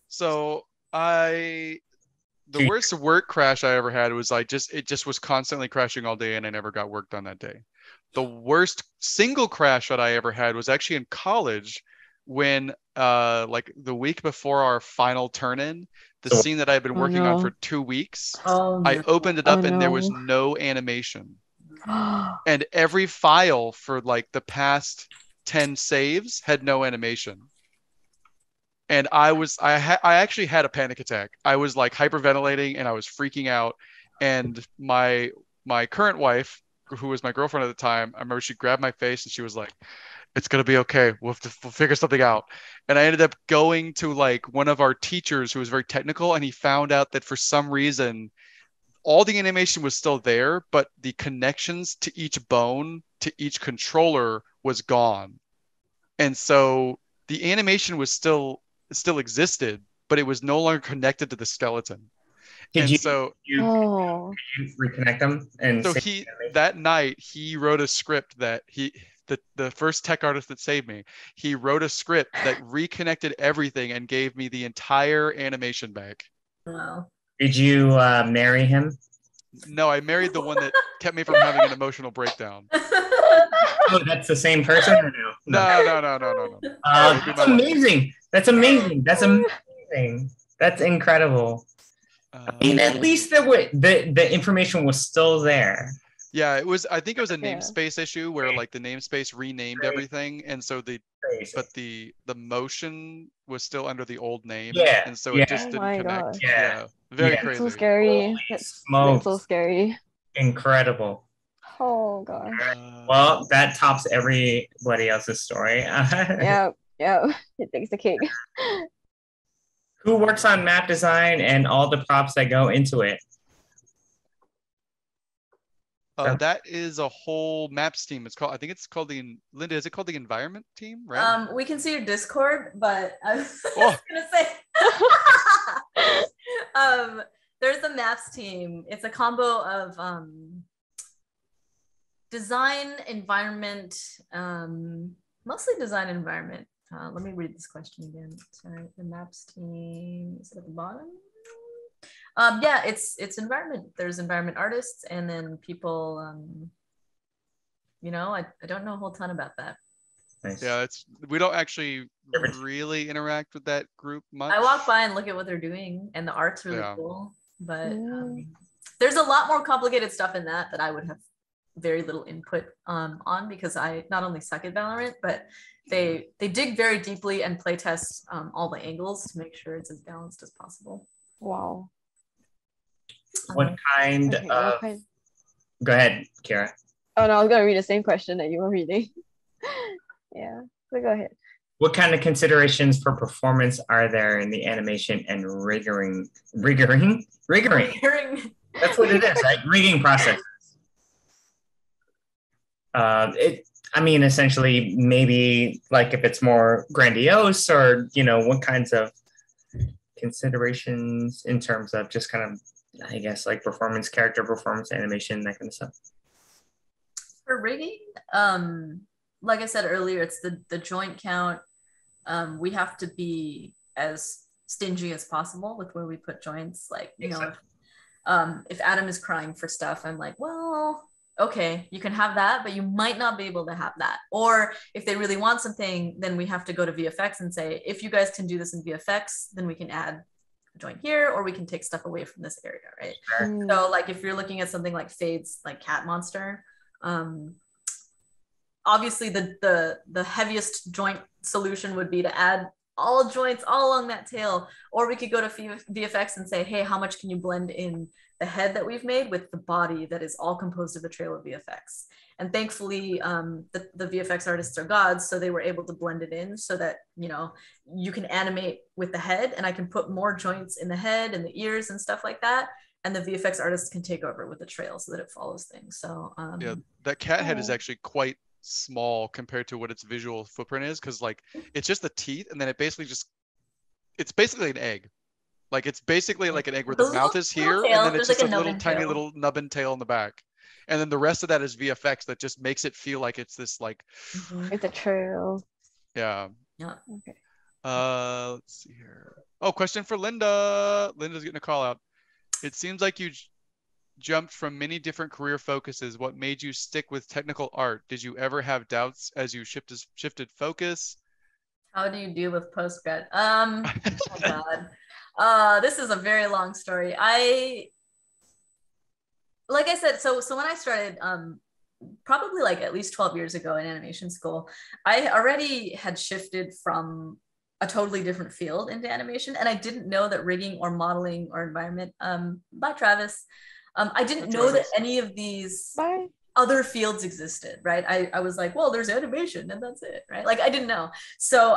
So the worst work crash I ever had was it just was constantly crashing all day, and I never got work done that day. The worst single crash that I ever had was actually in college, when like the week before our final turn-in, the scene that I've been working on for 2 weeks, I opened it up and there was no animation. And every file for like the past 10 saves had no animation. And I actually had a panic attack. I was like hyperventilating and I was freaking out. And my current wife, who was my girlfriend at the time, I remember she grabbed my face and she was like, "It's gonna be okay. We'll figure something out." And I ended up going to like one of our teachers who was very technical, and he found out that for some reason all the animation was still there, but the connections to each bone, to each controller was gone. And so the animation was still existed, but it was no longer connected to the skeleton. Did you reconnect them? And so that night he wrote a script that the first tech artist that saved me, he wrote a script that reconnected everything and gave me the entire animation back. Wow. Did you marry him? No, I married the one that kept me from having an emotional breakdown. Oh, that's the same person or no? No. That's amazing. That's amazing. That's amazing. That's incredible. I mean, at least the information was still there. Yeah, it was. I think it was a namespace issue where like the namespace renamed everything, and so the motion was still under the old name. Yeah, and so it just didn't connect. Gosh. Yeah, very crazy. So scary. That's so scary. Incredible. Oh gosh. Well, that tops everybody else's story. Yeah, it takes the cake. Who works on map design and all the props that go into it? That is a whole maps team. I think it's called Linda, is it called the environment team, right? We can see your Discord, but I was gonna say there's a maps team. It's a combo of design, environment, mostly design environment. Let me read this question again. Sorry, the maps team is at the bottom. Yeah, it's environment. There's environment artists, and then people. I don't know a whole ton about that. Nice. Yeah, we don't actually really interact with that group much. I walk by and look at what they're doing, and the art's really cool. But there's a lot more complicated stuff in that I would have very little input on because I not only suck at Valorant, but they dig very deeply and play test all the angles to make sure it's as balanced as possible. Wow. What kind of... Go ahead, Kira. Oh no, I was gonna read the same question that you were reading. Yeah, so go ahead. What kind of considerations for performance are there in the animation and riggering? That's what it is, right? Rigging process. Essentially, maybe like if it's more grandiose, or what kinds of considerations in terms of just kind of, I guess, like performance, character performance, animation, that kind of stuff. For rigging, like I said earlier, it's the joint count. We have to be as stingy as possible with where we put joints. Like, if Adam is crying for stuff, I'm like, well, okay, you can have that, but you might not be able to have that. Or if they really want something, then we have to go to VFX and say, if you guys can do this in VFX, then we can add a joint here, or we can take stuff away from this area, right? Sure. So like if you're looking at something like Fade's like cat monster, obviously the heaviest joint solution would be to add all joints all along that tail, or we could go to VFX and say, hey, how much can you blend in the head that we've made with the body that is all composed of a trail of VFX? And thankfully, the VFX artists are gods, so they were able to blend it in so that, you can animate with the head, and I can put more joints in the head and the ears and stuff like that. And the VFX artists can take over with the trail so that it follows things. So yeah, that cat head is actually quite small compared to what its visual footprint is, because like it's just the teeth, and then it's basically an egg. Like it's basically like an egg where the mouth is here, and then it's just like a little tiny little nubbin tail in the back, and then the rest of that is VFX that just makes it feel like it's this like it's a trail. Yeah. Okay. Let's see here. Oh, question for Linda. Linda's getting a call out. It seems like you jumped from many different career focuses. What made you stick with technical art? Did you ever have doubts as you shifted focus? How do you deal with post-grad? Oh God. This is a very long story. Like I said, so when I started, probably like at least 12 years ago in animation school, I already had shifted from a totally different field into animation, and I didn't know that rigging or modeling or environment, bye Travis, I didn't know that any of these other fields existed, right? I was like, well, there's animation and that's it, right? Like I didn't know. So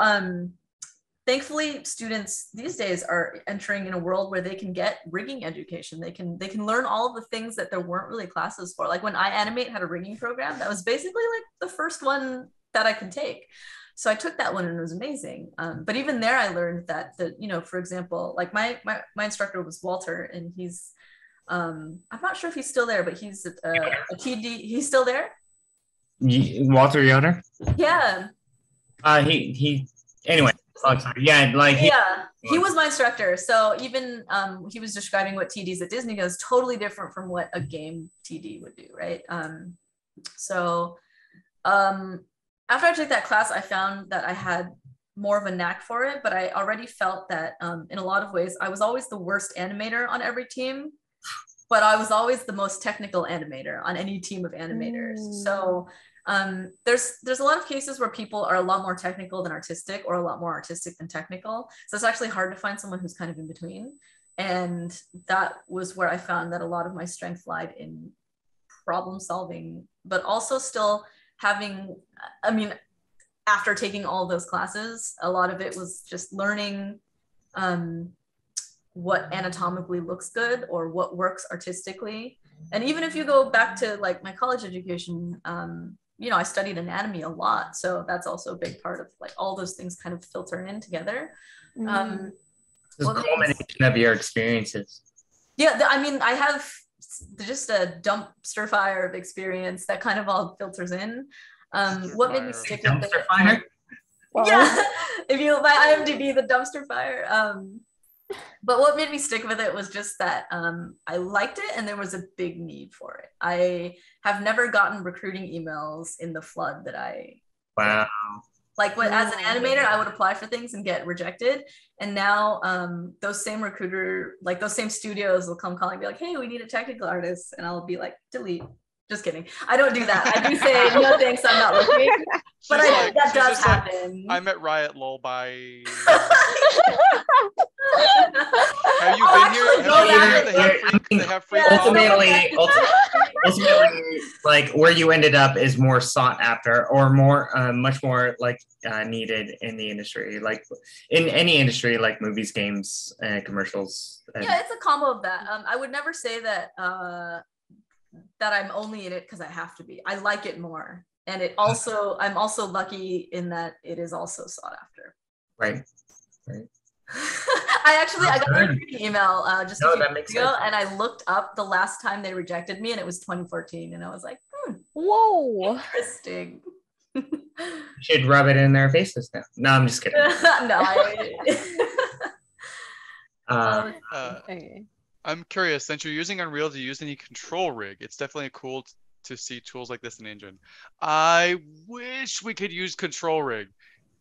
thankfully, students these days are entering in a world where they can get rigging education. They can learn all of the things that there weren't really classes for. Like when iAnimate had a rigging program, that was basically like the first one that I could take. So I took that one and it was amazing. But even there, I learned that for example, like my instructor was Walter, and he's I'm not sure if he's still there, but he's a TD. He's still there. Walter Yoder. Yeah. He anyway. Oh, sorry. Yeah, like he was my instructor. So even he was describing what TDs at Disney does, totally different from what a game TD would do, right? So After I took that class, I found that I had more of a knack for it, but I already felt that in a lot of ways, I was always the worst animator on every team, but I was always the most technical animator on any team of animators. So there's a lot of cases where people are a lot more technical than artistic, or a lot more artistic than technical. So it's actually hard to find someone who's kind of in between. And that was where I found that a lot of my strength lied in problem solving, but also still having, I mean, after taking all those classes, a lot of it was just learning what anatomically looks good or what works artistically. And even if you go back to like my college education, you know, I studied anatomy a lot. So that's also a big part of like all those things kind of filter in together. This culmination of your experiences. Yeah, I mean, I have just a dumpster fire of experience that kind of all filters in. What made me stick with it? Fire? Yeah, if you look my IMDb, the dumpster fire. But what made me stick with it was just that I liked it and there was a big need for it. I have never gotten recruiting emails in the flood that I Wow. Like as an animator, I would apply for things and get rejected. And now those same recruiter, like those same studios will come calling, be like, hey, we need a technical artist. And I'll be like, delete. Just kidding. I don't do that. I do say, no thanks, I'm not looking. But that does happen. Like, I'm at Riot lol by... Have you been here? They have free ultimately, like where you ended up is more sought after, or more, much more like needed in the industry, like in any industry, like movies, games, and commercials. Yeah, it's a combo of that. I would never say that that I'm only in it because I have to be. I like it more, and it also I'm also lucky in that it is also sought after. Right. I got an email just a few weeks ago, and I looked up the last time they rejected me, and it was 2014, and I was like, whoa, interesting. You should rub it in their faces now. No, I'm just kidding. Okay. I'm curious, since you're using Unreal, do you use any control rig? It's definitely cool to see tools like this in Engine. I wish we could use control rig.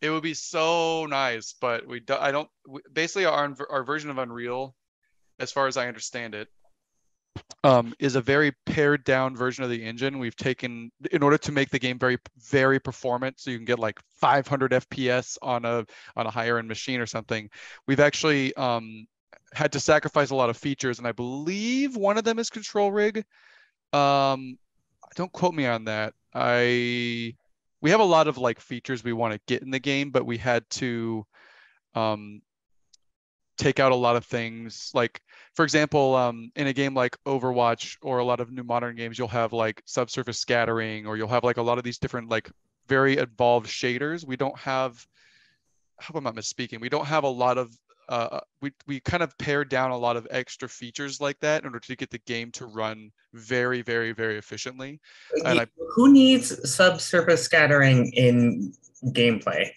It would be so nice, but basically our version of Unreal, as far as I understand it, is a very pared down version of the engine. We've taken, in order to make the game very, very performant, so you can get like 500 FPS on a higher end machine or something. We've actually had to sacrifice a lot of features, and I believe one of them is control rig. Don't quote me on that. We have a lot of like features we want to get in the game, but we had to take out a lot of things. Like, for example, in a game like Overwatch or a lot of new modern games, you'll have like subsurface scattering, or you'll have like a lot of these different like very involved shaders. We don't have, I hope I'm not misspeaking, we don't have a lot of we kind of pared down a lot of extra features like that in order to get the game to run very, very, very efficiently. And who needs subsurface scattering in gameplay?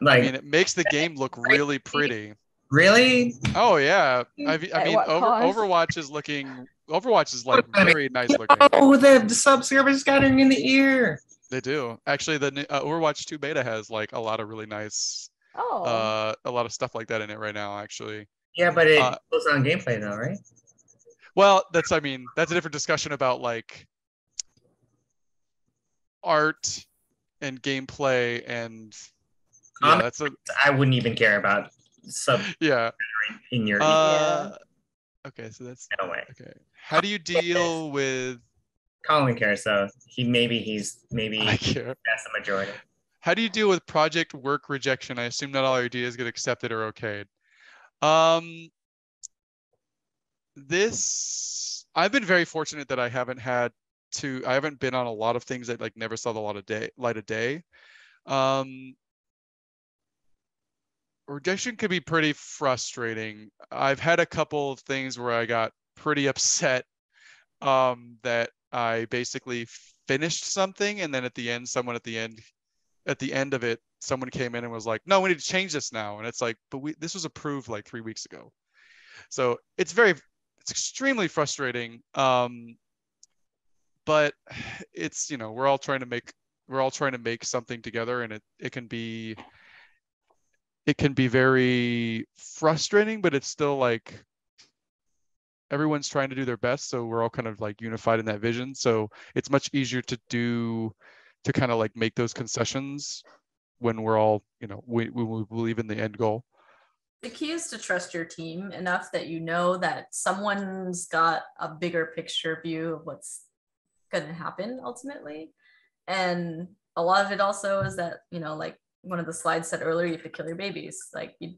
Like, I mean, it makes the game look really pretty. Really? Oh yeah. I mean, Overwatch is like very nice looking. Oh, the subsurface scattering in the ear. They do. Actually, the Overwatch 2 beta has like a lot of really nice. A lot of stuff like that in it right now, actually. Yeah, but it goes on gameplay though, right? Well, that's a different discussion about like art and gameplay, and yeah, I wouldn't even care about in your okay, so that's no way. Okay. How do you deal with Colin cares, so he's I care. That's the majority. How do you deal with project work rejection? I assume not all your ideas get accepted or okayed. I've been very fortunate that I haven't been on a lot of things that like never saw the light of day. Rejection could be pretty frustrating. I've had a couple of things where I got pretty upset that I basically finished something, and then at the end of it, someone came in and was like, no, we need to change this now. And it's like, but this was approved like 3 weeks ago. So it's extremely frustrating. But it's, we're all trying to make we're all trying to make something together, and it can be very frustrating, but it's still like everyone's trying to do their best, so we're all kind of like unified in that vision. So it's much easier to kind of like make those concessions when we're all, we believe in the end goal. The key is to trust your team enough that you know that someone's got a bigger picture view of what's going to happen ultimately. And a lot of it also is that, like one of the slides said earlier, you have to kill your babies. Like you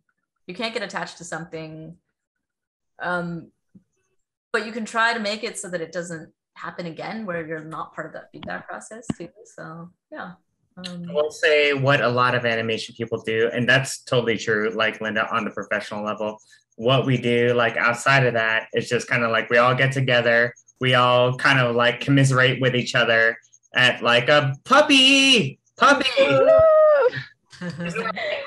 can't get attached to something, but you can try to make it so that it doesn't happen again, where you're not part of that feedback process too. So yeah. I will say what a lot of animation people do, and that's totally true, like Linda, on the professional level. What we do, like outside of that, is just kind of like we all get together, we all kind of like commiserate with each other at like a puppy.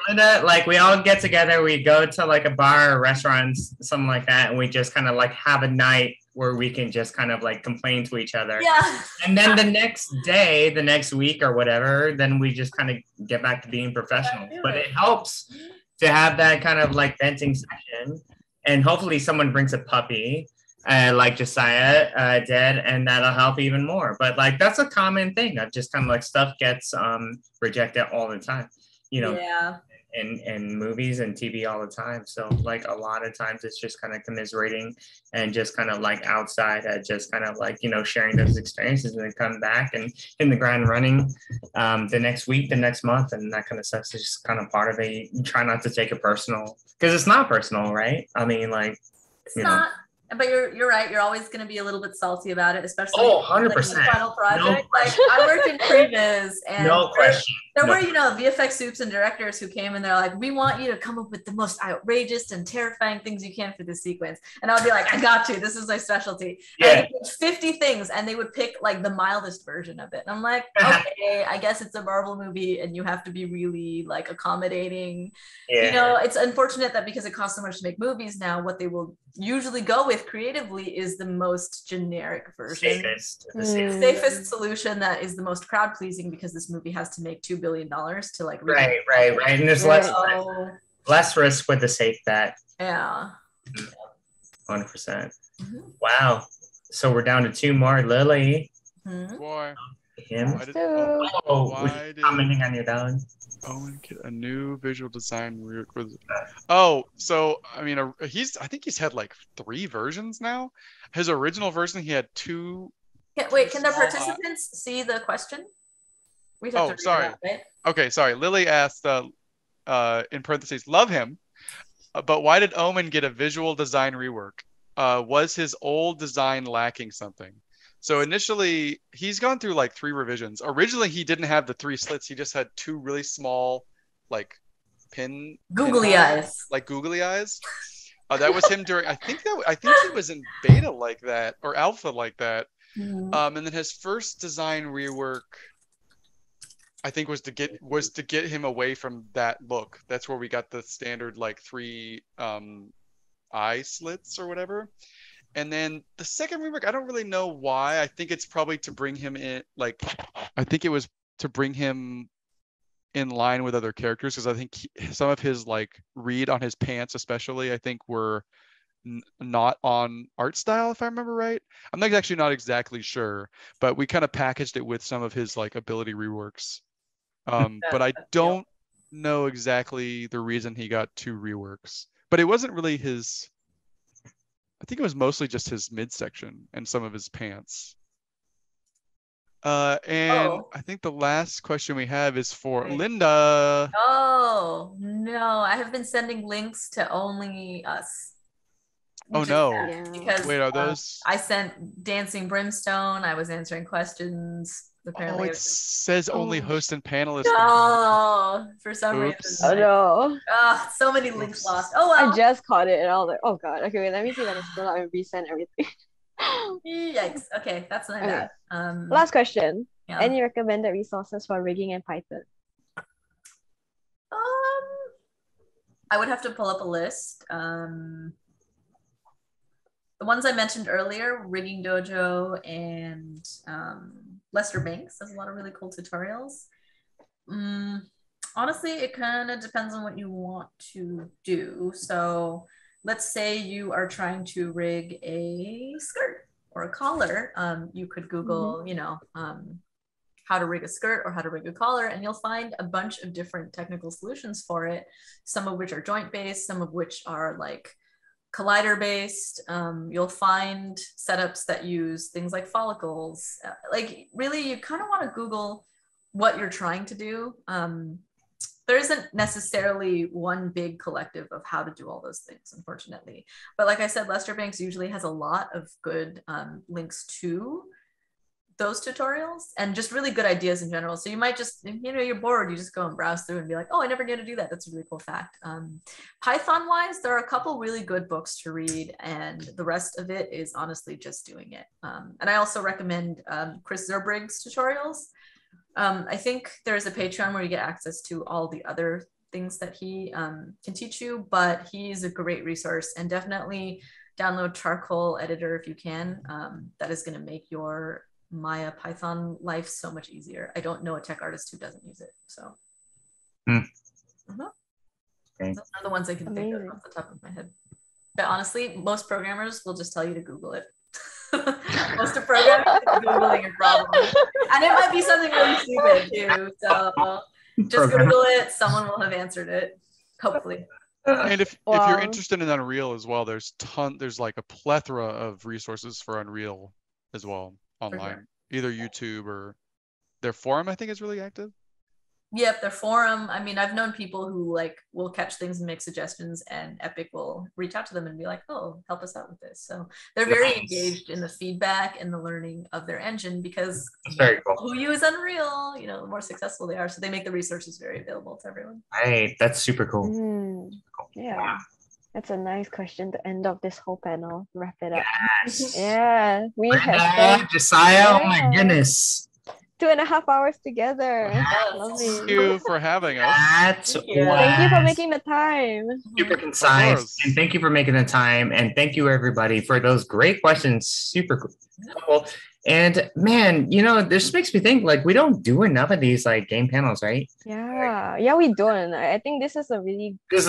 Linda, like we all get together, we go to like a bar or restaurant, something like that, and we just kind of like have a night where we can just kind of like complain to each other. Yeah. And then the next day, the next week or whatever, then we just kind of get back to being professional. But it helps to have that kind of like venting session. And hopefully someone brings a puppy, like Josiah did, and that'll help even more. But like that's a common thing of just kind of like stuff gets rejected all the time. Yeah. In movies and TV all the time. So like a lot of times it's just kind of commiserating and just kind of like outside at just kind of like, sharing those experiences, and then come back and hit the ground running the next week, the next month, and that kind of stuff is just kind of part of it. You try not to take it personal, because it's not personal, right? I mean, like, it's not. But you're right. You're always going to be a little bit salty about it, especially 100%. Like, the final project. Like I worked in previs, and there were VFX soups and directors who came and they're like, "We want you to come up with the most outrageous and terrifying things you can for this sequence." And I would be like, "I got you. This is my specialty." Yeah. And 50 things, and they would pick like the mildest version of it. And I'm like, okay, I guess it's a Marvel movie, and you have to be really like accommodating. Yeah. It's unfortunate that because it costs so much to make movies now, what they will usually go with creatively is the most generic version, safest solution that is the most crowd pleasing, because this movie has to make $2 billion to like right, and there's less risk with the safe bet. Yeah, 100%. Wow, so we're down to 2 more. Lily. Boy. Him. Commenting on your down. Owen get a new visual design. So I mean, I think he's had like 3 versions now. His original version, he had 2. Wait, can the participants see the question? Sorry. Right? Okay, sorry. Lily asked, in parentheses, love him, but why did Omen get a visual design rework? Was his old design lacking something? So initially, he's gone through like 3 revisions. Originally, he didn't have the 3 slits. He just had 2 really small, like googly eyes. Like googly eyes. That was him during. I think he was in beta like that, or alpha like that. And then his first design rework, I think, was to get him away from that look. That's where we got the standard like 3 eye slits or whatever. And then the second rework, I don't really know why. I think it's probably to bring him in, like, I think it was to bring him in line with other characters, because I think some of his like read on his pants, especially, I think were not on art style, if I remember right. I'm actually not exactly sure, but we kind of packaged it with some of his like ability reworks. But I don't know exactly the reason he got 2 reworks. But it wasn't really his. I think it was mostly just his midsection and some of his pants. And I think the last question we have is for Linda. Oh, no. I have been sending links to only us. Oh, no. Because wait, are those? I sent Dancing Brimstone. I was answering questions. Apparently, it says only host and panelists. Oh, for some reason. Oh, no. So many links lost. Oh, well. I just caught it and I was like, oh, God. Okay, wait, let me see if I can scroll out and resend everything. Yikes. Okay, that's not bad. Last question. Yeah. Any recommended resources for rigging and Python? I would have to pull up a list. the ones I mentioned earlier, Rigging Dojo and Lester Banks has a lot of really cool tutorials. Honestly, it kind of depends on what you want to do. So let's say you are trying to rig a skirt or a collar. You could Google, how to rig a skirt or how to rig a collar, and you'll find a bunch of different technical solutions for it, some of which are joint based, some of which are like collider based. You'll find setups that use things like follicles. Like really, you kind of want to Google what you're trying to do. There isn't necessarily one big collective of how to do all those things, unfortunately. But like I said, Lester Banks usually has a lot of good links to those tutorials and just really good ideas in general. So you might just, you're bored, you just go and browse through and be like, oh, I never knew to do that. That's a really cool fact. Python wise, there are a couple really good books to read, and the rest of it is honestly just doing it. And I also recommend Chris Zerbrig's tutorials. I think there's a Patreon where you get access to all the other things that he can teach you, but he's a great resource, and definitely download Charcoal Editor if you can. That is going to make your Maya Python life so much easier. I don't know a tech artist who doesn't use it. So Okay. Those are the ones I can think of off the top of my head. But honestly, most programmers will just tell you to Google it. Most of programming is Googling your problem. And it might be something really stupid too. So just Google it. Someone will have answered it, hopefully. And if you're interested in Unreal as well, there's like a plethora of resources for Unreal as well online, either YouTube or their forum, I think, is really active. Yep, their forum. I mean, I've known people who like will catch things and make suggestions, and Epic will reach out to them and be like, oh, help us out with this. So they're very engaged in the feedback and the learning of their engine, because very cool. Who use Unreal, the more successful they are. So they make the resources very available to everyone. Right, that's super cool. Yeah. Wow. That's a nice question to end off this whole panel. Wrap it up. Yes. Yeah. We have Josiah, oh my goodness. 2.5 hours together. Lovely. Thank you for having us. Thank you for making the time. Super concise. And thank you for making the time. And thank you, everybody, for those great questions. Super cool. And man, this makes me think, like, we don't do enough of these like game panels, right? Yeah, we don't. I think this is a really good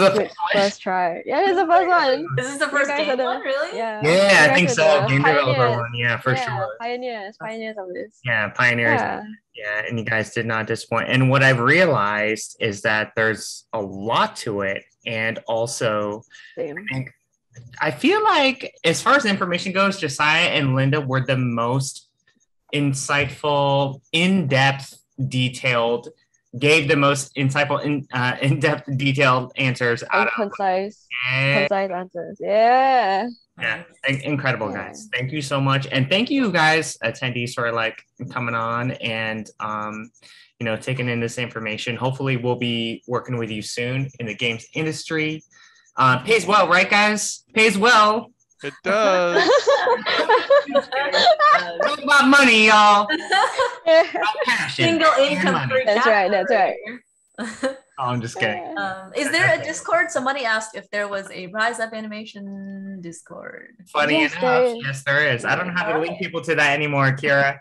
first try. Yeah, this is the first one. This is the first game one, really? Yeah, I think so. Game developer one, for sure. Pioneers of this. Yeah, pioneers. Yeah, and you guys did not disappoint. And what I've realized is that there's a lot to it, and also I feel like, as far as information goes, Josiah and Linda were the most insightful, in-depth, detailed, gave the most insightful, in-depth, detailed answers out of concise answers. Yeah, incredible, guys. Thank you so much, and thank you guys, attendees, for like coming on and taking in this information. Hopefully, we'll be working with you soon in the games industry. Pays well, right, guys? Pays well. It does. It's about money, y'all. Single income. That's right. Oh, I'm just kidding. Is there a Discord? Somebody asked if there was a Rise Up Animation Discord. Funny enough, yes, there is. I don't know how to link people to that anymore, Kira.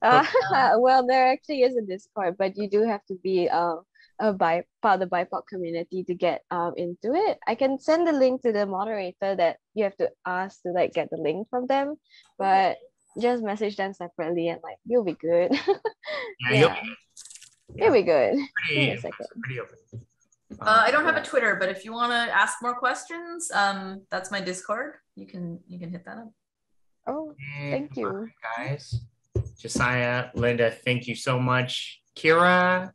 Well, there actually is a Discord, but you do have to be part of the BIPOC community to get into it. I can send the link to the moderator that you have to ask to like get the link from them, but just message them separately and like you'll be good. You'll be good. Pretty open. I don't have a Twitter, but if you want to ask more questions, that's my Discord. You can hit that up. Oh, thank you, guys. Josiah, Linda, thank you so much. Kira,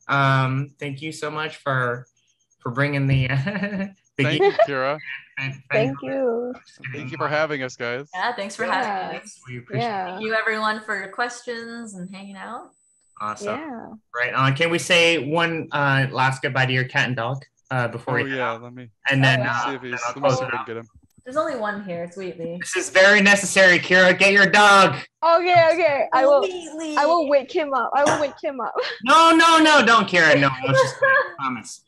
thank you so much for bringing the thank you, Kira. Thank you. Thank you for having us, guys. Yeah, thanks for having us. We appreciate it. Thank you, everyone, for your questions and hanging out. Awesome. Yeah. Right on. Can we say one last goodbye to your cat and dog before we let me. And then see if let me see if I can get him. There's only one here. It's Wheatley. This is very necessary, Kira. Get your dog. Okay. I will wake him up. No, don't, Kira. No, just promise.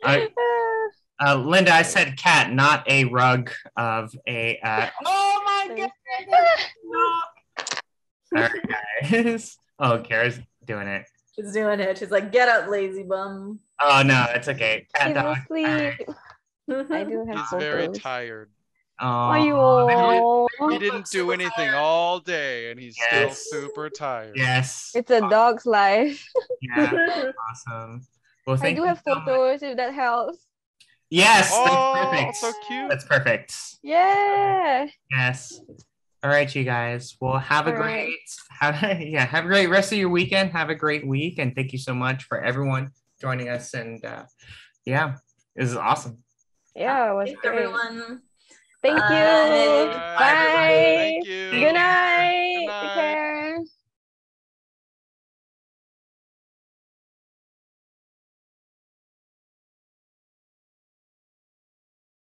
Linda, I said cat, not a rug of a. Oh my All right, guys. Oh, Kara's doing it. She's doing it. She's like, get up, lazy bum. Oh no, it's okay. He's asleep. I do have He's photos. very tired. Oh, he didn't do anything all day, and he's still super tired. Yes. It's a dog's life. Yeah. Awesome. Well, I do have photos if that helps. Yes, that's perfect. So cute. That's perfect. Yeah. Yes. All right, you guys. Well, have a great rest of your weekend. Have a great week, and thank you so much for everyone joining us. And yeah, this is awesome. Yeah, it was Thanks, great. everyone. Thank you. Bye. Bye. Thank you. Good night.